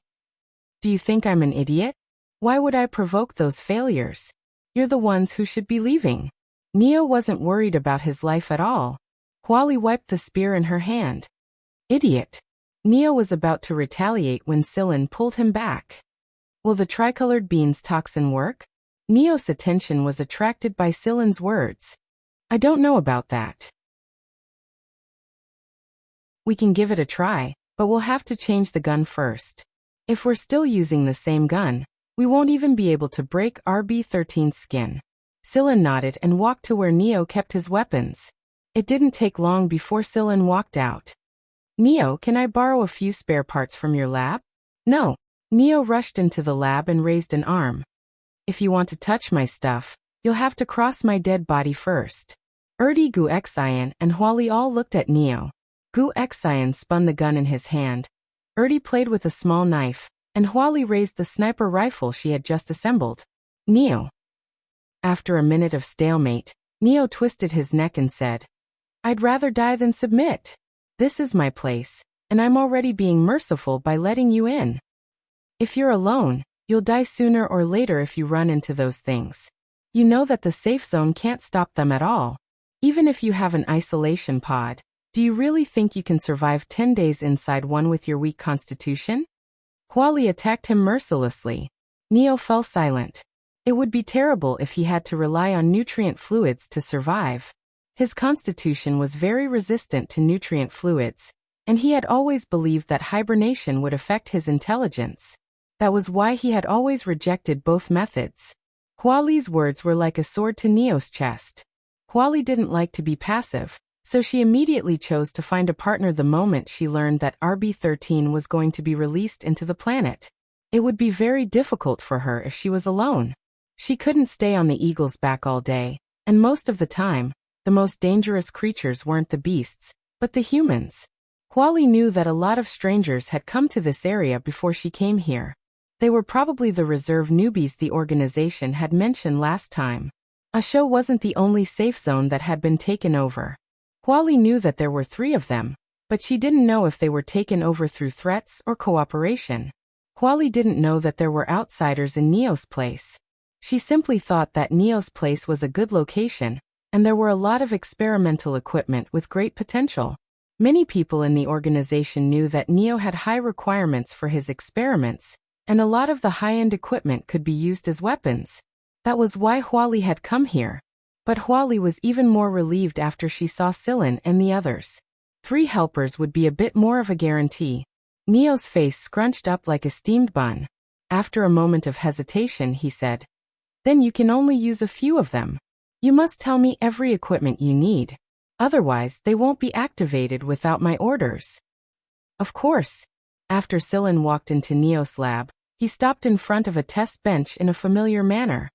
Do you think I'm an idiot? Why would I provoke those failures? You're the ones who should be leaving. Neo wasn't worried about his life at all. Huali wiped the spear in her hand. Idiot. Neo was about to retaliate when Sillin pulled him back. Will the tricolored bean's toxin work? Neo's attention was attracted by Sillin's words. I don't know about that. We can give it a try, but we'll have to change the gun first. If we're still using the same gun, we won't even be able to break RB-13's skin. Sillin nodded and walked to where Neo kept his weapons. It didn't take long before Sillin walked out. Neo, can I borrow a few spare parts from your lab? No. Neo rushed into the lab and raised an arm. If you want to touch my stuff, you'll have to cross my dead body first. Erdi, Gu Xian, and Huali all looked at Neo. Gu Xian spun the gun in his hand. Erdi played with a small knife, and Huali raised the sniper rifle she had just assembled. Neo. After a minute of stalemate, Neo twisted his neck and said, I'd rather die than submit. This is my place, and I'm already being merciful by letting you in. If you're alone, you'll die sooner or later if you run into those things. You know that the safe zone can't stop them at all. Even if you have an isolation pod, do you really think you can survive 10 days inside one with your weak constitution? Huali attacked him mercilessly. Neo fell silent. It would be terrible if he had to rely on nutrient fluids to survive. His constitution was very resistant to nutrient fluids, and he had always believed that hibernation would affect his intelligence. That was why he had always rejected both methods. Huali's words were like a sword to Neo's chest. Huali didn't like to be passive, so she immediately chose to find a partner the moment she learned that RB-13 was going to be released into the planet. It would be very difficult for her if she was alone. She couldn't stay on the eagle's back all day, and most of the time, the most dangerous creatures weren't the beasts, but the humans. Huali knew that a lot of strangers had come to this area before she came here. They were probably the reserve newbies the organization had mentioned last time. Asho wasn't the only safe zone that had been taken over. Huali knew that there were 3 of them, but she didn't know if they were taken over through threats or cooperation. Huali didn't know that there were outsiders in Neo's place. She simply thought that Neo's place was a good location, and there were a lot of experimental equipment with great potential. Many people in the organization knew that Neo had high requirements for his experiments, and a lot of the high-end equipment could be used as weapons. That was why Huali had come here. But Huali was even more relieved after she saw Sillin and the others. 3 helpers would be a bit more of a guarantee. Neo's face scrunched up like a steamed bun. After a moment of hesitation, he said, Then you can only use a few of them. You must tell me every equipment you need. Otherwise, they won't be activated without my orders. Of course. After Sillin walked into Neo's lab, he stopped in front of a test bench in a familiar manner.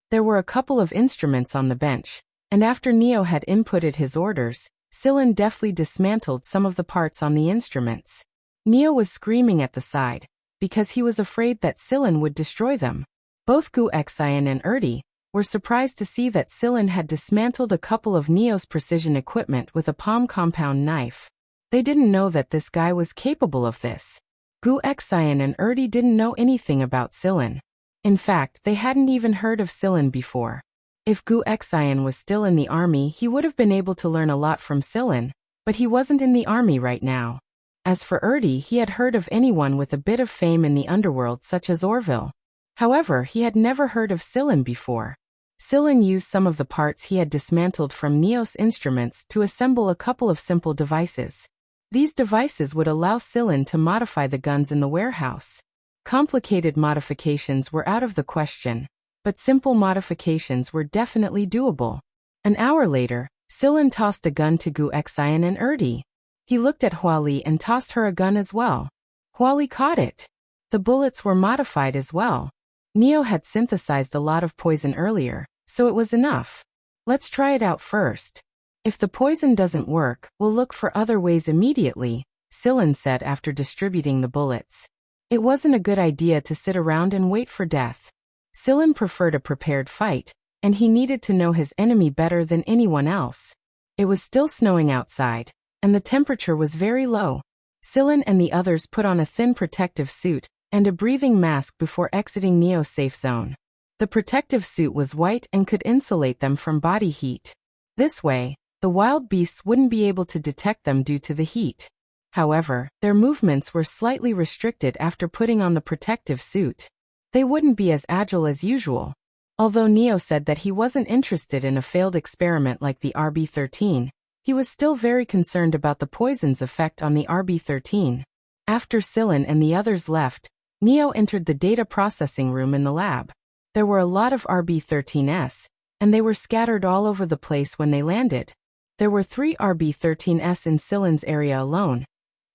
There were a couple of instruments on the bench, and after Neo had inputted his orders, Sillin deftly dismantled some of the parts on the instruments. Neo was screaming at the side, because he was afraid that Sillin would destroy them. Both Gu Xian and Erdi were surprised to see that Sillin had dismantled a couple of Neo's precision equipment with a palm compound knife. They didn't know that this guy was capable of this. Gu Xian and Erdi didn't know anything about Sillin. In fact, they hadn't even heard of Sillin before. If Gu Xian was still in the army, he would have been able to learn a lot from Sillin, but he wasn't in the army right now. As for Erdi, he had heard of anyone with a bit of fame in the underworld such as Orville. However, he had never heard of Sillin before. Sillin used some of the parts he had dismantled from Neo's instruments to assemble a couple of simple devices. These devices would allow Sillin to modify the guns in the warehouse. Complicated modifications were out of the question, but simple modifications were definitely doable. An hour later, Sillin tossed a gun to Wuxia and Erdi. He looked at Huali and tossed her a gun as well. Huali caught it. The bullets were modified as well. Neo had synthesized a lot of poison earlier, so it was enough. Let's try it out first. If the poison doesn't work, we'll look for other ways immediately, Sillin said after distributing the bullets. It wasn't a good idea to sit around and wait for death. Sillin preferred a prepared fight, and he needed to know his enemy better than anyone else. It was still snowing outside, and the temperature was very low. Sillin and the others put on a thin protective suit and a breathing mask before exiting Neo's safe zone. The protective suit was white and could insulate them from body heat. This way, the wild beasts wouldn't be able to detect them due to the heat. However, their movements were slightly restricted after putting on the protective suit. They wouldn't be as agile as usual. Although Neo said that he wasn't interested in a failed experiment like the RB-13, he was still very concerned about the poison's effect on the RB-13. After Sillin and the others left, Neo entered the data processing room in the lab. There were a lot of RB-13s, and they were scattered all over the place when they landed. There were 3 RB-13s in Sillin's area alone,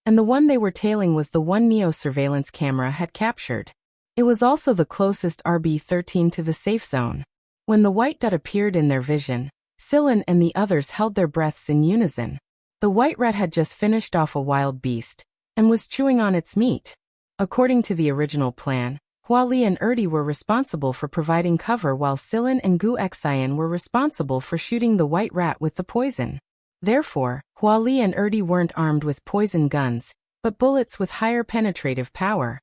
and the one they were tailing was the one Neo's surveillance camera had captured. It was also the closest RB-13 to the safe zone. When the white dot appeared in their vision, Sillin and the others held their breaths in unison. The white rat had just finished off a wild beast, and was chewing on its meat. According to the original plan, Huali and Erdi were responsible for providing cover while Sillin and Wuxia were responsible for shooting the white rat with the poison. Therefore, Huali and Erdi weren't armed with poison guns, but bullets with higher penetrative power.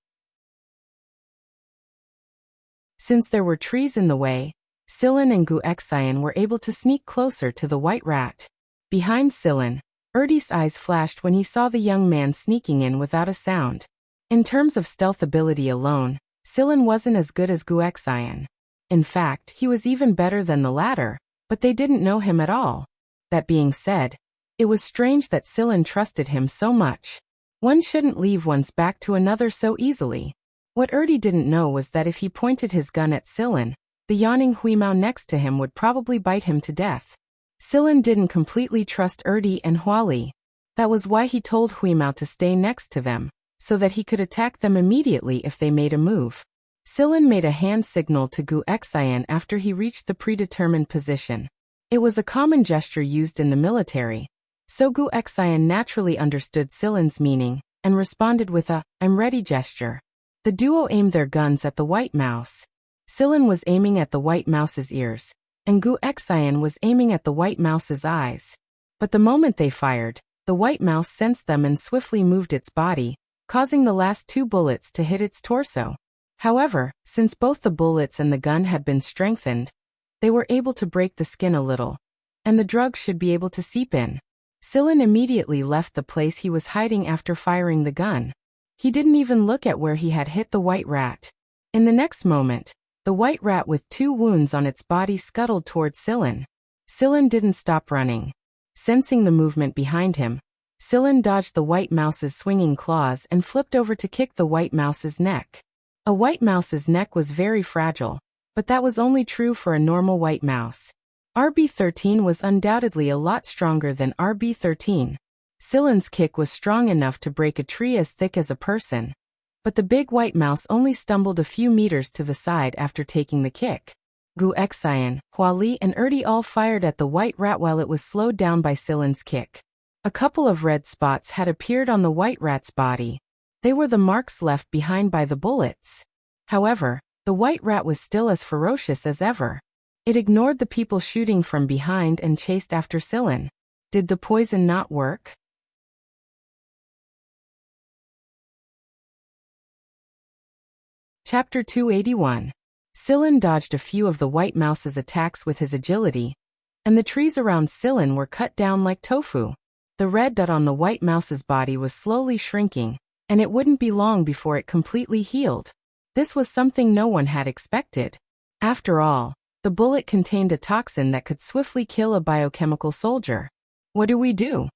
Since there were trees in the way, Sillin and Wuxia were able to sneak closer to the white rat. Behind Sillin, Erdi's eyes flashed when he saw the young man sneaking in without a sound. In terms of stealth ability alone, Sillin wasn't as good as Wuxia. In fact, he was even better than the latter, but they didn't know him at all. That being said, it was strange that Sillin trusted him so much. One shouldn't leave one's back to another so easily. What Erdi didn't know was that if he pointed his gun at Sillin, the yawning Huimao next to him would probably bite him to death. Sillin didn't completely trust Erdi and Huali. That was why he told Huimao to stay next to them, so that he could attack them immediately if they made a move. Sillin made a hand signal to Wuxia after he reached the predetermined position. It was a common gesture used in the military, so Wuxia naturally understood Sillin's meaning, and responded with a, "I'm ready" gesture. The duo aimed their guns at the white mouse. Sillin was aiming at the white mouse's ears, and Wuxia was aiming at the white mouse's eyes. But the moment they fired, the white mouse sensed them and swiftly moved its body, causing the last 2 bullets to hit its torso. However, since both the bullets and the gun had been strengthened, they were able to break the skin a little, and the drugs should be able to seep in. Sillin immediately left the place he was hiding after firing the gun. He didn't even look at where he had hit the white rat. In the next moment, the white rat with 2 wounds on its body scuttled towards Sillin. Sillin didn't stop running. Sensing the movement behind him, Sillin dodged the white mouse's swinging claws and flipped over to kick the white mouse's neck. A white mouse's neck was very fragile, but that was only true for a normal white mouse. RB-13 was undoubtedly a lot stronger than RB-13. Sillin's kick was strong enough to break a tree as thick as a person, but the big white mouse only stumbled a few meters to the side after taking the kick. Wuxia, Huali and Erdi all fired at the white rat while it was slowed down by Sillin's kick. A couple of red spots had appeared on the white rat's body. They were the marks left behind by the bullets. However, the white rat was still as ferocious as ever. It ignored the people shooting from behind and chased after Sillin. Did the poison not work? Chapter 281. Sillin dodged a few of the white mouse's attacks with his agility, and the trees around Sillin were cut down like tofu. The red dot on the white mouse's body was slowly shrinking, and it wouldn't be long before it completely healed. This was something no one had expected. After all, the bullet contained a toxin that could swiftly kill a biochemical soldier. What do we do?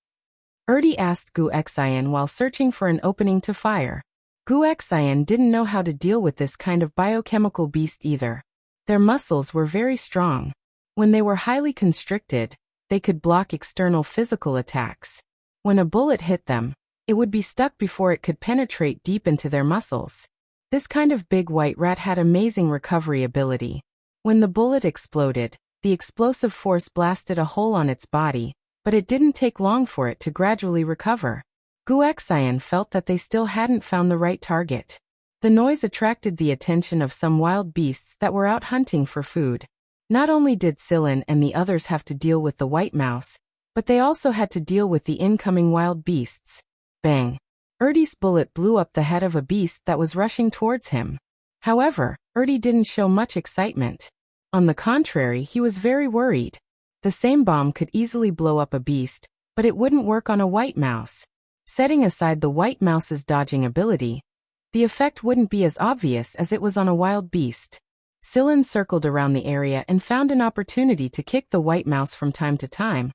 Erdi asked Gu Xian while searching for an opening to fire. Gu Xian didn't know how to deal with this kind of biochemical beast either. Their muscles were very strong. When they were highly constricted, they could block external physical attacks. When a bullet hit them, it would be stuck before it could penetrate deep into their muscles. This kind of big white rat had amazing recovery ability. When the bullet exploded, the explosive force blasted a hole on its body, but it didn't take long for it to gradually recover. Gu Xian felt that they still hadn't found the right target. The noise attracted the attention of some wild beasts that were out hunting for food. Not only did Sillin and the others have to deal with the white mouse, but they also had to deal with the incoming wild beasts. Bang! Erdi's bullet blew up the head of a beast that was rushing towards him. However, Erdi didn't show much excitement. On the contrary, he was very worried. The same bomb could easily blow up a beast, but it wouldn't work on a white mouse. Setting aside the white mouse's dodging ability, the effect wouldn't be as obvious as it was on a wild beast. Sillin circled around the area and found an opportunity to kick the white mouse from time to time,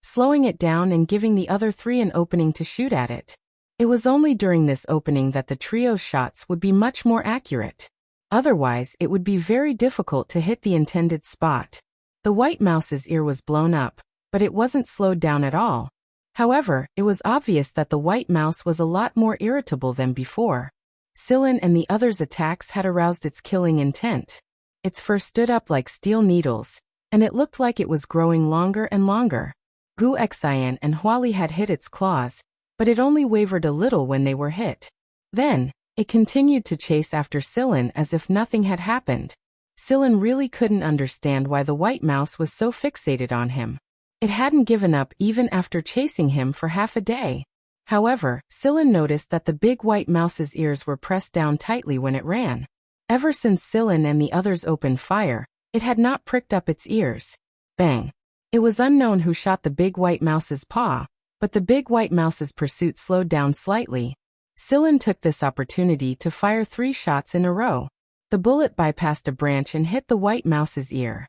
slowing it down and giving the other three an opening to shoot at it. It was only during this opening that the trio's shots would be much more accurate. Otherwise, it would be very difficult to hit the intended spot. The white mouse's ear was blown up, but it wasn't slowed down at all. However, it was obvious that the white mouse was a lot more irritable than before. Sillin and the others' attacks had aroused its killing intent. Its fur stood up like steel needles, and it looked like it was growing longer and longer. Gu Xian and Huali had hit its claws, but it only wavered a little when they were hit. Then, it continued to chase after Sillin as if nothing had happened. Sillin really couldn't understand why the white mouse was so fixated on him. It hadn't given up even after chasing him for half a day. However, Sillin noticed that the big white mouse's ears were pressed down tightly when it ran. Ever since Sillin and the others opened fire, it had not pricked up its ears. Bang! It was unknown who shot the big white mouse's paw, but the big white mouse's pursuit slowed down slightly. Sillin took this opportunity to fire 3 shots in a row. The bullet bypassed a branch and hit the white mouse's ear.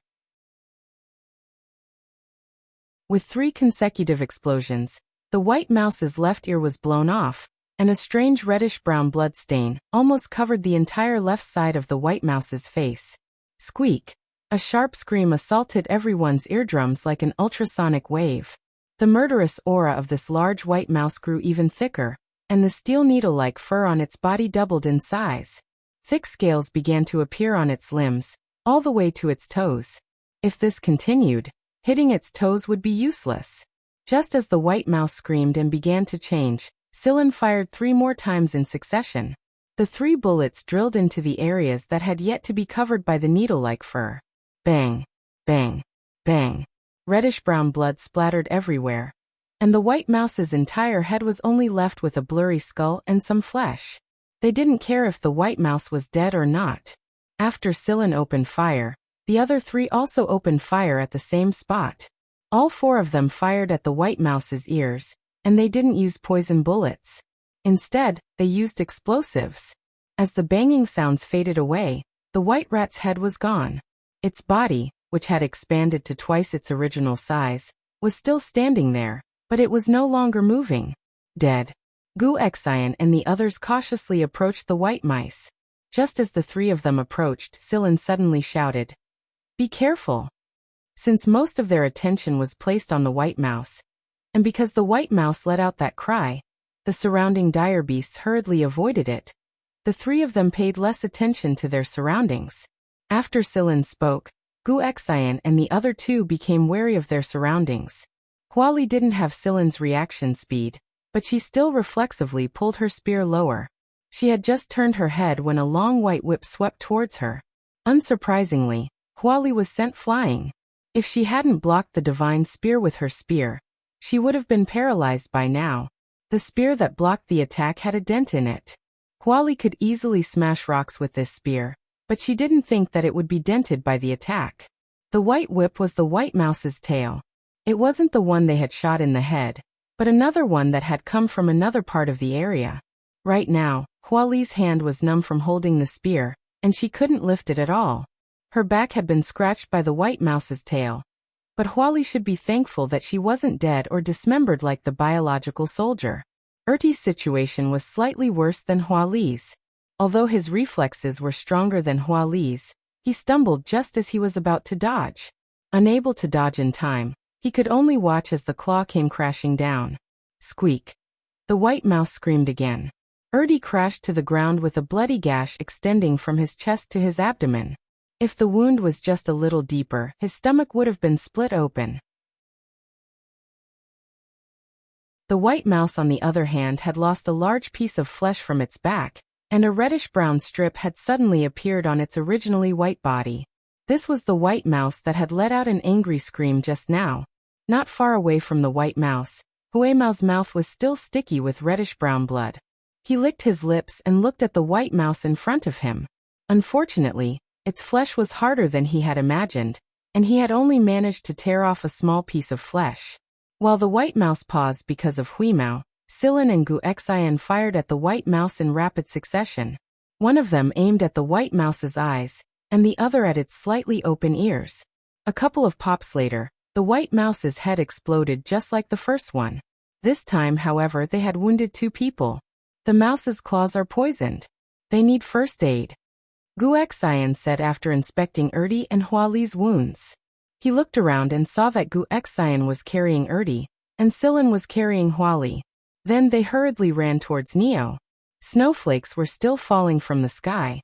With 3 consecutive explosions, the white mouse's left ear was blown off, and a strange reddish-brown blood stain almost covered the entire left side of the white mouse's face. Squeak! A sharp scream assaulted everyone's eardrums like an ultrasonic wave. The murderous aura of this large white mouse grew even thicker, and the steel needle-like fur on its body doubled in size. Thick scales began to appear on its limbs, all the way to its toes. If this continued, hitting its toes would be useless. Just as the white mouse screamed and began to change, Sillin fired 3 more times in succession. The 3 bullets drilled into the areas that had yet to be covered by the needle-like fur. Bang! Bang! Bang! Reddish-brown blood splattered everywhere, and the white mouse's entire head was only left with a blurry skull and some flesh. They didn't care if the white mouse was dead or not. After Sillin opened fire, the other 3 also opened fire at the same spot. All 4 of them fired at the white mouse's ears, and they didn't use poison bullets. Instead, they used explosives. As the banging sounds faded away, the white rat's head was gone. Its body, which had expanded to twice its original size, was still standing there, but it was no longer moving. Dead. Gu Xian and the others cautiously approached the white mice. Just as the 3 of them approached, Sillin suddenly shouted, "Be careful!" Since most of their attention was placed on the white mouse, and because the white mouse let out that cry, the surrounding dire beasts hurriedly avoided it. The 3 of them paid less attention to their surroundings. After Sillin spoke, Gu Xian and the other 2 became wary of their surroundings. Huali didn't have Sillin's reaction speed, but she still reflexively pulled her spear lower. She had just turned her head when a long white whip swept towards her. Unsurprisingly, Huali was sent flying. If she hadn't blocked the divine spear with her spear, she would have been paralyzed by now. The spear that blocked the attack had a dent in it. Huali could easily smash rocks with this spear, but she didn't think that it would be dented by the attack. The white whip was the white mouse's tail. It wasn't the one they had shot in the head, but another one that had come from another part of the area. Right now, Huali's hand was numb from holding the spear, and she couldn't lift it at all. Her back had been scratched by the white mouse's tail. But Huali should be thankful that she wasn't dead or dismembered like the biological soldier. Ertie's situation was slightly worse than Huali's. Although his reflexes were stronger than Huali's, he stumbled just as he was about to dodge. Unable to dodge in time, he could only watch as the claw came crashing down. Squeak. The white mouse screamed again. Ertie crashed to the ground with a bloody gash extending from his chest to his abdomen. If the wound was just a little deeper, his stomach would have been split open. The white mouse, on the other hand, had lost a large piece of flesh from its back, and a reddish-brown strip had suddenly appeared on its originally white body. This was the white mouse that had let out an angry scream just now. Not far away from the white mouse, Huimao's mouth was still sticky with reddish-brown blood. He licked his lips and looked at the white mouse in front of him. Unfortunately, its flesh was harder than he had imagined, and he had only managed to tear off a small piece of flesh. While the white mouse paused because of Huimao, Silin and Gu Xian fired at the white mouse in rapid succession. One of them aimed at the white mouse's eyes, and the other at its slightly open ears. A couple of pops later, the white mouse's head exploded just like the first one. This time, however, they had wounded 2 people. The mouse's claws are poisoned. They need first aid, Gu Xian said after inspecting Ertie and Huali's wounds. He looked around and saw that Gu Xian was carrying Ertie, and Silin was carrying Huali. Then they hurriedly ran towards Neo. Snowflakes were still falling from the sky,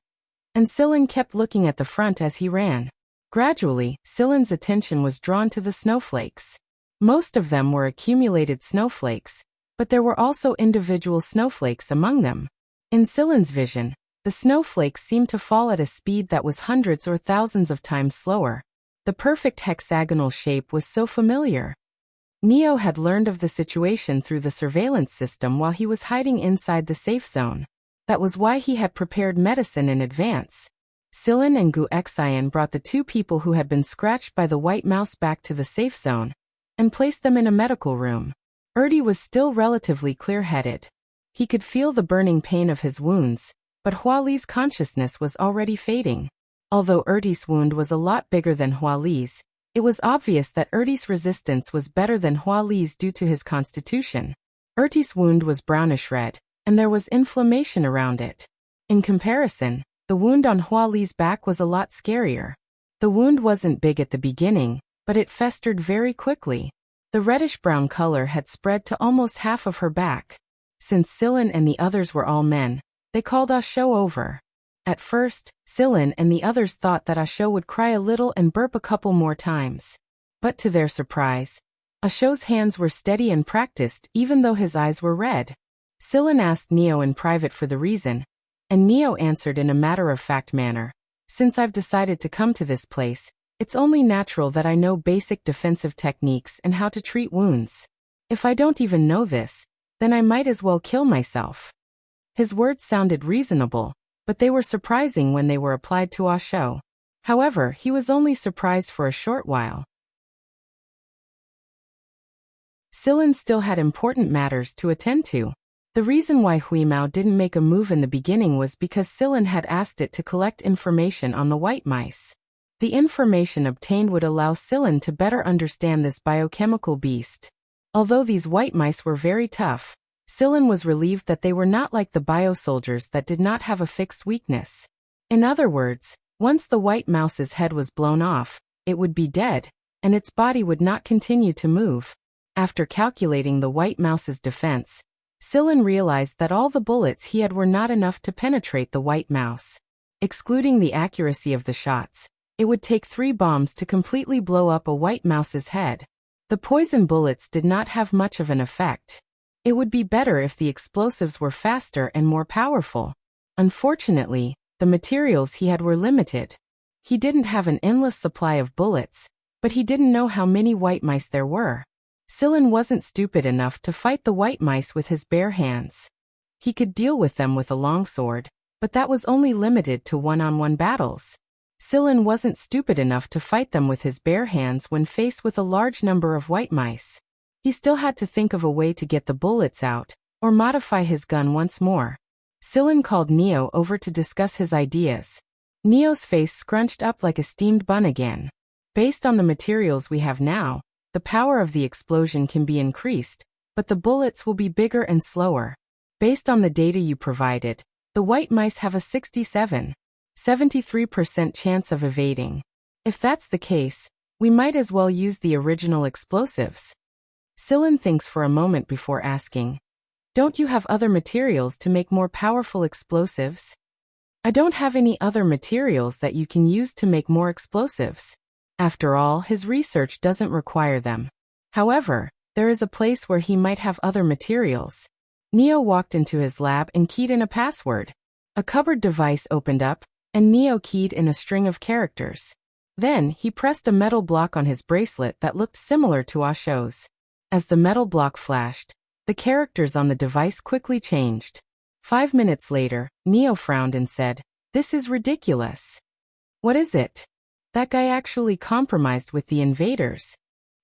and Silin kept looking at the front as he ran. Gradually, Silin's attention was drawn to the snowflakes. Most of them were accumulated snowflakes, but there were also individual snowflakes among them. In Silin's vision, the snowflakes seemed to fall at a speed that was hundreds or thousands of times slower. The perfect hexagonal shape was so familiar. Neo had learned of the situation through the surveillance system while he was hiding inside the safe zone. That was why he had prepared medicine in advance. Silin and Gu Xian brought the 2 people who had been scratched by the white mouse back to the safe zone and placed them in a medical room. Ertie was still relatively clear-headed. He could feel the burning pain of his wounds, but Huali's consciousness was already fading. Although Ertie's wound was a lot bigger than Huali's, it was obvious that Ertie's resistance was better than Huali's due to his constitution. Ertie's wound was brownish red, and there was inflammation around it. In comparison, the wound on Huali's back was a lot scarier. The wound wasn't big at the beginning, but it festered very quickly. The reddish-brown color had spread to almost half of her back. Since Silin and the others were all men, they called Asho over. At first, Silin and the others thought that Asho would cry a little and burp a couple more times. But to their surprise, Asho's hands were steady and practiced even though his eyes were red. Silin asked Neo in private for the reason, and Neo answered in a matter-of-fact manner. Since I've decided to come to this place, it's only natural that I know basic defensive techniques and how to treat wounds. If I don't even know this, then I might as well kill myself. His words sounded reasonable, but they were surprising when they were applied to Asho. However, he was only surprised for a short while. Silin still had important matters to attend to. The reason why Huimao didn't make a move in the beginning was because Silin had asked it to collect information on the white mice. The information obtained would allow Silin to better understand this biochemical beast. Although these white mice were very tough, Silin was relieved that they were not like the bio-soldiers that did not have a fixed weakness. In other words, once the white mouse's head was blown off, it would be dead, and its body would not continue to move. After calculating the white mouse's defense, Silin realized that all the bullets he had were not enough to penetrate the white mouse. Excluding the accuracy of the shots, it would take 3 bombs to completely blow up a white mouse's head. The poison bullets did not have much of an effect. It would be better if the explosives were faster and more powerful. Unfortunately, the materials he had were limited. He didn't have an endless supply of bullets, but he didn't know how many white mice there were. Silin wasn't stupid enough to fight the white mice with his bare hands. He could deal with them with a longsword, but that was only limited to one-on-one battles. Silin wasn't stupid enough to fight them with his bare hands when faced with a large number of white mice. He still had to think of a way to get the bullets out, or modify his gun once more. Silin called Neo over to discuss his ideas. Neo's face scrunched up like a steamed bun again. Based on the materials we have now, the power of the explosion can be increased, but the bullets will be bigger and slower. Based on the data you provided, the white mice have a 73% chance of evading. If that's the case, we might as well use the original explosives. Sillin thinks for a moment before asking, "Don't you have other materials to make more powerful explosives?" "I don't have any other materials that you can use to make more explosives." After all, his research doesn't require them. However, there is a place where he might have other materials. Neo walked into his lab and keyed in a password. A cupboard device opened up, and Neo keyed in a string of characters. Then, he pressed a metal block on his bracelet that looked similar to Asho's. As the metal block flashed, the characters on the device quickly changed. 5 minutes later, Neo frowned and said, "This is ridiculous." "What is it?" "That guy actually compromised with the invaders."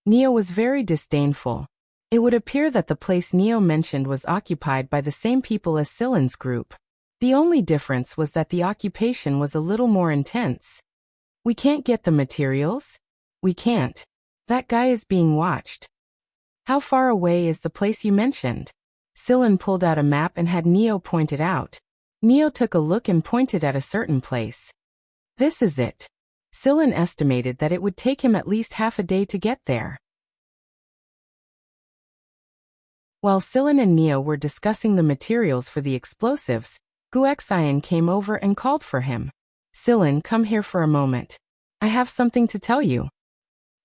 Neo was very disdainful. It would appear that the place Neo mentioned was occupied by the same people as Sillin's group. The only difference was that the occupation was a little more intense. "We can't get the materials?" "We can't. That guy is being watched." "How far away is the place you mentioned?" Sillin pulled out a map and had Neo point it out. Neo took a look and pointed at a certain place. "This is it." Sillin estimated that it would take him at least half a day to get there. While Sillin and Neo were discussing the materials for the explosives, Guxian came over and called for him. "Sillin, come here for a moment. I have something to tell you."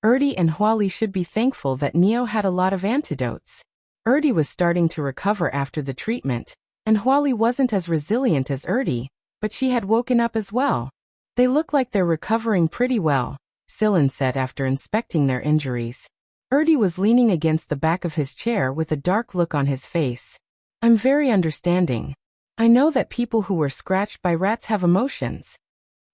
Erdi and Huali should be thankful that Neo had a lot of antidotes. Erdi was starting to recover after the treatment, and Huali wasn't as resilient as Erdi, but she had woken up as well. "They look like they're recovering pretty well," Sillin said after inspecting their injuries. Erdi was leaning against the back of his chair with a dark look on his face. "I'm very understanding. I know that people who were scratched by rats have emotions."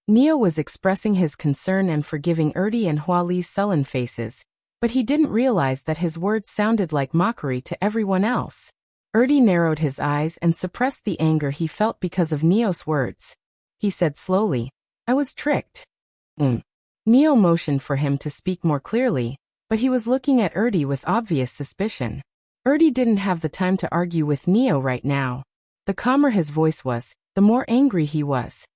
Neo was expressing his concern and forgiving Erdi and Huali's sullen faces, but he didn't realize that his words sounded like mockery to everyone else. Erdi narrowed his eyes and suppressed the anger he felt because of Neo's words. He said slowly, "I was tricked." Neo motioned for him to speak more clearly, but he was looking at Erdi with obvious suspicion. Erdi didn't have the time to argue with Neo right now. The calmer his voice was, the more angry he was.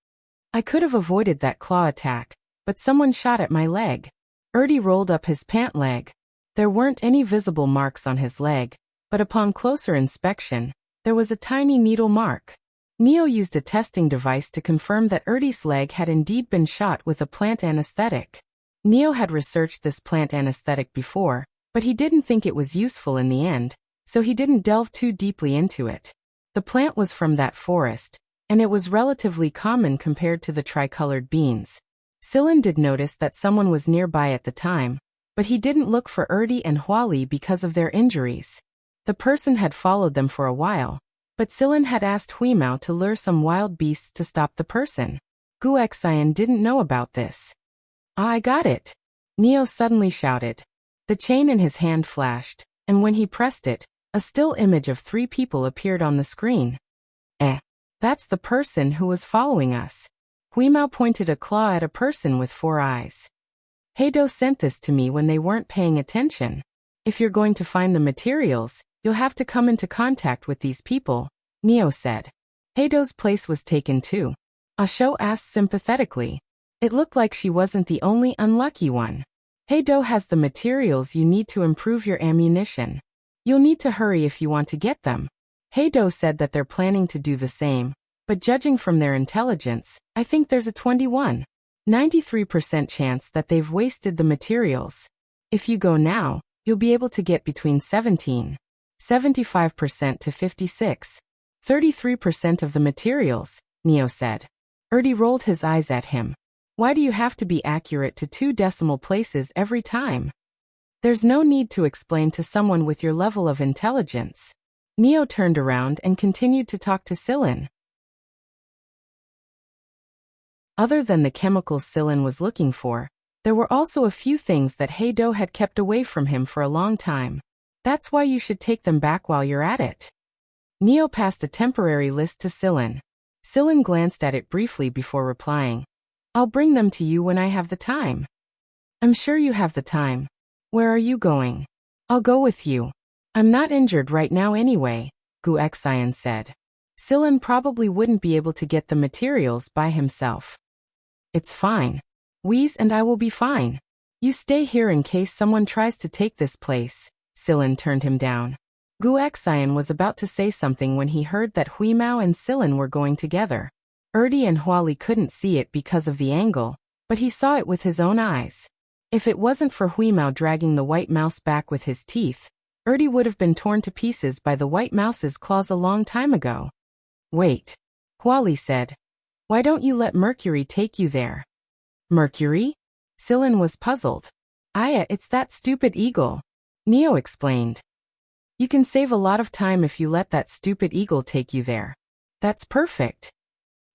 "I could have avoided that claw attack, but someone shot at my leg." Erdi rolled up his pant leg. There weren't any visible marks on his leg, but upon closer inspection, there was a tiny needle mark. Neo used a testing device to confirm that Erdi's leg had indeed been shot with a plant anesthetic. Neo had researched this plant anesthetic before, but he didn't think it was useful in the end, so he didn't delve too deeply into it. The plant was from that forest, and it was relatively common compared to the tricolored beans. Sillin did notice that someone was nearby at the time, but he didn't look for Erdi and Huali because of their injuries. The person had followed them for a while, but Sillin had asked Huimao to lure some wild beasts to stop the person. Guxian didn't know about this. "Ah, I got it!" Neo suddenly shouted. The chain in his hand flashed, and when he pressed it, a still image of 3 people appeared on the screen. That's the person who was following us." Huimao pointed a claw at a person with 4 eyes. "Heido sent this to me when they weren't paying attention. If you're going to find the materials, you'll have to come into contact with these people," Neo said. "Heido's place was taken too." Asho asked sympathetically. It looked like she wasn't the only unlucky one. "Heido has the materials you need to improve your ammunition. You'll need to hurry if you want to get them." Heido said that they're planning to do the same, but judging from their intelligence, I think there's a 93% chance that they've wasted the materials. If you go now, you'll be able to get between 75% to 33% of the materials, Neo said. Erdi rolled his eyes at him. "Why do you have to be accurate to 2 decimal places every time?" "There's no need to explain to someone with your level of intelligence." Neo turned around and continued to talk to Sillin. Other than the chemicals Sillin was looking for, there were also a few things that Heido had kept away from him for a long time. "That's why you should take them back while you're at it." Neo passed a temporary list to Sillin. Sillin glanced at it briefly before replying, "I'll bring them to you when I have the time." I'm sure you have the time. Where are you going? I'll go with you. I'm not injured right now anyway, Wuxia said. Sillin probably wouldn't be able to get the materials by himself. It's fine. Whis and I will be fine. You stay here in case someone tries to take this place. Sillin turned him down. Wuxia was about to say something when he heard that Huimao and Sillin were going together. Erdi and Huali couldn't see it because of the angle, but he saw it with his own eyes. If it wasn't for Huimao dragging the white mouse back with his teeth, Erdi would have been torn to pieces by the white mouse's claws a long time ago. Wait. Huali said. Why don't you let Mercury take you there? Mercury? Sillin was puzzled. It's that stupid eagle. Neo explained. You can save a lot of time if you let that stupid eagle take you there. That's perfect.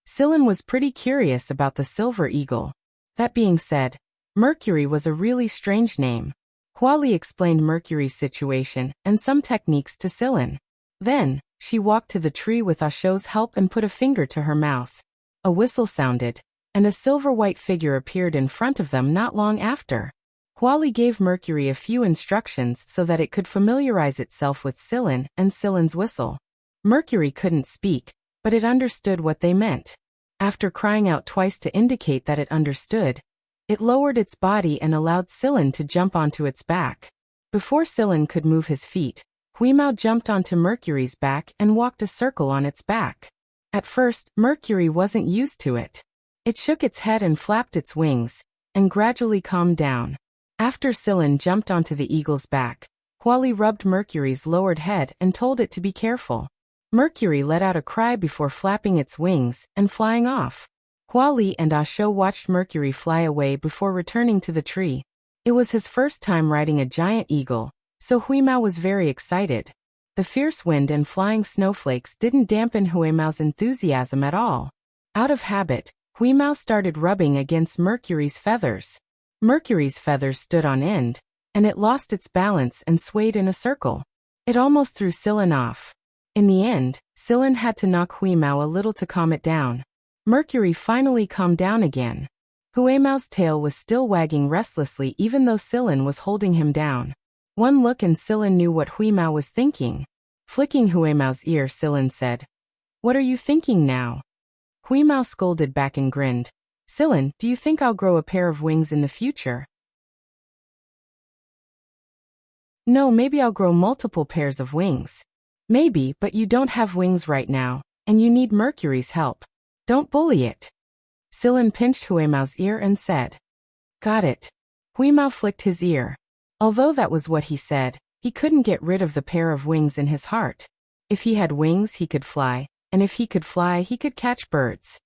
Sillin was pretty curious about the silver eagle. That being said, Mercury was a really strange name. Huali explained Mercury's situation and some techniques to Sillin. Then, she walked to the tree with Asho's help and put a finger to her mouth. A whistle sounded, and a silver-white figure appeared in front of them not long after. Huali gave Mercury a few instructions so that it could familiarize itself with Sillin and Sillin's whistle. Mercury couldn't speak, but it understood what they meant. After crying out twice to indicate that it understood, it lowered its body and allowed Sillin to jump onto its back. Before Sillin could move his feet, Huimao jumped onto Mercury's back and walked a circle on its back. At first, Mercury wasn't used to it. It shook its head and flapped its wings, and gradually calmed down. After Sillin jumped onto the eagle's back, Huali rubbed Mercury's lowered head and told it to be careful. Mercury let out a cry before flapping its wings and flying off. Huali and Asho watched Mercury fly away before returning to the tree. It was his first time riding a giant eagle, so Huimao was very excited. The fierce wind and flying snowflakes didn't dampen Huimao's enthusiasm at all. Out of habit, Huimao started rubbing against Mercury's feathers. Mercury's feathers stood on end, and it lost its balance and swayed in a circle. It almost threw Sillin off. In the end, Sillin had to knock Huimao a little to calm it down. Mercury finally calmed down again. Huimao's tail was still wagging restlessly even though Sillin was holding him down. One look and Sillin knew what Huimao was thinking. Flicking Huimao's ear, Sillin said, "What are you thinking now?" Huimao scolded back and grinned. "Sillin, do you think I'll grow a pair of wings in the future?" "No, maybe I'll grow multiple pairs of wings." "Maybe, but you don't have wings right now, and you need Mercury's help. Don't bully it." Sillin pinched Huimao's ear and said, "Got it." Huimao flicked his ear. Although that was what he said, he couldn't get rid of the pair of wings in his heart. If he had wings, he could fly, and if he could fly, he could catch birds.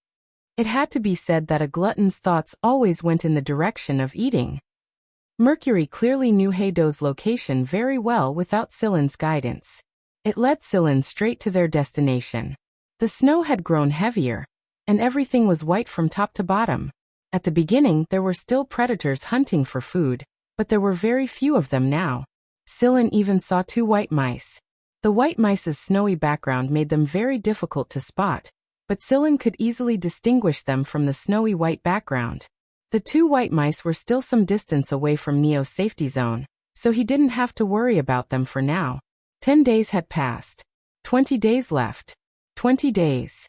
It had to be said that a glutton's thoughts always went in the direction of eating. Mercury clearly knew Heido's location very well without Sillin's guidance. It led Sillin straight to their destination. The snow had grown heavier, and everything was white from top to bottom. At the beginning, there were still predators hunting for food, but there were very few of them now. Sillin even saw 2 white mice. The white mice's snowy background made them very difficult to spot, but Sillin could easily distinguish them from the snowy white background. The 2 white mice were still some distance away from Neo's safety zone, so he didn't have to worry about them for now. 10 days had passed. 20 days left. 20 days.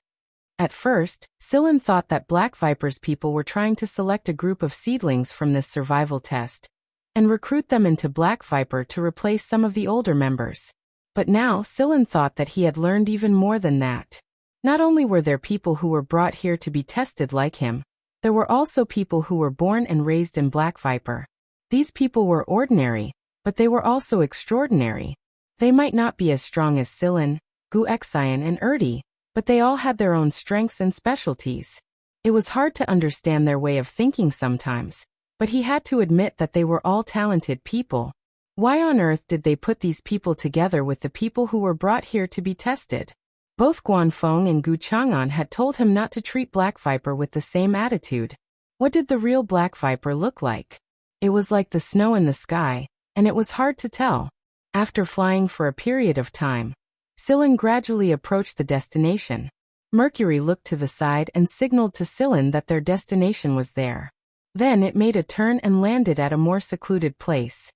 At first, Sillin thought that Black Viper's people were trying to select a group of seedlings from this survival test and recruit them into Black Viper to replace some of the older members. But now Sillin thought that he had learned even more than that. Not only were there people who were brought here to be tested like him, there were also people who were born and raised in Black Viper. These people were ordinary, but they were also extraordinary. They might not be as strong as Sillin, Wuxia and Erdi, but they all had their own strengths and specialties. It was hard to understand their way of thinking sometimes, but he had to admit that they were all talented people. Why on earth did they put these people together with the people who were brought here to be tested? Both Guanfeng and Gu Chang'an had told him not to treat Black Viper with the same attitude. What did the real Black Viper look like? It was like the snow in the sky, and it was hard to tell. After flying for a period of time, Sillin gradually approached the destination. Mercury looked to the side and signaled to Sillin that their destination was there. Then it made a turn and landed at a more secluded place.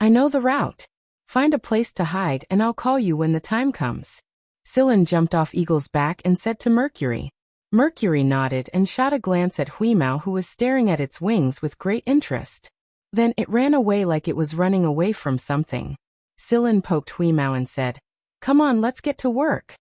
I know the route. Find a place to hide and I'll call you when the time comes. Scylla jumped off Eagle's back and said to Mercury. Mercury nodded and shot a glance at Huimao, who was staring at its wings with great interest. Then it ran away like it was running away from something. Scylla poked Huimao and said, "Come on, let's get to work."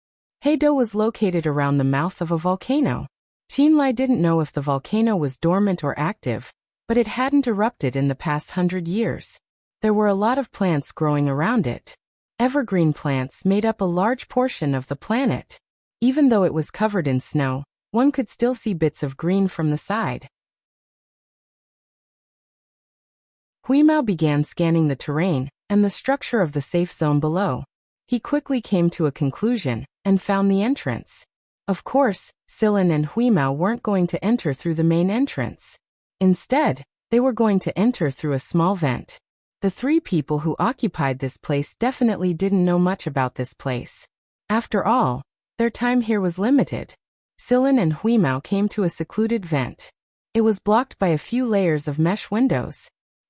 Heido was located around the mouth of a volcano. Qinlai didn't know if the volcano was dormant or active, but it hadn't erupted in the past 100 years. There were a lot of plants growing around it. Evergreen plants made up a large portion of the planet. Even though it was covered in snow, one could still see bits of green from the side. Huimao began scanning the terrain and the structure of the safe zone below. He quickly came to a conclusion and found the entrance. Of course, Scylla and Huimao weren't going to enter through the main entrance. Instead, they were going to enter through a small vent. The three people who occupied this place definitely didn't know much about this place. After all, their time here was limited. Scylla and Huimao came to a secluded vent. It was blocked by a few layers of mesh windows.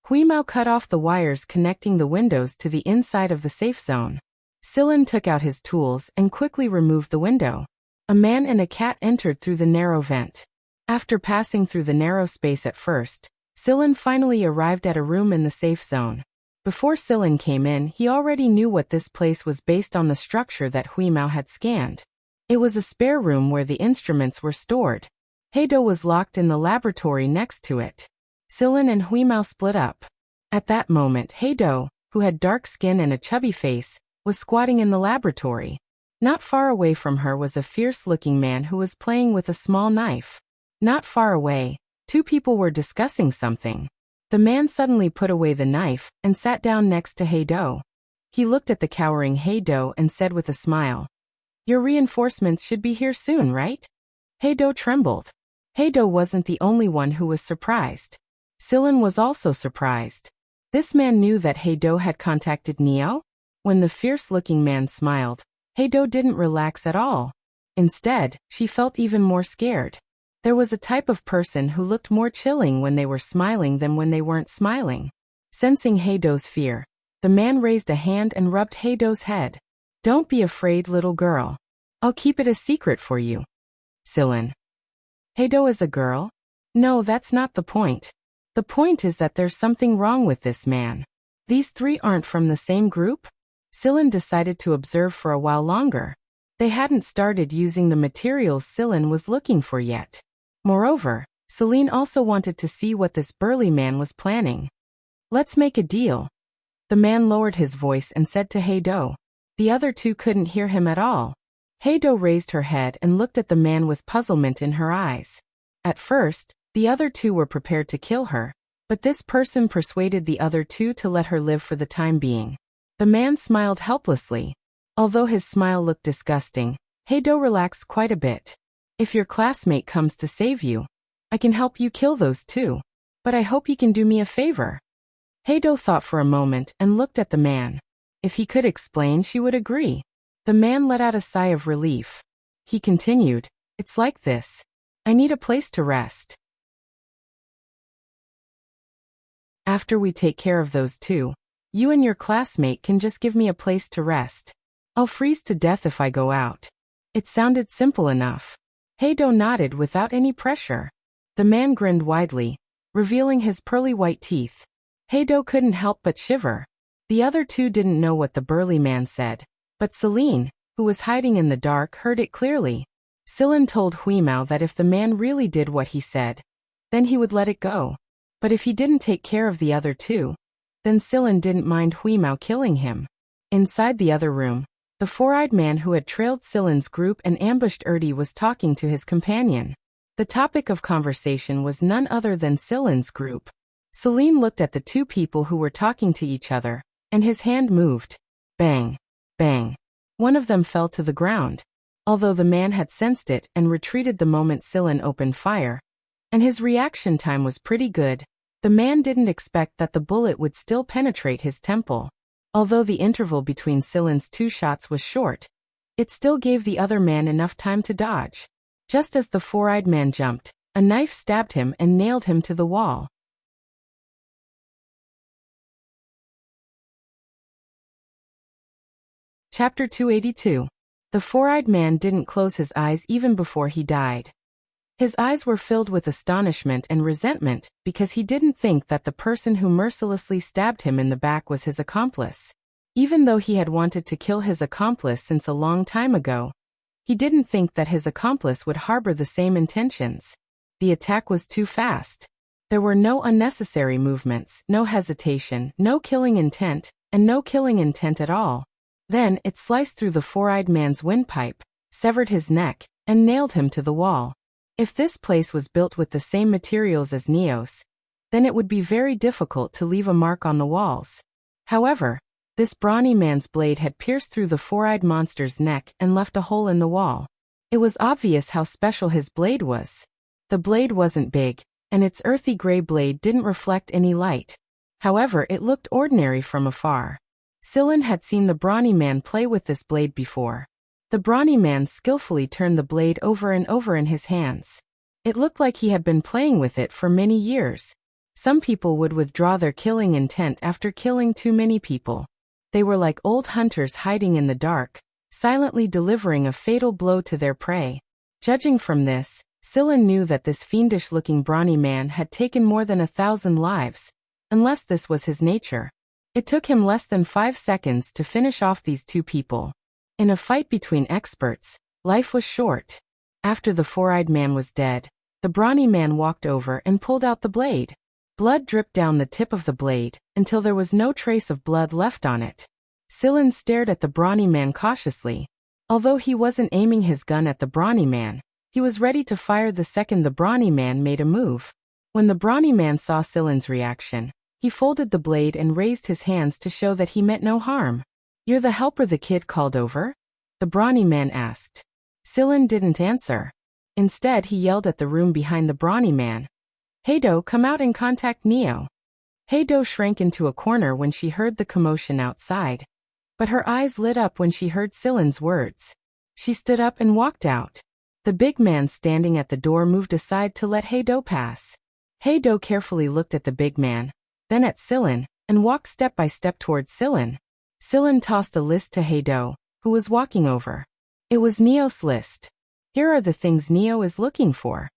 Huimao cut off the wires connecting the windows to the inside of the safe zone. Scylla took out his tools and quickly removed the window. A man and a cat entered through the narrow vent. After passing through the narrow space at first, Scylla finally arrived at a room in the safe zone. Before Scylla came in, he already knew what this place was based on the structure that Huimao had scanned. It was a spare room where the instruments were stored. Heido was locked in the laboratory next to it. Scylla and Huimao split up. At that moment, Heido, who had dark skin and a chubby face, was squatting in the laboratory. Not far away from her was a fierce-looking man who was playing with a small knife. Not far away, two people were discussing something. The man suddenly put away the knife and sat down next to Heido. He looked at the cowering Heido and said with a smile, "Your reinforcements should be here soon, right?" Heido trembled. Heido wasn't the only one who was surprised. Scylla was also surprised. This man knew that Heido had contacted Neo. When the fierce-looking man smiled, Heido didn't relax at all. Instead, she felt even more scared. There was a type of person who looked more chilling when they were smiling than when they weren't smiling. Sensing Heido's fear, the man raised a hand and rubbed Heido's head. "Don't be afraid, little girl. I'll keep it a secret for you." Scylla. Heido is a girl? No, that's not the point. The point is that there's something wrong with this man. These three aren't from the same group? Scylla decided to observe for a while longer. They hadn't started using the materials Scylla was looking for yet. Moreover, Celine also wanted to see what this burly man was planning. "Let's make a deal." The man lowered his voice and said to Heido. The other two couldn't hear him at all. Heido raised her head and looked at the man with puzzlement in her eyes. At first, the other two were prepared to kill her, but this person persuaded the other two to let her live for the time being. The man smiled helplessly. Although his smile looked disgusting, Heido relaxed quite a bit. "If your classmate comes to save you, I can help you kill those two. But I hope you can do me a favor." Heido thought for a moment and looked at the man. If he could explain, she would agree. The man let out a sigh of relief. He continued, "It's like this. I need a place to rest. After we take care of those two, you and your classmate can just give me a place to rest. I'll freeze to death if I go out." It sounded simple enough. Heido nodded without any pressure. The man grinned widely, revealing his pearly white teeth. Heido couldn't help but shiver. The other two didn't know what the burly man said, but Celine, who was hiding in the dark, heard it clearly. Scylla told Huimao that if the man really did what he said, then he would let it go. But if he didn't take care of the other two, then Scylla didn't mind Huimao killing him. Inside the other room, the four-eyed man who had trailed Scylla's group and ambushed Erdi was talking to his companion. The topic of conversation was none other than Scylla's group. Celine looked at the two people who were talking to each other, and his hand moved. Bang! Bang! One of them fell to the ground. Although the man had sensed it and retreated the moment Scylla opened fire, and his reaction time was pretty good, the man didn't expect that the bullet would still penetrate his temple. Although the interval between Scylla's two shots was short, it still gave the other man enough time to dodge. Just as the four-eyed man jumped, A knife stabbed him and nailed him to the wall. Chapter 282. The four-eyed man didn't close his eyes even before he died. His eyes were filled with astonishment and resentment because he didn't think that the person who mercilessly stabbed him in the back was his accomplice. Even though he had wanted to kill his accomplice since a long time ago, he didn't think that his accomplice would harbor the same intentions. The attack was too fast. There were no unnecessary movements, no hesitation, no killing intent, and no killing intent at all. Then it sliced through the four-eyed man's windpipe, severed his neck, and nailed him to the wall. If this place was built with the same materials as Neos, then it would be very difficult to leave a mark on the walls. However, this brawny man's blade had pierced through the four-eyed monster's neck and left a hole in the wall. It was obvious how special his blade was. The blade wasn't big, and its earthy gray blade didn't reflect any light. However, it looked ordinary from afar. Sillin had seen the brawny man play with this blade before. The brawny man skillfully turned the blade over and over in his hands. It looked like he had been playing with it for many years. Some people would withdraw their killing intent after killing too many people. They were like old hunters hiding in the dark, silently delivering a fatal blow to their prey. Judging from this, Sillin knew that this fiendish-looking brawny man had taken more than 1,000 lives, unless this was his nature. It took him less than 5 seconds to finish off these two people. In a fight between experts, life was short. After the four-eyed man was dead, the brawny man walked over and pulled out the blade. Blood dripped down the tip of the blade, until there was no trace of blood left on it. Sillin stared at the brawny man cautiously. Although he wasn't aiming his gun at the brawny man, he was ready to fire the second the brawny man made a move. When the brawny man saw Sillin's reaction, he folded the blade and raised his hands to show that he meant no harm. "You're the helper the kid called over?" the brawny man asked. Sillin didn't answer. Instead, he yelled at the room behind the brawny man. "Heido, come out and contact Neo." Heido shrank into a corner when she heard the commotion outside. But her eyes lit up when she heard Sillin's words. She stood up and walked out. The big man standing at the door moved aside to let Heido pass. Heido carefully looked at the big man, then at Sillin, and walked step by step towards Sillin. Sillin tossed a list to Heido, who was walking over. It was Neo's list. "Here are the things Neo is looking for."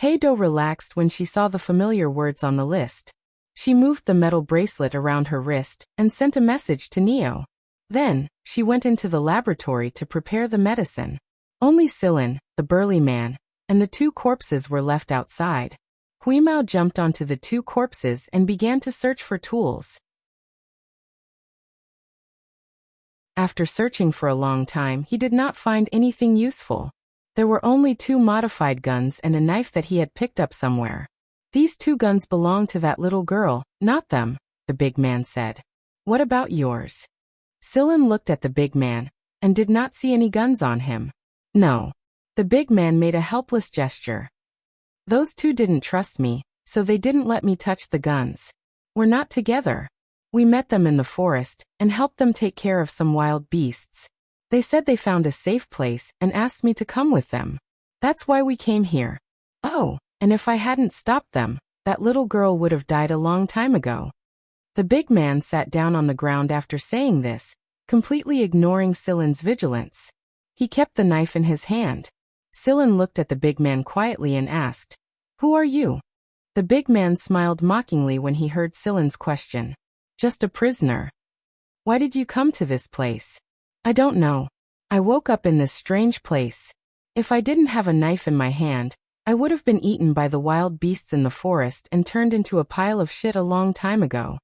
Heido relaxed when she saw the familiar words on the list. She moved the metal bracelet around her wrist and sent a message to Neo. Then, she went into the laboratory to prepare the medicine. Only Sillin, the burly man, and the two corpses were left outside. Huimao jumped onto the two corpses and began to search for tools. After searching for a long time, he did not find anything useful. There were only 2 modified guns and a knife that he had picked up somewhere. "These 2 guns belong to that little girl, not them," the big man said. "What about yours?" Sillin looked at the big man, and did not see any guns on him. "No." The big man made a helpless gesture. "Those 2 didn't trust me, so they didn't let me touch the guns. We're not together. We met them in the forest, and helped them take care of some wild beasts. They said they found a safe place, and asked me to come with them. That's why we came here. Oh, and if I hadn't stopped them, that little girl would have died a long time ago." The big man sat down on the ground after saying this, completely ignoring Sillin's vigilance. He kept the knife in his hand. Sillin looked at the big man quietly and asked, "Who are you?" The big man smiled mockingly when he heard Sillin's question. "Just a prisoner." "Why did you come to this place?" "I don't know. I woke up in this strange place. If I didn't have a knife in my hand, I would have been eaten by the wild beasts in the forest and turned into a pile of shit a long time ago."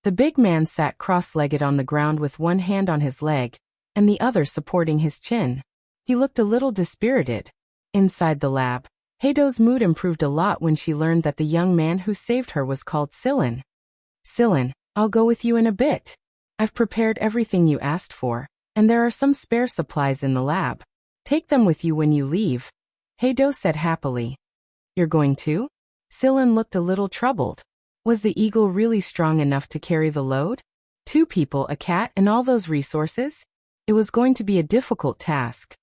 The big man sat cross-legged on the ground with one hand on his leg, and the other supporting his chin. He looked a little dispirited. Inside the lab, Heido's mood improved a lot when she learned that the young man who saved her was called Sillin. "Sillin, I'll go with you in a bit. I've prepared everything you asked for, and there are some spare supplies in the lab. Take them with you when you leave," Heido said happily. "You're going to?" Sillin looked a little troubled. Was the eagle really strong enough to carry the load? 2 people, a cat, and all those resources? It was going to be a difficult task.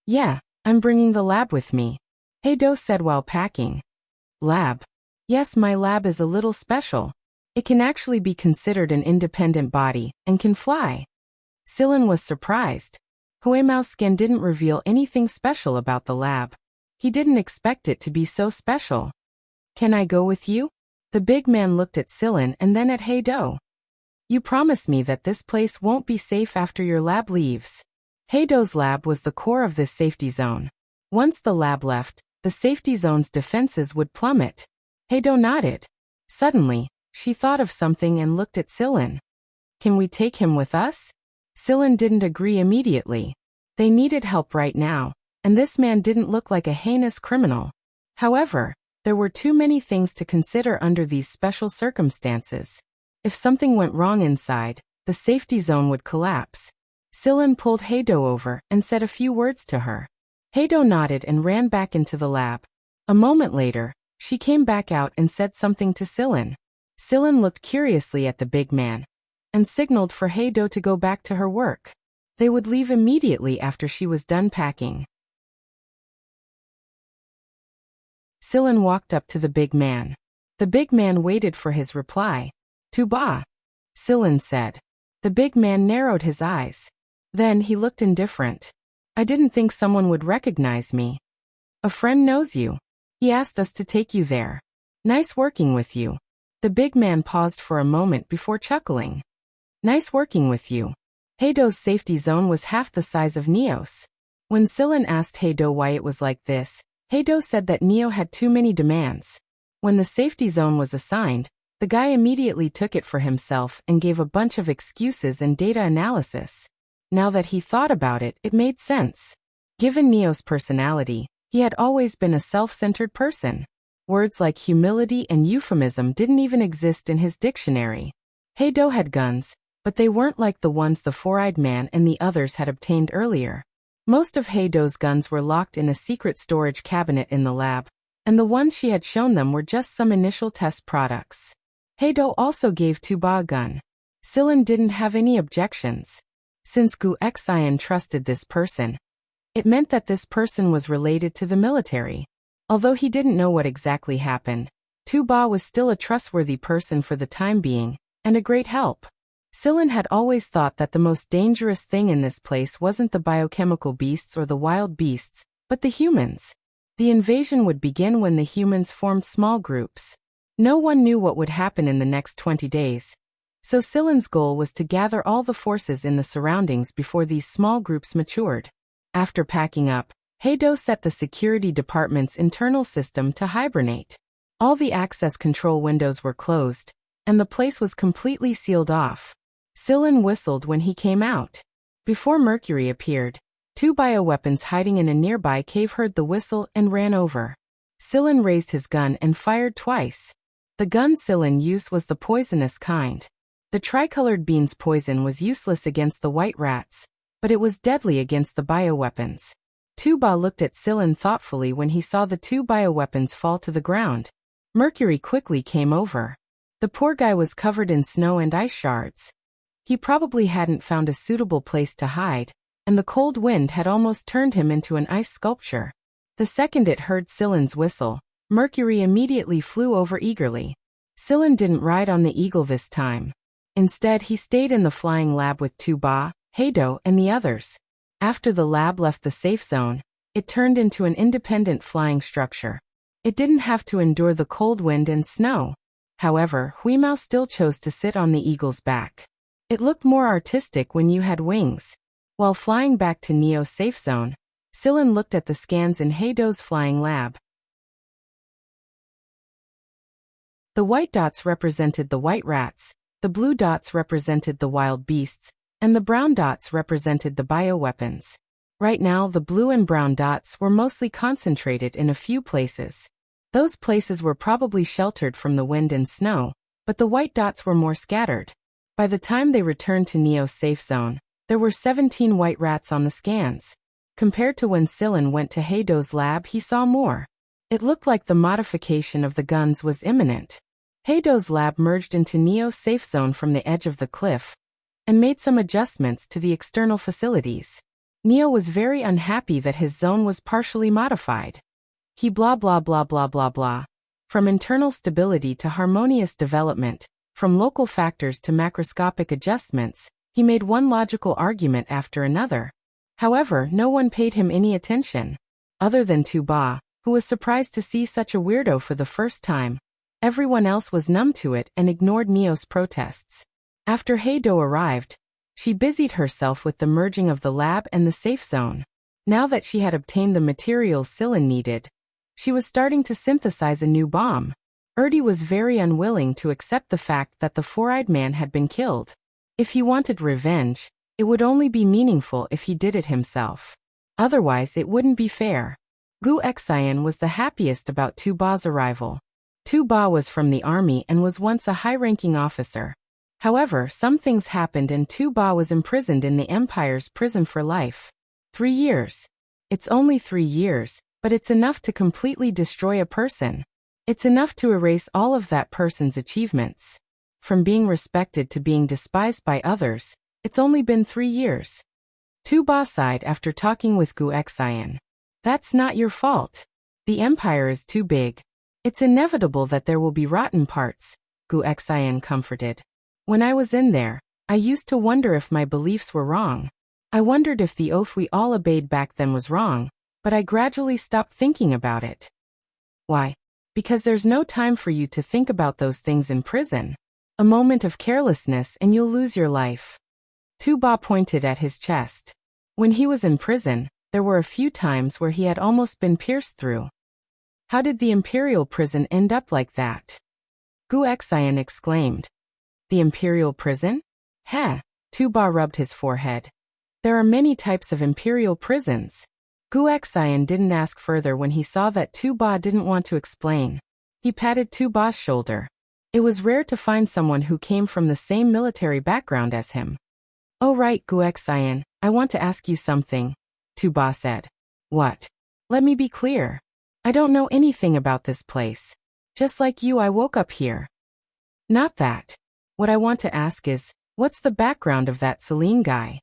"Yeah, I'm bringing the lab with me." Heido said while packing. Lab. Yes, my lab is a little special. It can actually be considered an independent body, and can fly. Sillin was surprised. Huimao's skin didn't reveal anything special about the lab. He didn't expect it to be so special. Can I go with you? The big man looked at Sillin and then at Heido. You promise me that this place won't be safe after your lab leaves. Heido's lab was the core of this safety zone. Once the lab left, the safety zone's defenses would plummet. Heido nodded. Suddenly, she thought of something and looked at Sillin. Can we take him with us? Sillin didn't agree immediately. They needed help right now, and this man didn't look like a heinous criminal. However, there were too many things to consider under these special circumstances. If something went wrong inside, the safety zone would collapse. Sillin pulled Heido over and said a few words to her. Heido nodded and ran back into the lab. A moment later, she came back out and said something to Sillin. Sillin looked curiously at the big man and signaled for Heido to go back to her work. They would leave immediately after she was done packing. Sillin walked up to the big man. The big man waited for his reply. Tuba, Sillin said. The big man narrowed his eyes. Then he looked indifferent. I didn't think someone would recognize me. A friend knows you. He asked us to take you there. Nice working with you. The big man paused for a moment before chuckling. Nice working with you. Heido's safety zone was half the size of Neo's. When Sillin asked Heido why it was like this, Heido said that Neo had too many demands. When the safety zone was assigned, the guy immediately took it for himself and gave a bunch of excuses and data analysis. Now that he thought about it, it made sense. Given Neo's personality, he had always been a self-centered person. Words like humility and euphemism didn't even exist in his dictionary. Heido had guns, but they weren't like the ones the four-eyed man and the others had obtained earlier. Most of Heido's guns were locked in a secret storage cabinet in the lab, and the ones she had shown them were just some initial test products. Heido also gave Tuba a gun. Sillin didn't have any objections. Since Gu Xian trusted this person, it meant that this person was related to the military. Although he didn't know what exactly happened, Tuba was still a trustworthy person for the time being, and a great help. Sillin had always thought that the most dangerous thing in this place wasn't the biochemical beasts or the wild beasts, but the humans. The invasion would begin when the humans formed small groups. No one knew what would happen in the next 20 days. So Sillin's goal was to gather all the forces in the surroundings before these small groups matured. After packing up, Heido set the security department's internal system to hibernate. All the access control windows were closed, and the place was completely sealed off. Sillin whistled when he came out. Before Mercury appeared, two bioweapons hiding in a nearby cave heard the whistle and ran over. Sillin raised his gun and fired twice. The gun Sillin used was the poisonous kind. The tricolored bean's poison was useless against the white rats, but it was deadly against the bioweapons. Tuba looked at Sillin thoughtfully when he saw the two bioweapons fall to the ground. Mercury quickly came over. The poor guy was covered in snow and ice shards. He probably hadn't found a suitable place to hide, and the cold wind had almost turned him into an ice sculpture. The second it heard Sillin's whistle, Mercury immediately flew over eagerly. Sillin didn't ride on the eagle this time. Instead, he stayed in the flying lab with Tuba, Heido, and the others. After the lab left the safe zone, it turned into an independent flying structure. It didn't have to endure the cold wind and snow. However, Huimao still chose to sit on the eagle's back. It looked more artistic when you had wings. While flying back to Neo's safe zone, Sillin looked at the scans in Heido's flying lab. The white dots represented the white rats, the blue dots represented the wild beasts, and the brown dots represented the bioweapons. Right now, the blue and brown dots were mostly concentrated in a few places. Those places were probably sheltered from the wind and snow, but the white dots were more scattered. By the time they returned to Neo's safe zone, there were 17 white rats on the scans. Compared to when Sillin went to Heido's lab, he saw more. It looked like the modification of the guns was imminent. Heido's lab merged into Neo's safe zone from the edge of the cliff and made some adjustments to the external facilities. Neo was very unhappy that his zone was partially modified. He blah blah blah blah blah blah. From internal stability to harmonious development, from local factors to macroscopic adjustments, he made one logical argument after another. However, no one paid him any attention. Other than Tuba, who was surprised to see such a weirdo for the first time. Everyone else was numb to it and ignored Neo's protests. After Heido arrived, she busied herself with the merging of the lab and the safe zone. Now that she had obtained the materials Sillin needed, she was starting to synthesize a new bomb. Erdi was very unwilling to accept the fact that the four-eyed man had been killed. If he wanted revenge, it would only be meaningful if he did it himself. Otherwise it wouldn't be fair. Gu Xian was the happiest about Tuba's arrival. Tuba was from the army and was once a high-ranking officer. However, some things happened and Tuba was imprisoned in the Empire's prison for life. 3 years. It's only 3 years, but it's enough to completely destroy a person. It's enough to erase all of that person's achievements. From being respected to being despised by others, it's only been 3 years. Tuba sighed after talking with Gu Xian. That's not your fault. The Empire is too big. It's inevitable that there will be rotten parts, Gu Xian comforted. When I was in there, I used to wonder if my beliefs were wrong. I wondered if the oath we all obeyed back then was wrong, but I gradually stopped thinking about it. Why? Because there's no time for you to think about those things in prison. A moment of carelessness and you'll lose your life. Tuba pointed at his chest. When he was in prison, there were a few times where he had almost been pierced through. How did the Imperial prison end up like that? Gu Xian exclaimed. The Imperial prison? Heh, Tuba rubbed his forehead. There are many types of Imperial prisons. Gu Xian didn't ask further when he saw that Tuba didn't want to explain. He patted Tuba's shoulder. It was rare to find someone who came from the same military background as him. Oh right, Gu Xian, I want to ask you something, Tuba said. What? Let me be clear. I don't know anything about this place. Just like you, I woke up here. Not that. What I want to ask is, what's the background of that Celine guy?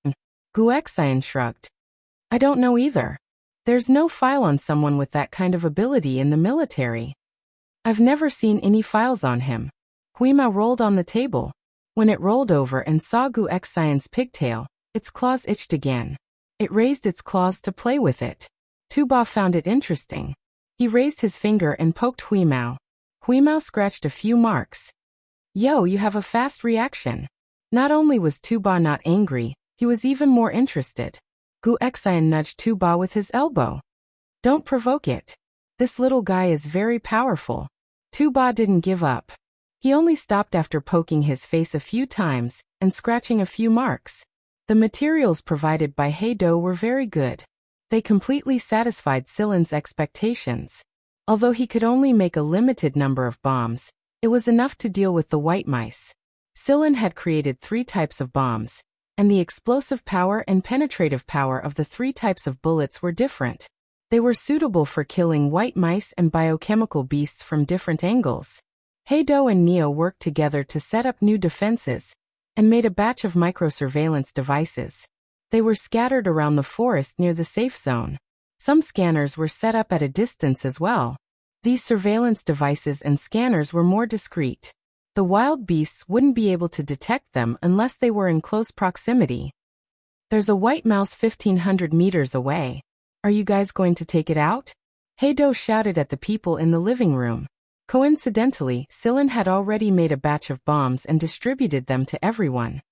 Gu Xian shrugged. I don't know either. There's no file on someone with that kind of ability in the military. I've never seen any files on him. Huima rolled on the table. When it rolled over and saw Gu Xian's pigtail, its claws itched again. It raised its claws to play with it. Tuba found it interesting. He raised his finger and poked Huimao. Huimao scratched a few marks. Yo, you have a fast reaction. Not only was Tuba not angry, he was even more interested. Gu Xian nudged Tuba with his elbow. Don't provoke it. This little guy is very powerful. Tuba didn't give up. He only stopped after poking his face a few times and scratching a few marks. The materials provided by Heido were very good. They completely satisfied Sillin's expectations. Although he could only make a limited number of bombs, it was enough to deal with the white mice. Sillin had created 3 types of bombs, and the explosive power and penetrative power of the 3 types of bullets were different. They were suitable for killing white mice and biochemical beasts from different angles. Heido and Neo worked together to set up new defenses, and made a batch of microsurveillance devices. They were scattered around the forest near the safe zone. Some scanners were set up at a distance as well. These surveillance devices and scanners were more discreet. The wild beasts wouldn't be able to detect them unless they were in close proximity. There's a white mouse 1,500 meters away. Are you guys going to take it out? Heido shouted at the people in the living room. Coincidentally, Sillin had already made a batch of bombs and distributed them to everyone.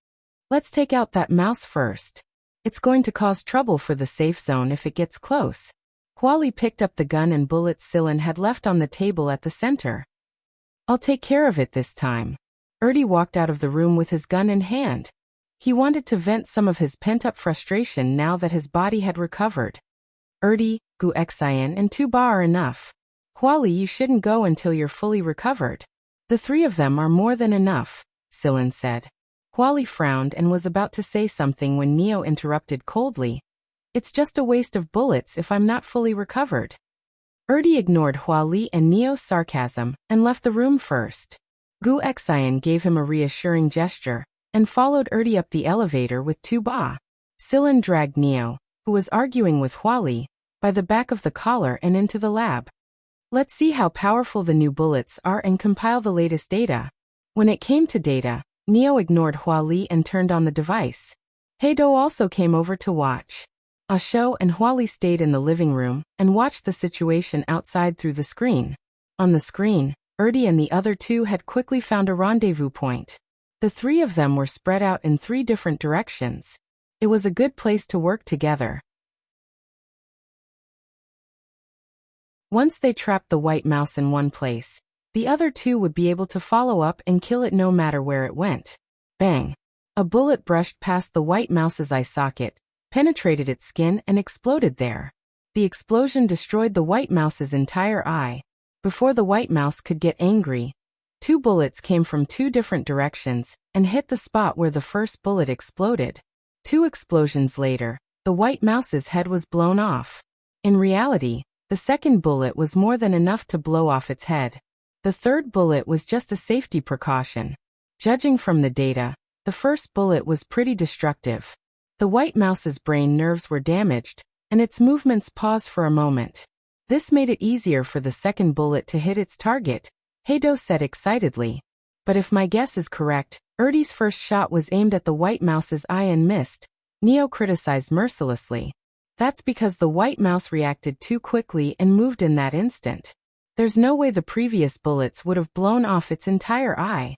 Let's take out that mouse first. It's going to cause trouble for the safe zone if it gets close. Huali picked up the gun and bullets Sillin had left on the table at the center. I'll take care of it this time. Erdi walked out of the room with his gun in hand. He wanted to vent some of his pent-up frustration now that his body had recovered. Erdi, Gu Xian and Tuba are enough. Huali, you shouldn't go until you're fully recovered. The 3 of them are more than enough, Sillin said. Huali frowned and was about to say something when Neo interrupted coldly. It's just a waste of bullets if I'm not fully recovered. Erdi ignored Huali and Neo's sarcasm and left the room first. Gu Xian gave him a reassuring gesture and followed Erdi up the elevator with Tuba. Sillin dragged Neo, who was arguing with Huali, by the back of the collar and into the lab. Let's see how powerful the new bullets are and compile the latest data. When it came to data, Neo ignored Huali and turned on the device. Heido also came over to watch. Asho and Huali stayed in the living room and watched the situation outside through the screen. On the screen, Erdi and the other two had quickly found a rendezvous point. The three of them were spread out in 3 different directions. It was a good place to work together. Once they trapped the white mouse in one place, the other two would be able to follow up and kill it no matter where it went. Bang! A bullet brushed past the white mouse's eye socket, penetrated its skin and exploded there. The explosion destroyed the white mouse's entire eye. Before the white mouse could get angry, 2 bullets came from 2 different directions and hit the spot where the first bullet exploded. 2 explosions later, the white mouse's head was blown off. In reality, the second bullet was more than enough to blow off its head. The third bullet was just a safety precaution. Judging from the data, the first bullet was pretty destructive. The white mouse's brain nerves were damaged, and its movements paused for a moment. This made it easier for the second bullet to hit its target, Heido said excitedly. But if my guess is correct, Erdi's first shot was aimed at the white mouse's eye and missed, Neo criticized mercilessly. That's because the white mouse reacted too quickly and moved in that instant. There's no way the previous bullets would have blown off its entire eye.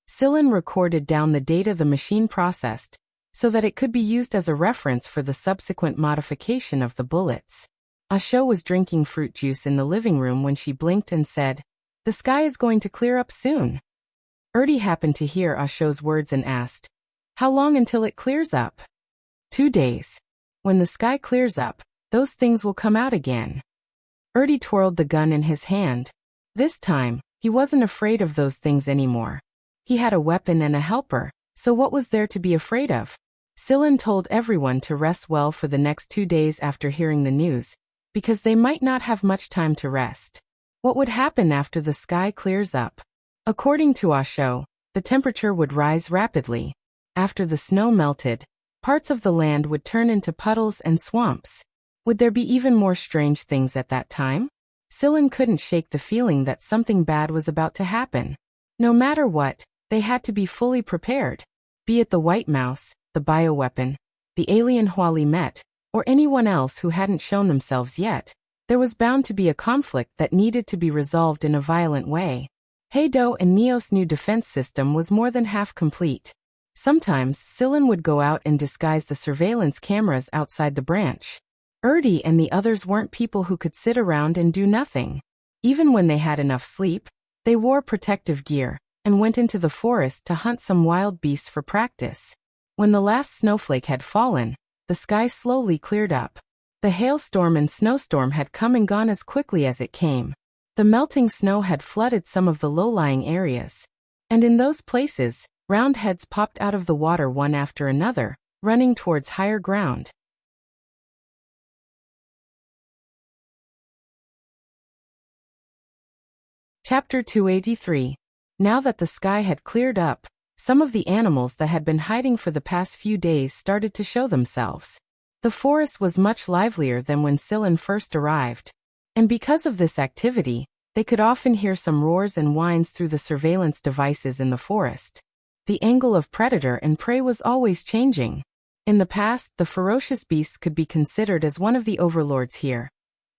Sillin recorded down the data the machine processed, so that it could be used as a reference for the subsequent modification of the bullets. Asho was drinking fruit juice in the living room when she blinked and said, "The sky is going to clear up soon." Erdi happened to hear Asho's words and asked, "How long until it clears up?" 2 days. When the sky clears up, those things will come out again. Erdi twirled the gun in his hand. This time, he wasn't afraid of those things anymore. He had a weapon and a helper, so what was there to be afraid of? Sillin told everyone to rest well for the next 2 days after hearing the news, because they might not have much time to rest. What would happen after the sky clears up? According to Asho, the temperature would rise rapidly. After the snow melted, parts of the land would turn into puddles and swamps. Would there be even more strange things at that time? Sillin couldn't shake the feeling that something bad was about to happen. No matter what, they had to be fully prepared. Be it the white mouse, the bioweapon, the alien Huali met, or anyone else who hadn't shown themselves yet, there was bound to be a conflict that needed to be resolved in a violent way. Heido and Neo's new defense system was more than half complete. Sometimes, Sillin would go out and disguise the surveillance cameras outside the branch. Erdi and the others weren't people who could sit around and do nothing. Even when they had enough sleep, they wore protective gear and went into the forest to hunt some wild beasts for practice. When the last snowflake had fallen, the sky slowly cleared up. The hailstorm and snowstorm had come and gone as quickly as it came. The melting snow had flooded some of the low-lying areas. And in those places, round heads popped out of the water one after another, running towards higher ground. Chapter 283. Now that the sky had cleared up, some of the animals that had been hiding for the past few days started to show themselves. The forest was much livelier than when Sillin first arrived. And because of this activity, they could often hear some roars and whines through the surveillance devices in the forest. The angle of predator and prey was always changing. In the past, the ferocious beasts could be considered as one of the overlords here.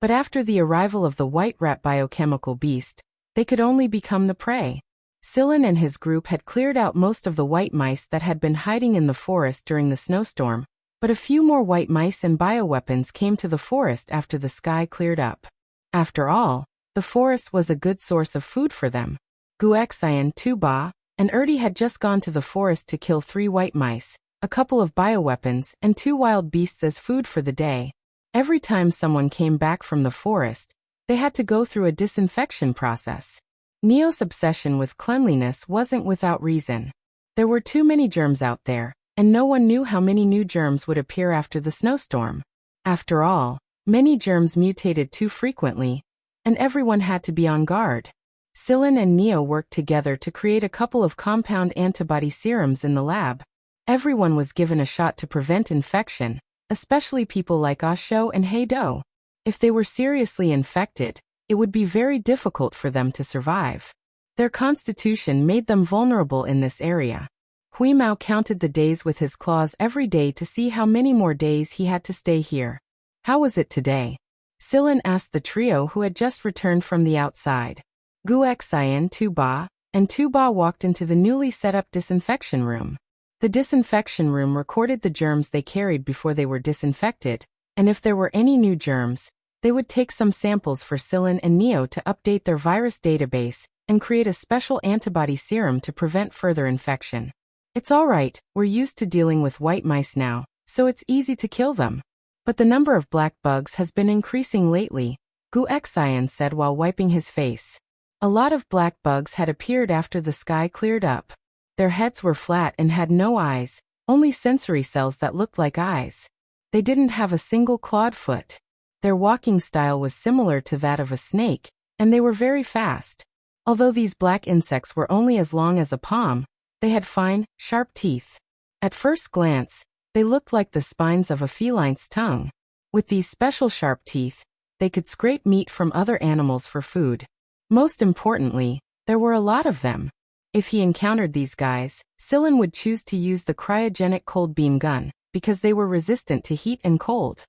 But after the arrival of the white rat biochemical beast, they could only become the prey. Sillin and his group had cleared out most of the white mice that had been hiding in the forest during the snowstorm, but a few more white mice and bioweapons came to the forest after the sky cleared up. After all, the forest was a good source of food for them. Guexian, Tuba, and Erdi had just gone to the forest to kill 3 white mice, a couple of bioweapons, and 2 wild beasts as food for the day. Every time someone came back from the forest, they had to go through a disinfection process. Neo's obsession with cleanliness wasn't without reason. There were too many germs out there, and no one knew how many new germs would appear after the snowstorm. After all, many germs mutated too frequently, and everyone had to be on guard. Sillin and Neo worked together to create a couple of compound antibody serums in the lab. Everyone was given a shot to prevent infection, especially people like Asho and Heido. If they were seriously infected, it would be very difficult for them to survive. Their constitution made them vulnerable in this area. Huimao counted the days with his claws every day to see how many more days he had to stay here. How was it today? Silin asked the trio who had just returned from the outside. Guxian, Tuba, and Tuba walked into the newly set up disinfection room. The disinfection room recorded the germs they carried before they were disinfected, and if there were any new germs, they would take some samples for Silin and Neo to update their virus database and create a special antibody serum to prevent further infection. It's all right, we're used to dealing with white mice now, so it's easy to kill them. But the number of black bugs has been increasing lately, Guxian said while wiping his face. A lot of black bugs had appeared after the sky cleared up. Their heads were flat and had no eyes, only sensory cells that looked like eyes. They didn't have a single clawed foot. Their walking style was similar to that of a snake, and they were very fast. Although these black insects were only as long as a palm, they had fine, sharp teeth. At first glance, they looked like the spines of a feline's tongue. With these special sharp teeth, they could scrape meat from other animals for food. Most importantly, there were a lot of them. If he encountered these guys, Silin would choose to use the cryogenic cold beam gun, because they were resistant to heat and cold.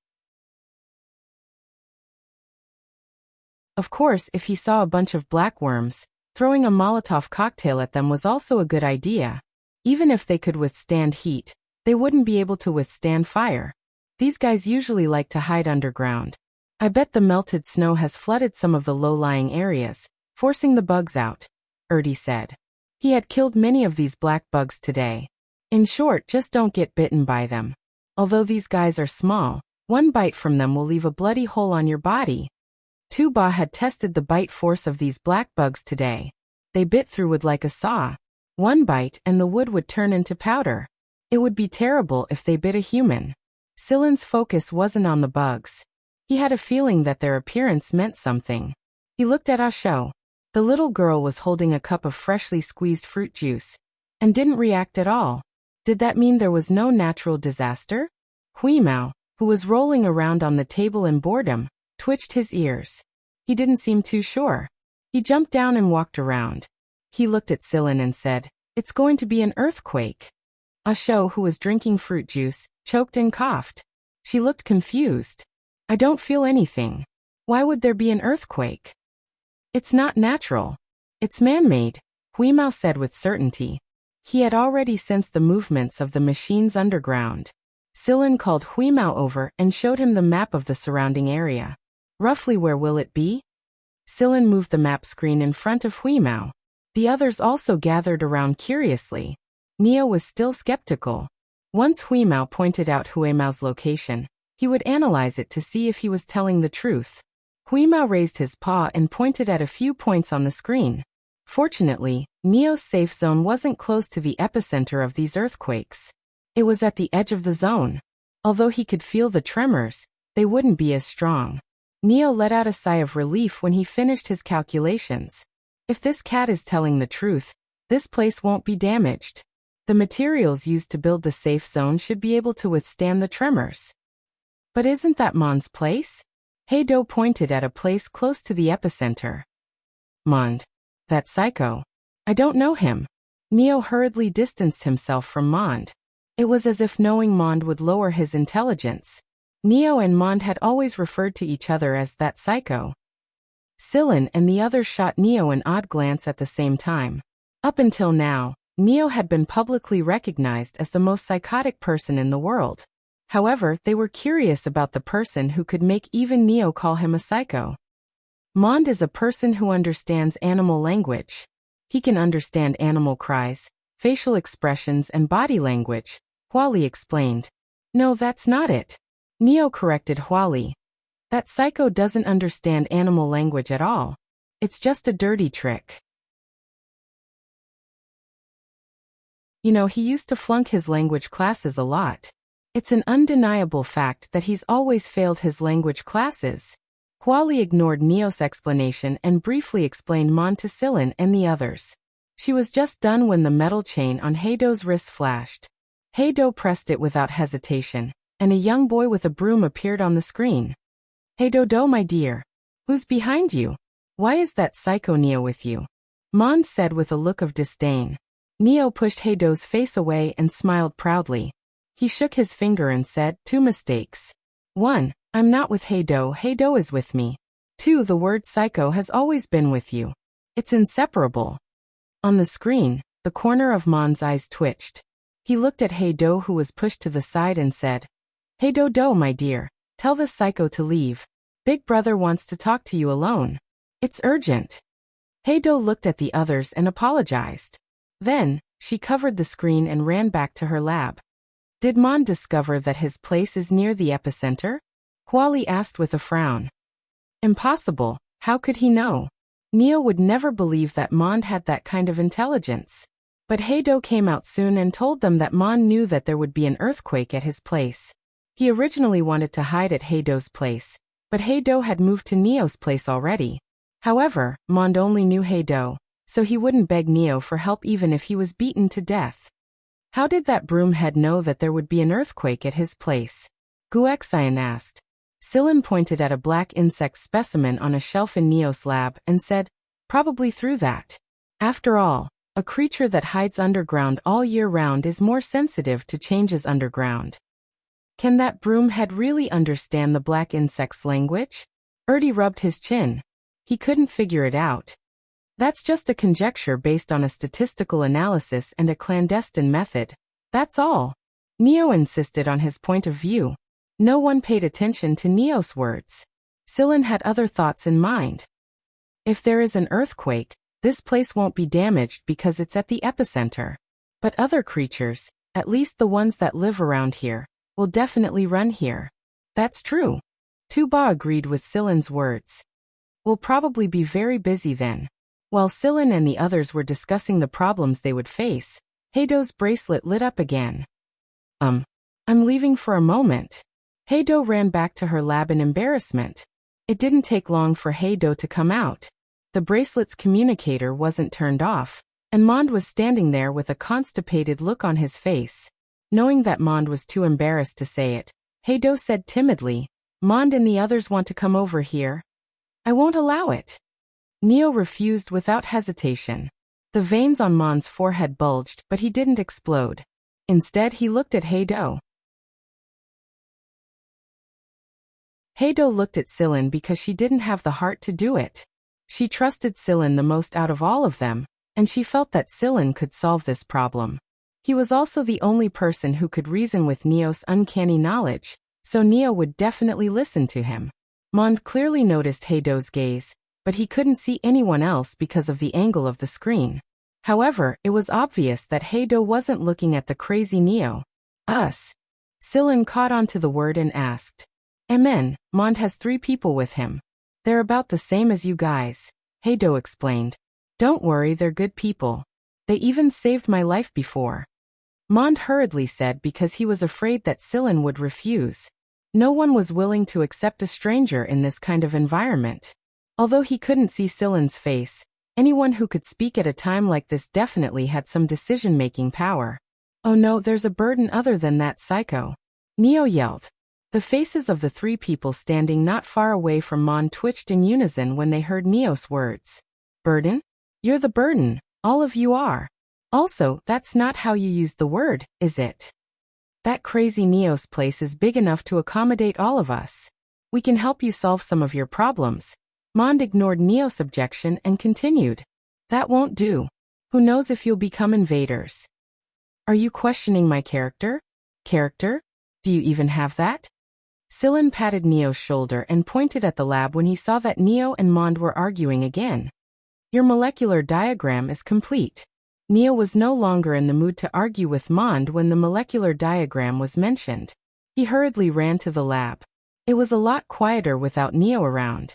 Of course, if he saw a bunch of black worms, throwing a Molotov cocktail at them was also a good idea. Even if they could withstand heat, they wouldn't be able to withstand fire. These guys usually like to hide underground. I bet the melted snow has flooded some of the low-lying areas, forcing the bugs out, Erdi said. He had killed many of these black bugs today. In short, just don't get bitten by them. Although these guys are small, one bite from them will leave a bloody hole on your body. Tuba had tested the bite force of these black bugs today. They bit through wood like a saw. One bite and the wood would turn into powder. It would be terrible if they bit a human. Silin's focus wasn't on the bugs. He had a feeling that their appearance meant something. He looked at Asho. The little girl was holding a cup of freshly squeezed fruit juice, and didn't react at all. Did that mean there was no natural disaster? Huimao, who was rolling around on the table in boredom, twitched his ears. He didn't seem too sure. He jumped down and walked around. He looked at Silin and said, "It's going to be an earthquake." Asho, who was drinking fruit juice, choked and coughed. She looked confused. "I don't feel anything. Why would there be an earthquake? It's not natural. It's man-made," Huimao said with certainty. He had already sensed the movements of the machines underground. Silin called Huimao over and showed him the map of the surrounding area. "Roughly where will it be?" Silin moved the map screen in front of Huimao. The others also gathered around curiously. Neo was still skeptical. Once Huimao pointed out Huimao's location, he would analyze it to see if he was telling the truth. Huimao raised his paw and pointed at a few points on the screen. Fortunately, Neo's safe zone wasn't close to the epicenter of these earthquakes. It was at the edge of the zone. Although he could feel the tremors, they wouldn't be as strong. Neo let out a sigh of relief when he finished his calculations. If this cat is telling the truth, this place won't be damaged. The materials used to build the safe zone should be able to withstand the tremors. But isn't that Mond's place? Heido pointed at a place close to the epicenter. Mond. That psycho. I don't know him. Neo hurriedly distanced himself from Mond. It was as if knowing Mond would lower his intelligence. Neo and Mond had always referred to each other as that psycho. Silin and the others shot Neo an odd glance at the same time. Up until now, Neo had been publicly recognized as the most psychotic person in the world. However, they were curious about the person who could make even Neo call him a psycho. Mond is a person who understands animal language. He can understand animal cries, facial expressions and body language, Huali explained. No, that's not it. Neo corrected Huali. That psycho doesn't understand animal language at all. It's just a dirty trick. You know, he used to flunk his language classes a lot. It's an undeniable fact that he's always failed his language classes. Huali ignored Neo's explanation and briefly explained Mond to Silin and the others. She was just done when the metal chain on Heido's wrist flashed. Heido pressed it without hesitation. and a young boy with a broom appeared on the screen. "Hey Dodo, my dear. Who's behind you? Why is that psycho Neo with you?" Mond said with a look of disdain. Neo pushed Heido's face away and smiled proudly. He shook his finger and said, "Two mistakes. 1. I'm not with Heido, Heido is with me. 2. The word psycho has always been with you. It's inseparable." On the screen, the corner of Mond's eyes twitched. He looked at Heido, who was pushed to the side, and said, "Hey Dodo, my dear, tell this psycho to leave. Big brother wants to talk to you alone. It's urgent." Heido looked at the others and apologized. Then, she covered the screen and ran back to her lab. "Did Mond discover that his place is near the epicenter?" Huali asked with a frown. "Impossible, how could he know? Neo would never believe that Mond had that kind of intelligence." But Heido came out soon and told them that Mond knew that there would be an earthquake at his place. He originally wanted to hide at Heido's place, but Heido had moved to Neo's place already. However, Mond only knew Heido, so he wouldn't beg Neo for help even if he was beaten to death. How did that broomhead know that there would be an earthquake at his place? Guexian asked. Sillin pointed at a black insect specimen on a shelf in Neo's lab and said, "Probably through that. After all, a creature that hides underground all year round is more sensitive to changes underground." Can that broomhead really understand the black insect's language? Erdi rubbed his chin. He couldn't figure it out. That's just a conjecture based on a statistical analysis and a clandestine method. That's all. Neo insisted on his point of view. No one paid attention to Neo's words. Sillin had other thoughts in mind. If there is an earthquake, this place won't be damaged because it's at the epicenter. But other creatures, at least the ones that live around here, will definitely run here. That's true. Tuba agreed with Sillin's words. We'll probably be very busy then. While Sillin and the others were discussing the problems they would face, Heido's bracelet lit up again. I'm leaving for a moment." Heido ran back to her lab in embarrassment. It didn't take long for Heido to come out. The bracelet's communicator wasn't turned off, and Mond was standing there with a constipated look on his face. Knowing that Mond was too embarrassed to say it, Heido said timidly, "Mond and the others want to come over here." "I won't allow it." Neo refused without hesitation. The veins on Mond's forehead bulged, but he didn't explode. Instead, he looked at Heido. Heido looked at Sillin because she didn't have the heart to do it. She trusted Sillin the most out of all of them, and she felt that Sillin could solve this problem. He was also the only person who could reason with Neo's uncanny knowledge, so Neo would definitely listen to him. Mond clearly noticed Heido's gaze, but he couldn't see anyone else because of the angle of the screen. However, it was obvious that Heido wasn't looking at the crazy Neo. "Us." Sillin caught on to the word and asked. "Amen, Mond has 3 people with him. They're about the same as you guys," Heido explained. "Don't worry, they're good people. They even saved my life before." Mond hurriedly said because he was afraid that Sillin would refuse. No one was willing to accept a stranger in this kind of environment. Although he couldn't see Sillin's face, anyone who could speak at a time like this definitely had some decision-making power. "Oh no, there's a burden other than that psycho," Neo yelled. The faces of the 3 people standing not far away from Mond twitched in unison when they heard Neo's words. "Burden? You're the burden, all of you are. Also, that's not how you use the word, is it? That crazy Neo's place is big enough to accommodate all of us. We can help you solve some of your problems." Mond ignored Neo's objection and continued. "That won't do. Who knows if you'll become invaders." "Are you questioning my character? Character? Do you even have that?" Sillin patted Neo's shoulder and pointed at the lab when he saw that Neo and Mond were arguing again. "Your molecular diagram is complete." Neo was no longer in the mood to argue with Mond when the molecular diagram was mentioned. He hurriedly ran to the lab. It was a lot quieter without Neo around.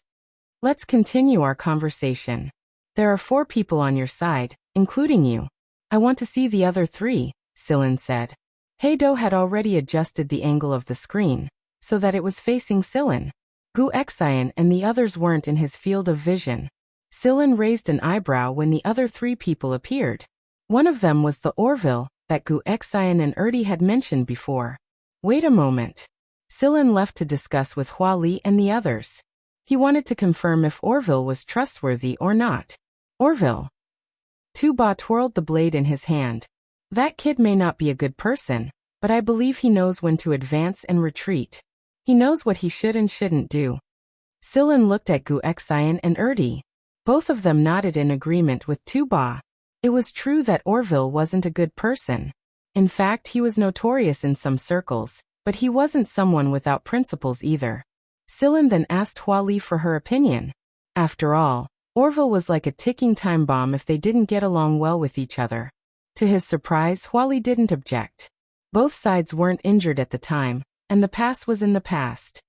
"Let's continue our conversation. There are 4 people on your side, including you. I want to see the other 3, Sillin said. Heido had already adjusted the angle of the screen, so that it was facing Sillin. Guexian and the others weren't in his field of vision. Sillin raised an eyebrow when the other 3 people appeared. One of them was the Orville that Guexian and Erdi had mentioned before. "Wait a moment. Sillin left to discuss with Hua Li and the others. He wanted to confirm if Orville was trustworthy or not. Orville. Tu Ba twirled the blade in his hand. That kid may not be a good person, but I believe he knows when to advance and retreat. He knows what he should and shouldn't do. Sillin looked at Gu Xian and Erdi. Both of them nodded in agreement with Tu Ba. It was true that Orville wasn't a good person. In fact, he was notorious in some circles, but he wasn't someone without principles either. Sillin then asked Hua Li for her opinion. After all, Orville was like a ticking time bomb if they didn't get along well with each other. To his surprise, Hua Li didn't object. Both sides weren't injured at the time, and the past was in the past.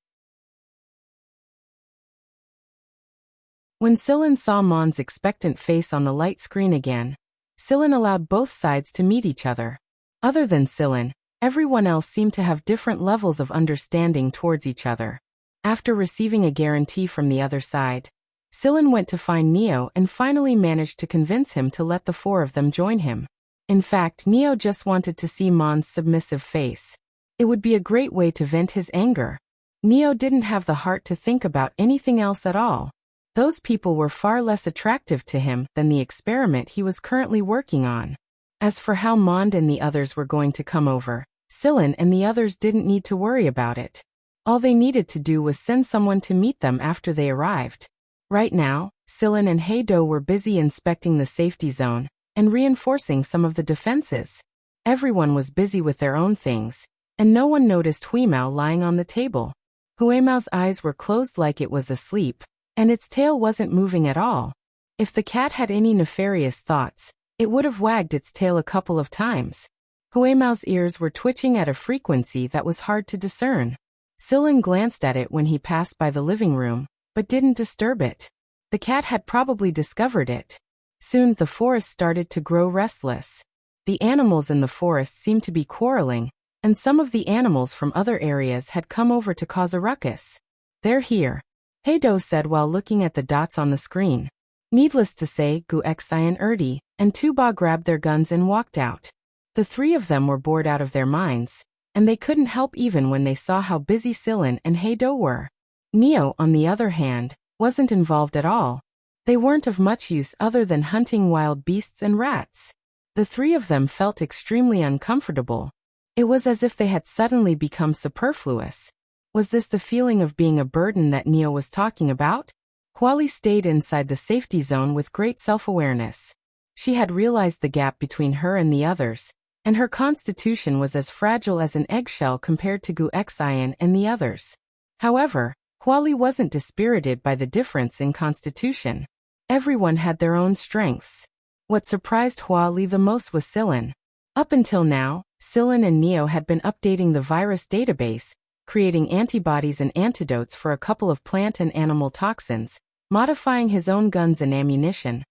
When Sillin saw Mon's expectant face on the light screen again, Sillin allowed both sides to meet each other. Other than Sillin, everyone else seemed to have different levels of understanding towards each other. After receiving a guarantee from the other side, Sillin went to find Neo and finally managed to convince him to let the four of them join him. In fact, Neo just wanted to see Mon's submissive face. It would be a great way to vent his anger. Neo didn't have the heart to think about anything else at all. Those people were far less attractive to him than the experiment he was currently working on. As for how Mond and the others were going to come over, Sillin and the others didn't need to worry about it. All they needed to do was send someone to meet them after they arrived. Right now, Sillin and Heido were busy inspecting the safety zone and reinforcing some of the defenses. Everyone was busy with their own things, and no one noticed Huimao lying on the table. Huimao's eyes were closed like it was asleep, and its tail wasn't moving at all. If the cat had any nefarious thoughts, it would have wagged its tail a couple of times. Huimao's ears were twitching at a frequency that was hard to discern. Sillin glanced at it when he passed by the living room, but didn't disturb it. The cat had probably discovered it. Soon the forest started to grow restless. The animals in the forest seemed to be quarreling, and some of the animals from other areas had come over to cause a ruckus. "They're here," Heido said while looking at the dots on the screen. Needless to say, Gu Xian Erdi and Tu Ba grabbed their guns and walked out. The three of them were bored out of their minds, and they couldn't help even when they saw how busy Sillin and Heido were. Neo, on the other hand, wasn't involved at all. They weren't of much use other than hunting wild beasts and rats. The three of them felt extremely uncomfortable. It was as if they had suddenly become superfluous. Was this the feeling of being a burden that Neo was talking about? Hua Li stayed inside the safety zone with great self-awareness. She had realized the gap between her and the others, and her constitution was as fragile as an eggshell compared to Gu Xian and the others. However, Hua Li wasn't dispirited by the difference in constitution. Everyone had their own strengths. What surprised Hua Li the most was Sillin. Up until now, Sillin and Neo had been updating the virus database, creating antibodies and antidotes for a couple of plant and animal toxins, modifying his own guns and ammunition,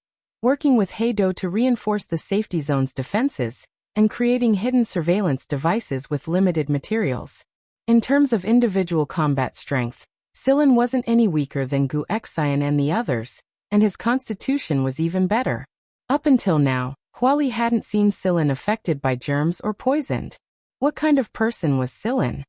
working with Heido to reinforce the safety zone's defenses, and creating hidden surveillance devices with limited materials. In terms of individual combat strength, Sillin wasn't any weaker than Gu Xian and the others, and his constitution was even better. Up until now, Hua Li hadn't seen Sillin affected by germs or poisoned. What kind of person was Sillin?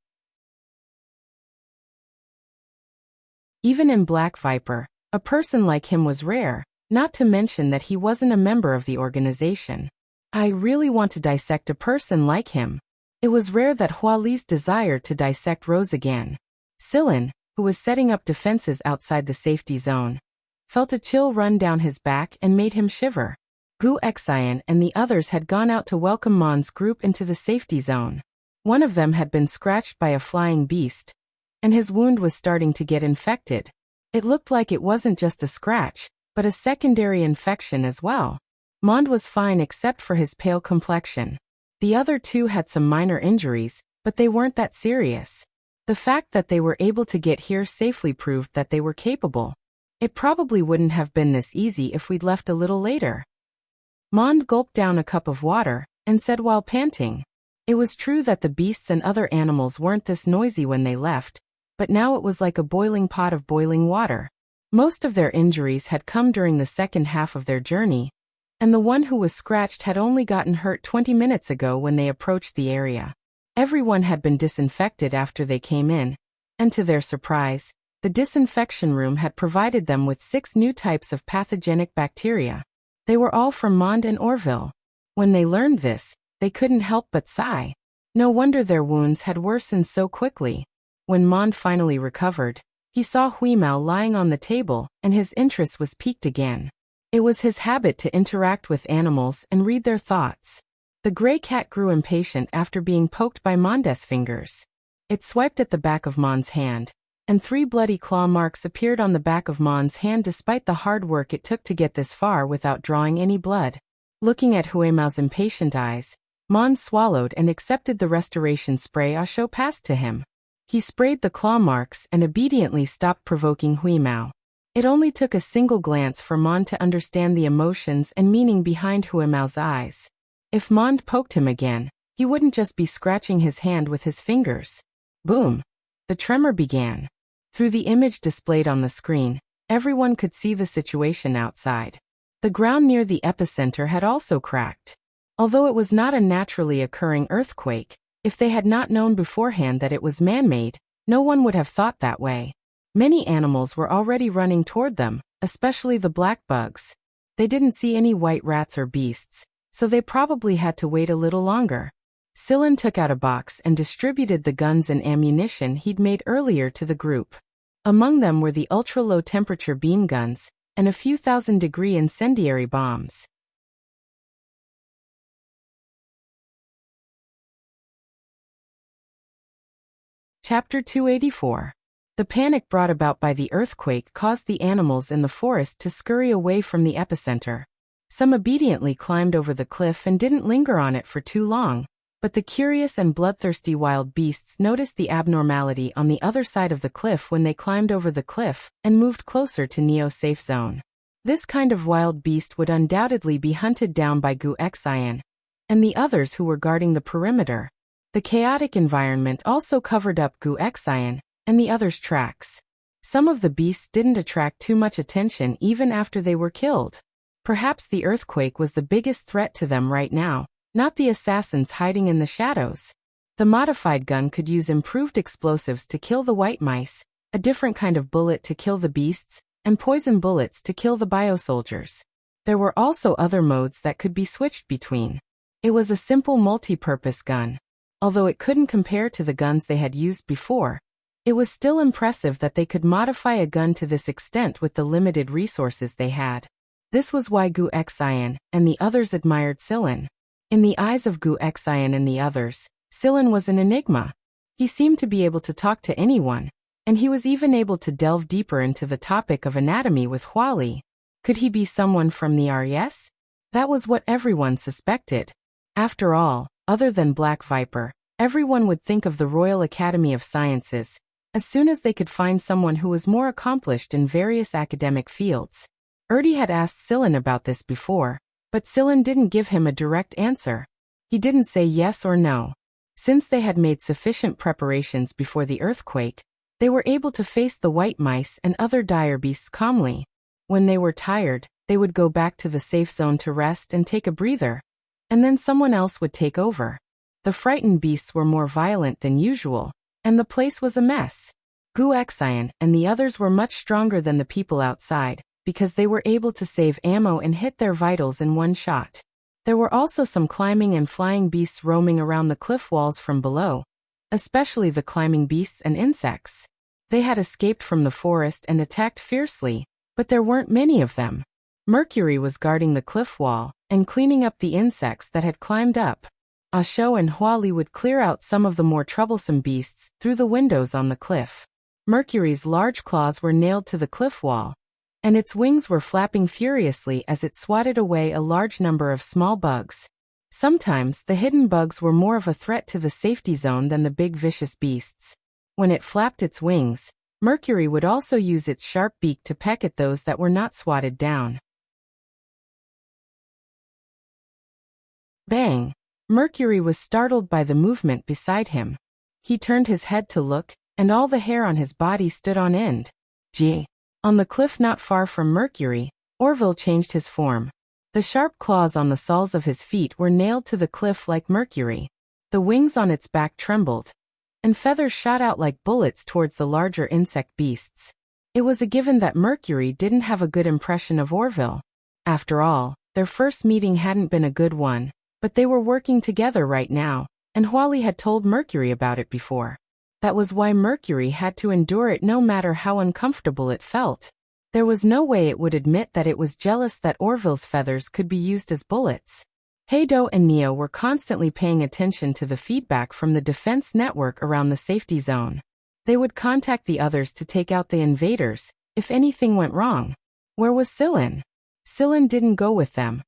Even in Black Viper, a person like him was rare, not to mention that he wasn't a member of the organization. I really want to dissect a person like him. It was rare that Hua Li's desire to dissect rose again. Sillin, who was setting up defenses outside the safety zone, felt a chill run down his back and made him shiver. Gu Xian and the others had gone out to welcome Mon's group into the safety zone. One of them had been scratched by a flying beast, and his wound was starting to get infected. It looked like it wasn't just a scratch, but a secondary infection as well. Mond was fine except for his pale complexion. The other two had some minor injuries, but they weren't that serious. The fact that they were able to get here safely proved that they were capable. It probably wouldn't have been this easy if we'd left a little later. Mond gulped down a cup of water and said while panting. It was true that the beasts and other animals weren't this noisy when they left, but now it was like a boiling pot of boiling water. Most of their injuries had come during the second half of their journey, and the one who was scratched had only gotten hurt 20 minutes ago when they approached the area. Everyone had been disinfected after they came in, and to their surprise, the disinfection room had provided them with 6 new types of pathogenic bacteria. They were all from Mond and Orville. When they learned this, they couldn't help but sigh. No wonder their wounds had worsened so quickly. When Mond finally recovered, he saw Huimao lying on the table, and his interest was piqued again. It was his habit to interact with animals and read their thoughts. The gray cat grew impatient after being poked by Mond's fingers. It swiped at the back of Mond's hand, and 3 bloody claw marks appeared on the back of Mond's hand despite the hard work it took to get this far without drawing any blood. Looking at Huimao's impatient eyes, Mond swallowed and accepted the restoration spray Asho passed to him. He sprayed the claw marks and obediently stopped provoking Huimao. It only took a single glance for Mond to understand the emotions and meaning behind Huimao's eyes. If Mond poked him again, he wouldn't just be scratching his hand with his fingers. Boom! The tremor began. Through the image displayed on the screen, everyone could see the situation outside. The ground near the epicenter had also cracked. Although it was not a naturally occurring earthquake, if they had not known beforehand that it was man-made, no one would have thought that way. Many animals were already running toward them, especially the black bugs. They didn't see any white rats or beasts, so they probably had to wait a little longer. Sillin took out a box and distributed the guns and ammunition he'd made earlier to the group. Among them were the ultra-low temperature beam guns, and a few 1,000-degree incendiary bombs. Chapter 284. The panic brought about by the earthquake caused the animals in the forest to scurry away from the epicenter. Some obediently climbed over the cliff and didn't linger on it for too long, but the curious and bloodthirsty wild beasts noticed the abnormality on the other side of the cliff when they climbed over the cliff and moved closer to Neo's safe zone. This kind of wild beast would undoubtedly be hunted down by Wuxia and the others who were guarding the perimeter. The chaotic environment also covered up Wuxia and the others' tracks. Some of the beasts didn't attract too much attention even after they were killed. Perhaps the earthquake was the biggest threat to them right now, not the assassins hiding in the shadows. The modified gun could use improved explosives to kill the white mice, a different kind of bullet to kill the beasts, and poison bullets to kill the biosoldiers. There were also other modes that could be switched between. It was a simple multi-purpose gun. Although it couldn't compare to the guns they had used before, it was still impressive that they could modify a gun to this extent with the limited resources they had. This was why Wuxia and the others admired Sillin. In the eyes of Wuxia and the others, Sillin was an enigma. He seemed to be able to talk to anyone, and he was even able to delve deeper into the topic of anatomy with Huali. Could he be someone from the RES? That was what everyone suspected. After all, other than Black Viper, everyone would think of the Royal Academy of Sciences as soon as they could find someone who was more accomplished in various academic fields. Erdi had asked Sillin about this before, but Sillin didn't give him a direct answer. He didn't say yes or no. Since they had made sufficient preparations before the earthquake, they were able to face the white mice and other dire beasts calmly. When they were tired, they would go back to the safe zone to rest and take a breather, and then someone else would take over. The frightened beasts were more violent than usual, and the place was a mess. Wuxia and the others were much stronger than the people outside, because they were able to save ammo and hit their vitals in one shot. There were also some climbing and flying beasts roaming around the cliff walls from below, especially the climbing beasts and insects. They had escaped from the forest and attacked fiercely, but there weren't many of them. Mercury was guarding the cliff wall and cleaning up the insects that had climbed up. Asho and Huali would clear out some of the more troublesome beasts through the windows on the cliff. Mercury's large claws were nailed to the cliff wall, and its wings were flapping furiously as it swatted away a large number of small bugs. Sometimes the hidden bugs were more of a threat to the safety zone than the big vicious beasts. When it flapped its wings, Mercury would also use its sharp beak to peck at those that were not swatted down. Bang! Mercury was startled by the movement beside him. He turned his head to look, and all the hair on his body stood on end. Gee! On the cliff not far from Mercury, Orville changed his form. The sharp claws on the soles of his feet were nailed to the cliff like Mercury. The wings on its back trembled, and feathers shot out like bullets towards the larger insect beasts. It was a given that Mercury didn't have a good impression of Orville. After all, their first meeting hadn't been a good one, but they were working together right now, and Huali had told Mercury about it before. That was why Mercury had to endure it no matter how uncomfortable it felt. There was no way it would admit that it was jealous that Orville's feathers could be used as bullets. Heido and Neo were constantly paying attention to the feedback from the defense network around the safety zone. They would contact the others to take out the invaders, if anything went wrong. Where was Sillin? Sillin didn't go with them.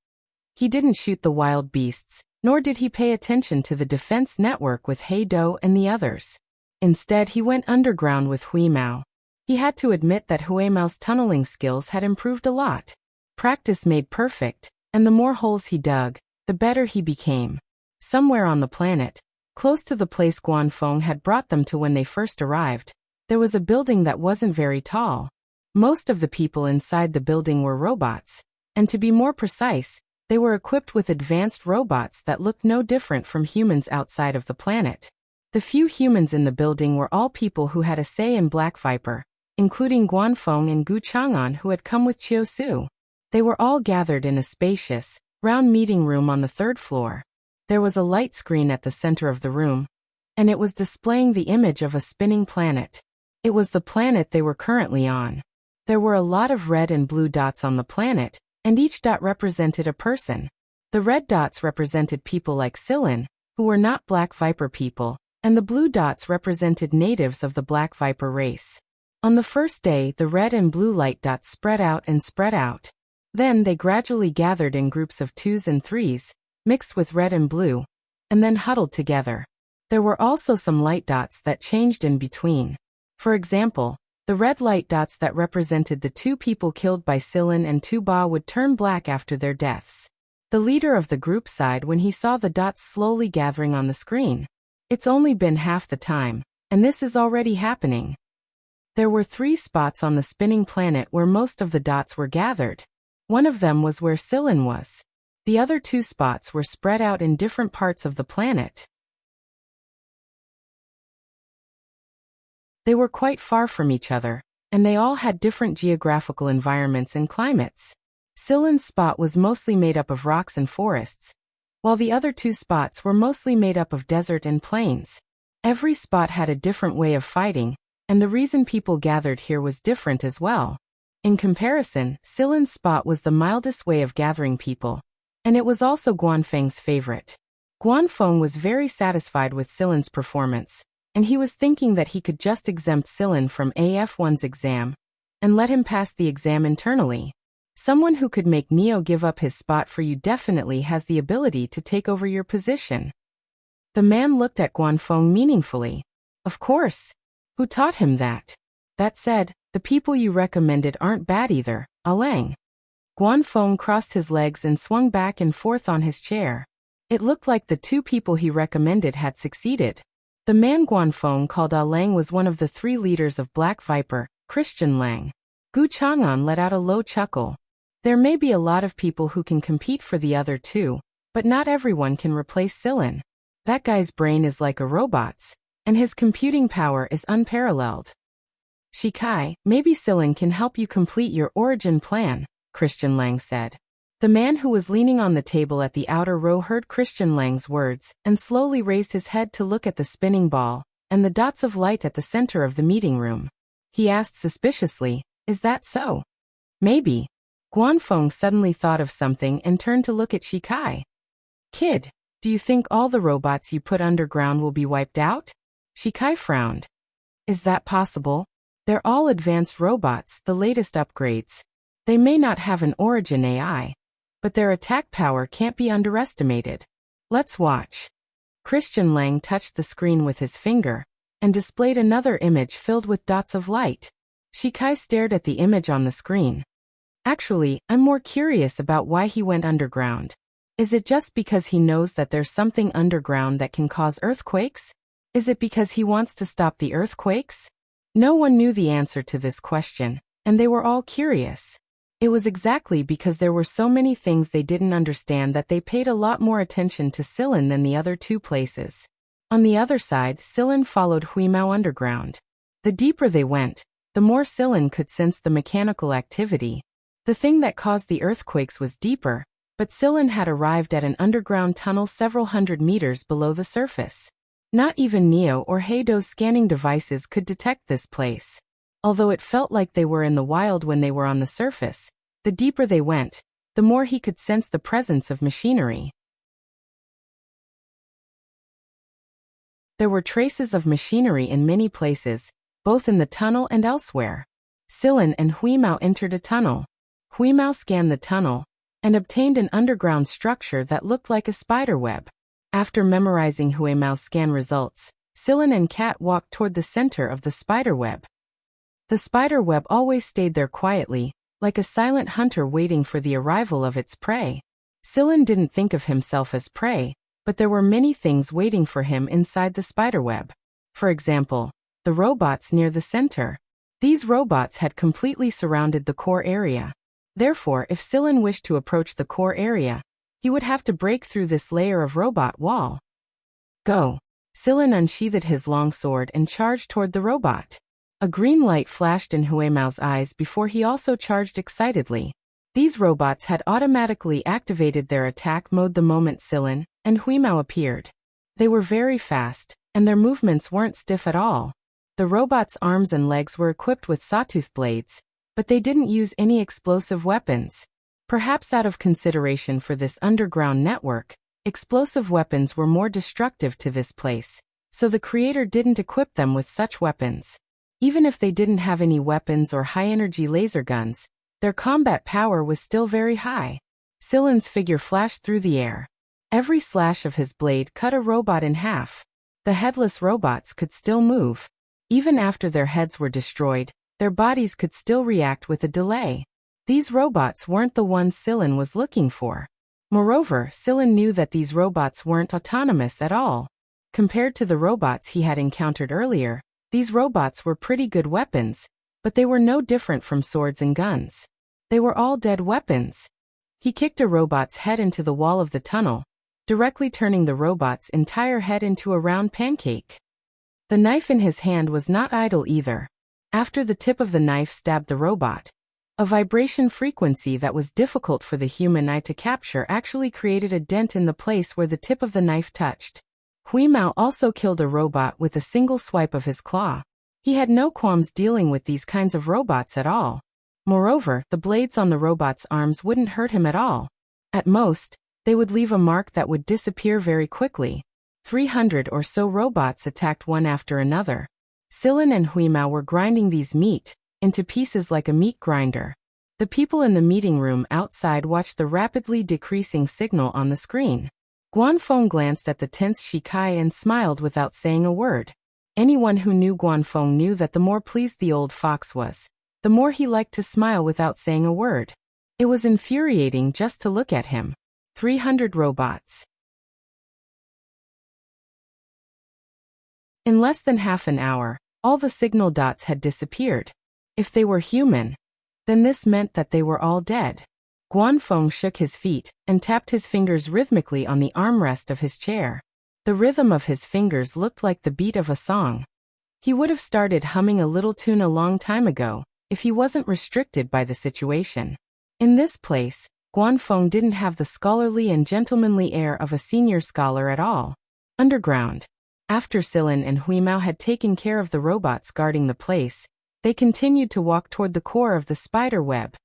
He didn't shoot the wild beasts, nor did he pay attention to the defense network with Heido and the others. Instead, he went underground with Huimao. He had to admit that Huimao's tunneling skills had improved a lot. Practice made perfect, and the more holes he dug, the better he became. Somewhere on the planet, close to the place Guanfeng had brought them to when they first arrived, there was a building that wasn't very tall. Most of the people inside the building were robots, and to be more precise, they were equipped with advanced robots that looked no different from humans outside of the planet. The few humans in the building were all people who had a say in Black Viper, including Guanfeng and Gu Chang'an who had come with Chiaosu. They were all gathered in a spacious, round meeting room on the third floor. There was a light screen at the center of the room, and it was displaying the image of a spinning planet. It was the planet they were currently on. There were a lot of red and blue dots on the planet, and each dot represented a person. The red dots represented people like Sillin, who were not Black Viper people, and the blue dots represented natives of the Black Viper race. On the first day, the red and blue light dots spread out and spread out. Then they gradually gathered in groups of 2s and 3s, mixed with red and blue, and then huddled together. There were also some light dots that changed in between. For example, the red light dots that represented the 2 people killed by Sillin and Tuba would turn black after their deaths. The leader of the group sighed when he saw the dots slowly gathering on the screen. It's only been half the time, and this is already happening. There were 3 spots on the spinning planet where most of the dots were gathered. One of them was where Sillin was. The other 2 spots were spread out in different parts of the planet. They were quite far from each other, and they all had different geographical environments and climates. Sillin's spot was mostly made up of rocks and forests, while the other 2 spots were mostly made up of desert and plains. Every spot had a different way of fighting, and the reason people gathered here was different as well. In comparison, Sillin's spot was the mildest way of gathering people, and it was also Guanfeng's favorite. Guanfeng was very satisfied with Sillin's performance, and he was thinking that he could just exempt Sillin from AF1's exam and let him pass the exam internally. Someone who could make Neo give up his spot for you definitely has the ability to take over your position. The man looked at Guanfeng meaningfully. Of course. Who taught him that? That said, the people you recommended aren't bad either, Alang. Guanfeng crossed his legs and swung back and forth on his chair. It looked like the 2 people he recommended had succeeded. The man Guanfeng called Alang was one of the 3 leaders of Black Viper, Christian Lang. Gu Chang'an let out a low chuckle. There may be a lot of people who can compete for the other 2, but not everyone can replace Sillin. That guy's brain is like a robot's, and his computing power is unparalleled. Shikai, maybe Sillin can help you complete your origin plan, Christian Lang said. The man who was leaning on the table at the outer row heard Christian Lang's words and slowly raised his head to look at the spinning ball and the dots of light at the center of the meeting room. He asked suspiciously, "Is that so?" "Maybe." Guanfeng suddenly thought of something and turned to look at Shikai. "Kid, do you think all the robots you put underground will be wiped out?" Shikai frowned. "Is that possible? They're all advanced robots, the latest upgrades. They may not have an origin AI, but their attack power can't be underestimated. Let's watch." Christian Lang touched the screen with his finger and displayed another image filled with dots of light. Shikai stared at the image on the screen. "Actually, I'm more curious about why he went underground. Is it just because he knows that there's something underground that can cause earthquakes? Is it because he wants to stop the earthquakes?" No one knew the answer to this question, and they were all curious. It was exactly because there were so many things they didn't understand that they paid a lot more attention to Sillin than the other 2 places. On the other side, Sillin followed Huimao underground. The deeper they went, the more Sillin could sense the mechanical activity. The thing that caused the earthquakes was deeper, but Sillin had arrived at an underground tunnel several hundred meters below the surface. Not even Neo or Heido's scanning devices could detect this place. Although it felt like they were in the wild when they were on the surface, the deeper they went, the more he could sense the presence of machinery. There were traces of machinery in many places, both in the tunnel and elsewhere. Sillin and Huimao entered a tunnel. Huimao scanned the tunnel and obtained an underground structure that looked like a spider web. After memorizing Huimao's scan results, Sillin and Kat walked toward the center of the spider web. The spider web always stayed there quietly, like a silent hunter waiting for the arrival of its prey. Sillin didn't think of himself as prey, but there were many things waiting for him inside the spiderweb. For example, the robots near the center. These robots had completely surrounded the core area. Therefore, if Sillin wished to approach the core area, he would have to break through this layer of robot wall. Go! Sillin unsheathed his long sword and charged toward the robot. A green light flashed in Huimao's eyes before he also charged excitedly. These robots had automatically activated their attack mode the moment Sillin and Huimao appeared. They were very fast, and their movements weren't stiff at all. The robots' arms and legs were equipped with sawtooth blades, but they didn't use any explosive weapons. Perhaps out of consideration for this underground network, explosive weapons were more destructive to this place, so the creator didn't equip them with such weapons. Even if they didn't have any weapons or high-energy laser guns, their combat power was still very high. Sillin's figure flashed through the air. Every slash of his blade cut a robot in half. The headless robots could still move. Even after their heads were destroyed, their bodies could still react with a delay. These robots weren't the ones Sillin was looking for. Moreover, Sillin knew that these robots weren't autonomous at all. Compared to the robots he had encountered earlier, these robots were pretty good weapons, but they were no different from swords and guns. They were all dead weapons. He kicked a robot's head into the wall of the tunnel, directly turning the robot's entire head into a round pancake. The knife in his hand was not idle either. After the tip of the knife stabbed the robot, a vibration frequency that was difficult for the human eye to capture actually created a dent in the place where the tip of the knife touched. Huimao also killed a robot with a single swipe of his claw. He had no qualms dealing with these kinds of robots at all. Moreover, the blades on the robot's arms wouldn't hurt him at all. At most, they would leave a mark that would disappear very quickly. 300 or so robots attacked one after another. Sillin and Huimao were grinding these meat into pieces like a meat grinder. The people in the meeting room outside watched the rapidly decreasing signal on the screen. Guanfeng glanced at the tense Shikai and smiled without saying a word. Anyone who knew Guanfeng knew that the more pleased the old fox was, the more he liked to smile without saying a word. It was infuriating just to look at him. 300 robots. In less than half an hour, all the signal dots had disappeared. If they were human, then this meant that they were all dead. Guanfeng shook his feet and tapped his fingers rhythmically on the armrest of his chair. The rhythm of his fingers looked like the beat of a song. He would have started humming a little tune a long time ago, if he wasn't restricted by the situation. In this place, Guanfeng didn't have the scholarly and gentlemanly air of a senior scholar at all. Underground. After Sillin and Huimao had taken care of the robots guarding the place, they continued to walk toward the core of the spider web.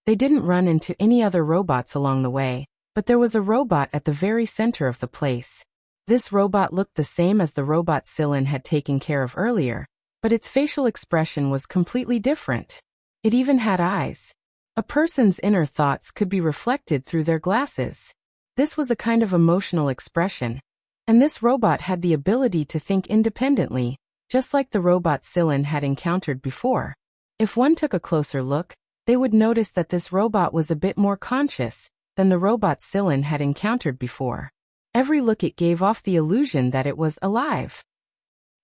They didn't run into any other robots along the way, but there was a robot at the very center of the place. This robot looked the same as the robot Sillin had taken care of earlier, but its facial expression was completely different. It even had eyes. A person's inner thoughts could be reflected through their glasses. This was a kind of emotional expression, and this robot had the ability to think independently, just like the robot Sillin had encountered before. If one took a closer look, they would notice that this robot was a bit more conscious than the robot Sillin had encountered before. Every look it gave off the illusion that it was alive.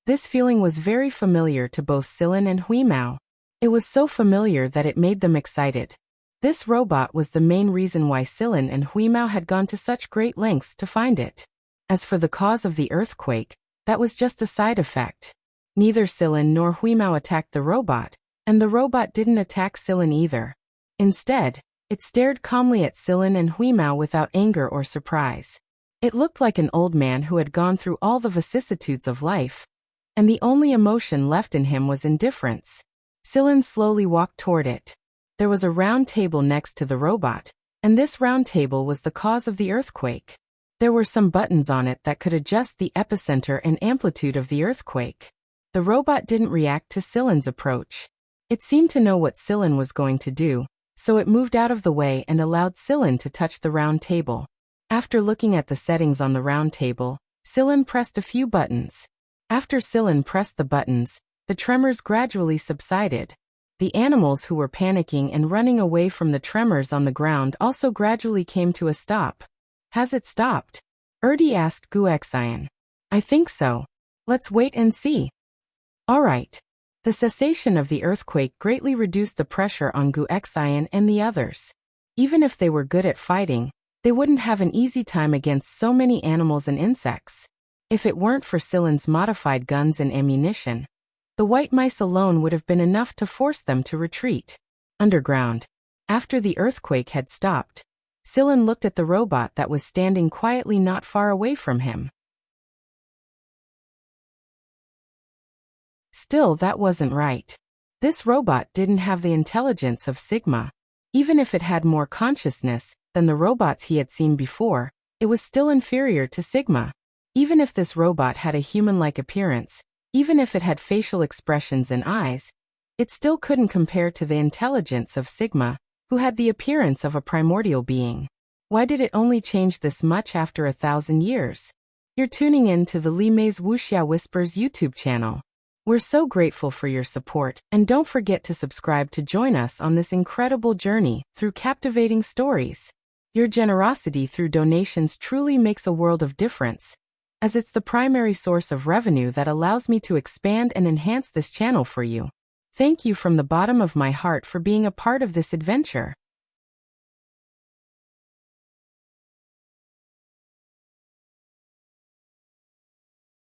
This feeling was very familiar to both Sillin and Huimao. It was so familiar that it made them excited. This robot was the main reason why Sillin and Huimao had gone to such great lengths to find it. As for the cause of the earthquake, That was just a side effect. Neither Sillin nor Huimao attacked the robot, and the robot didn't attack Sillin either. Instead, it stared calmly at Sillin and Huimao without anger or surprise. It looked like an old man who had gone through all the vicissitudes of life, and the only emotion left in him was indifference. Sillin slowly walked toward it. There was a round table next to the robot, and this round table was the cause of the earthquake. There were some buttons on it that could adjust the epicenter and amplitude of the earthquake. The robot didn't react to Sillin's approach. It seemed to know what Sillin was going to do, so it moved out of the way and allowed Sillin to touch the round table. After looking at the settings on the round table, Sillin pressed a few buttons. After Sillin pressed the buttons, the tremors gradually subsided. The animals who were panicking and running away from the tremors on the ground also gradually came to a stop. Has it stopped? Erdi asked Guxian. I think so. Let's wait and see. Alright. The cessation of the earthquake greatly reduced the pressure on Guxian and the others. Even if they were good at fighting, they wouldn't have an easy time against so many animals and insects. If it weren't for Sillin's modified guns and ammunition, the white mice alone would have been enough to force them to retreat. Underground. After the earthquake had stopped, Sillin looked at the robot that was standing quietly not far away from him. Still, that wasn't right. This robot didn't have the intelligence of Sigma. Even if it had more consciousness than the robots he had seen before, it was still inferior to Sigma. Even if this robot had a human-like appearance, even if it had facial expressions and eyes, it still couldn't compare to the intelligence of Sigma, who had the appearance of a primordial being. Why did it only change this much after 1,000 years? You're tuning in to the Li Mei's Wuxia Whispers YouTube channel. We're so grateful for your support, and don't forget to subscribe to join us on this incredible journey through captivating stories. Your generosity through donations truly makes a world of difference, as it's the primary source of revenue that allows me to expand and enhance this channel for you. Thank you from the bottom of my heart for being a part of this adventure.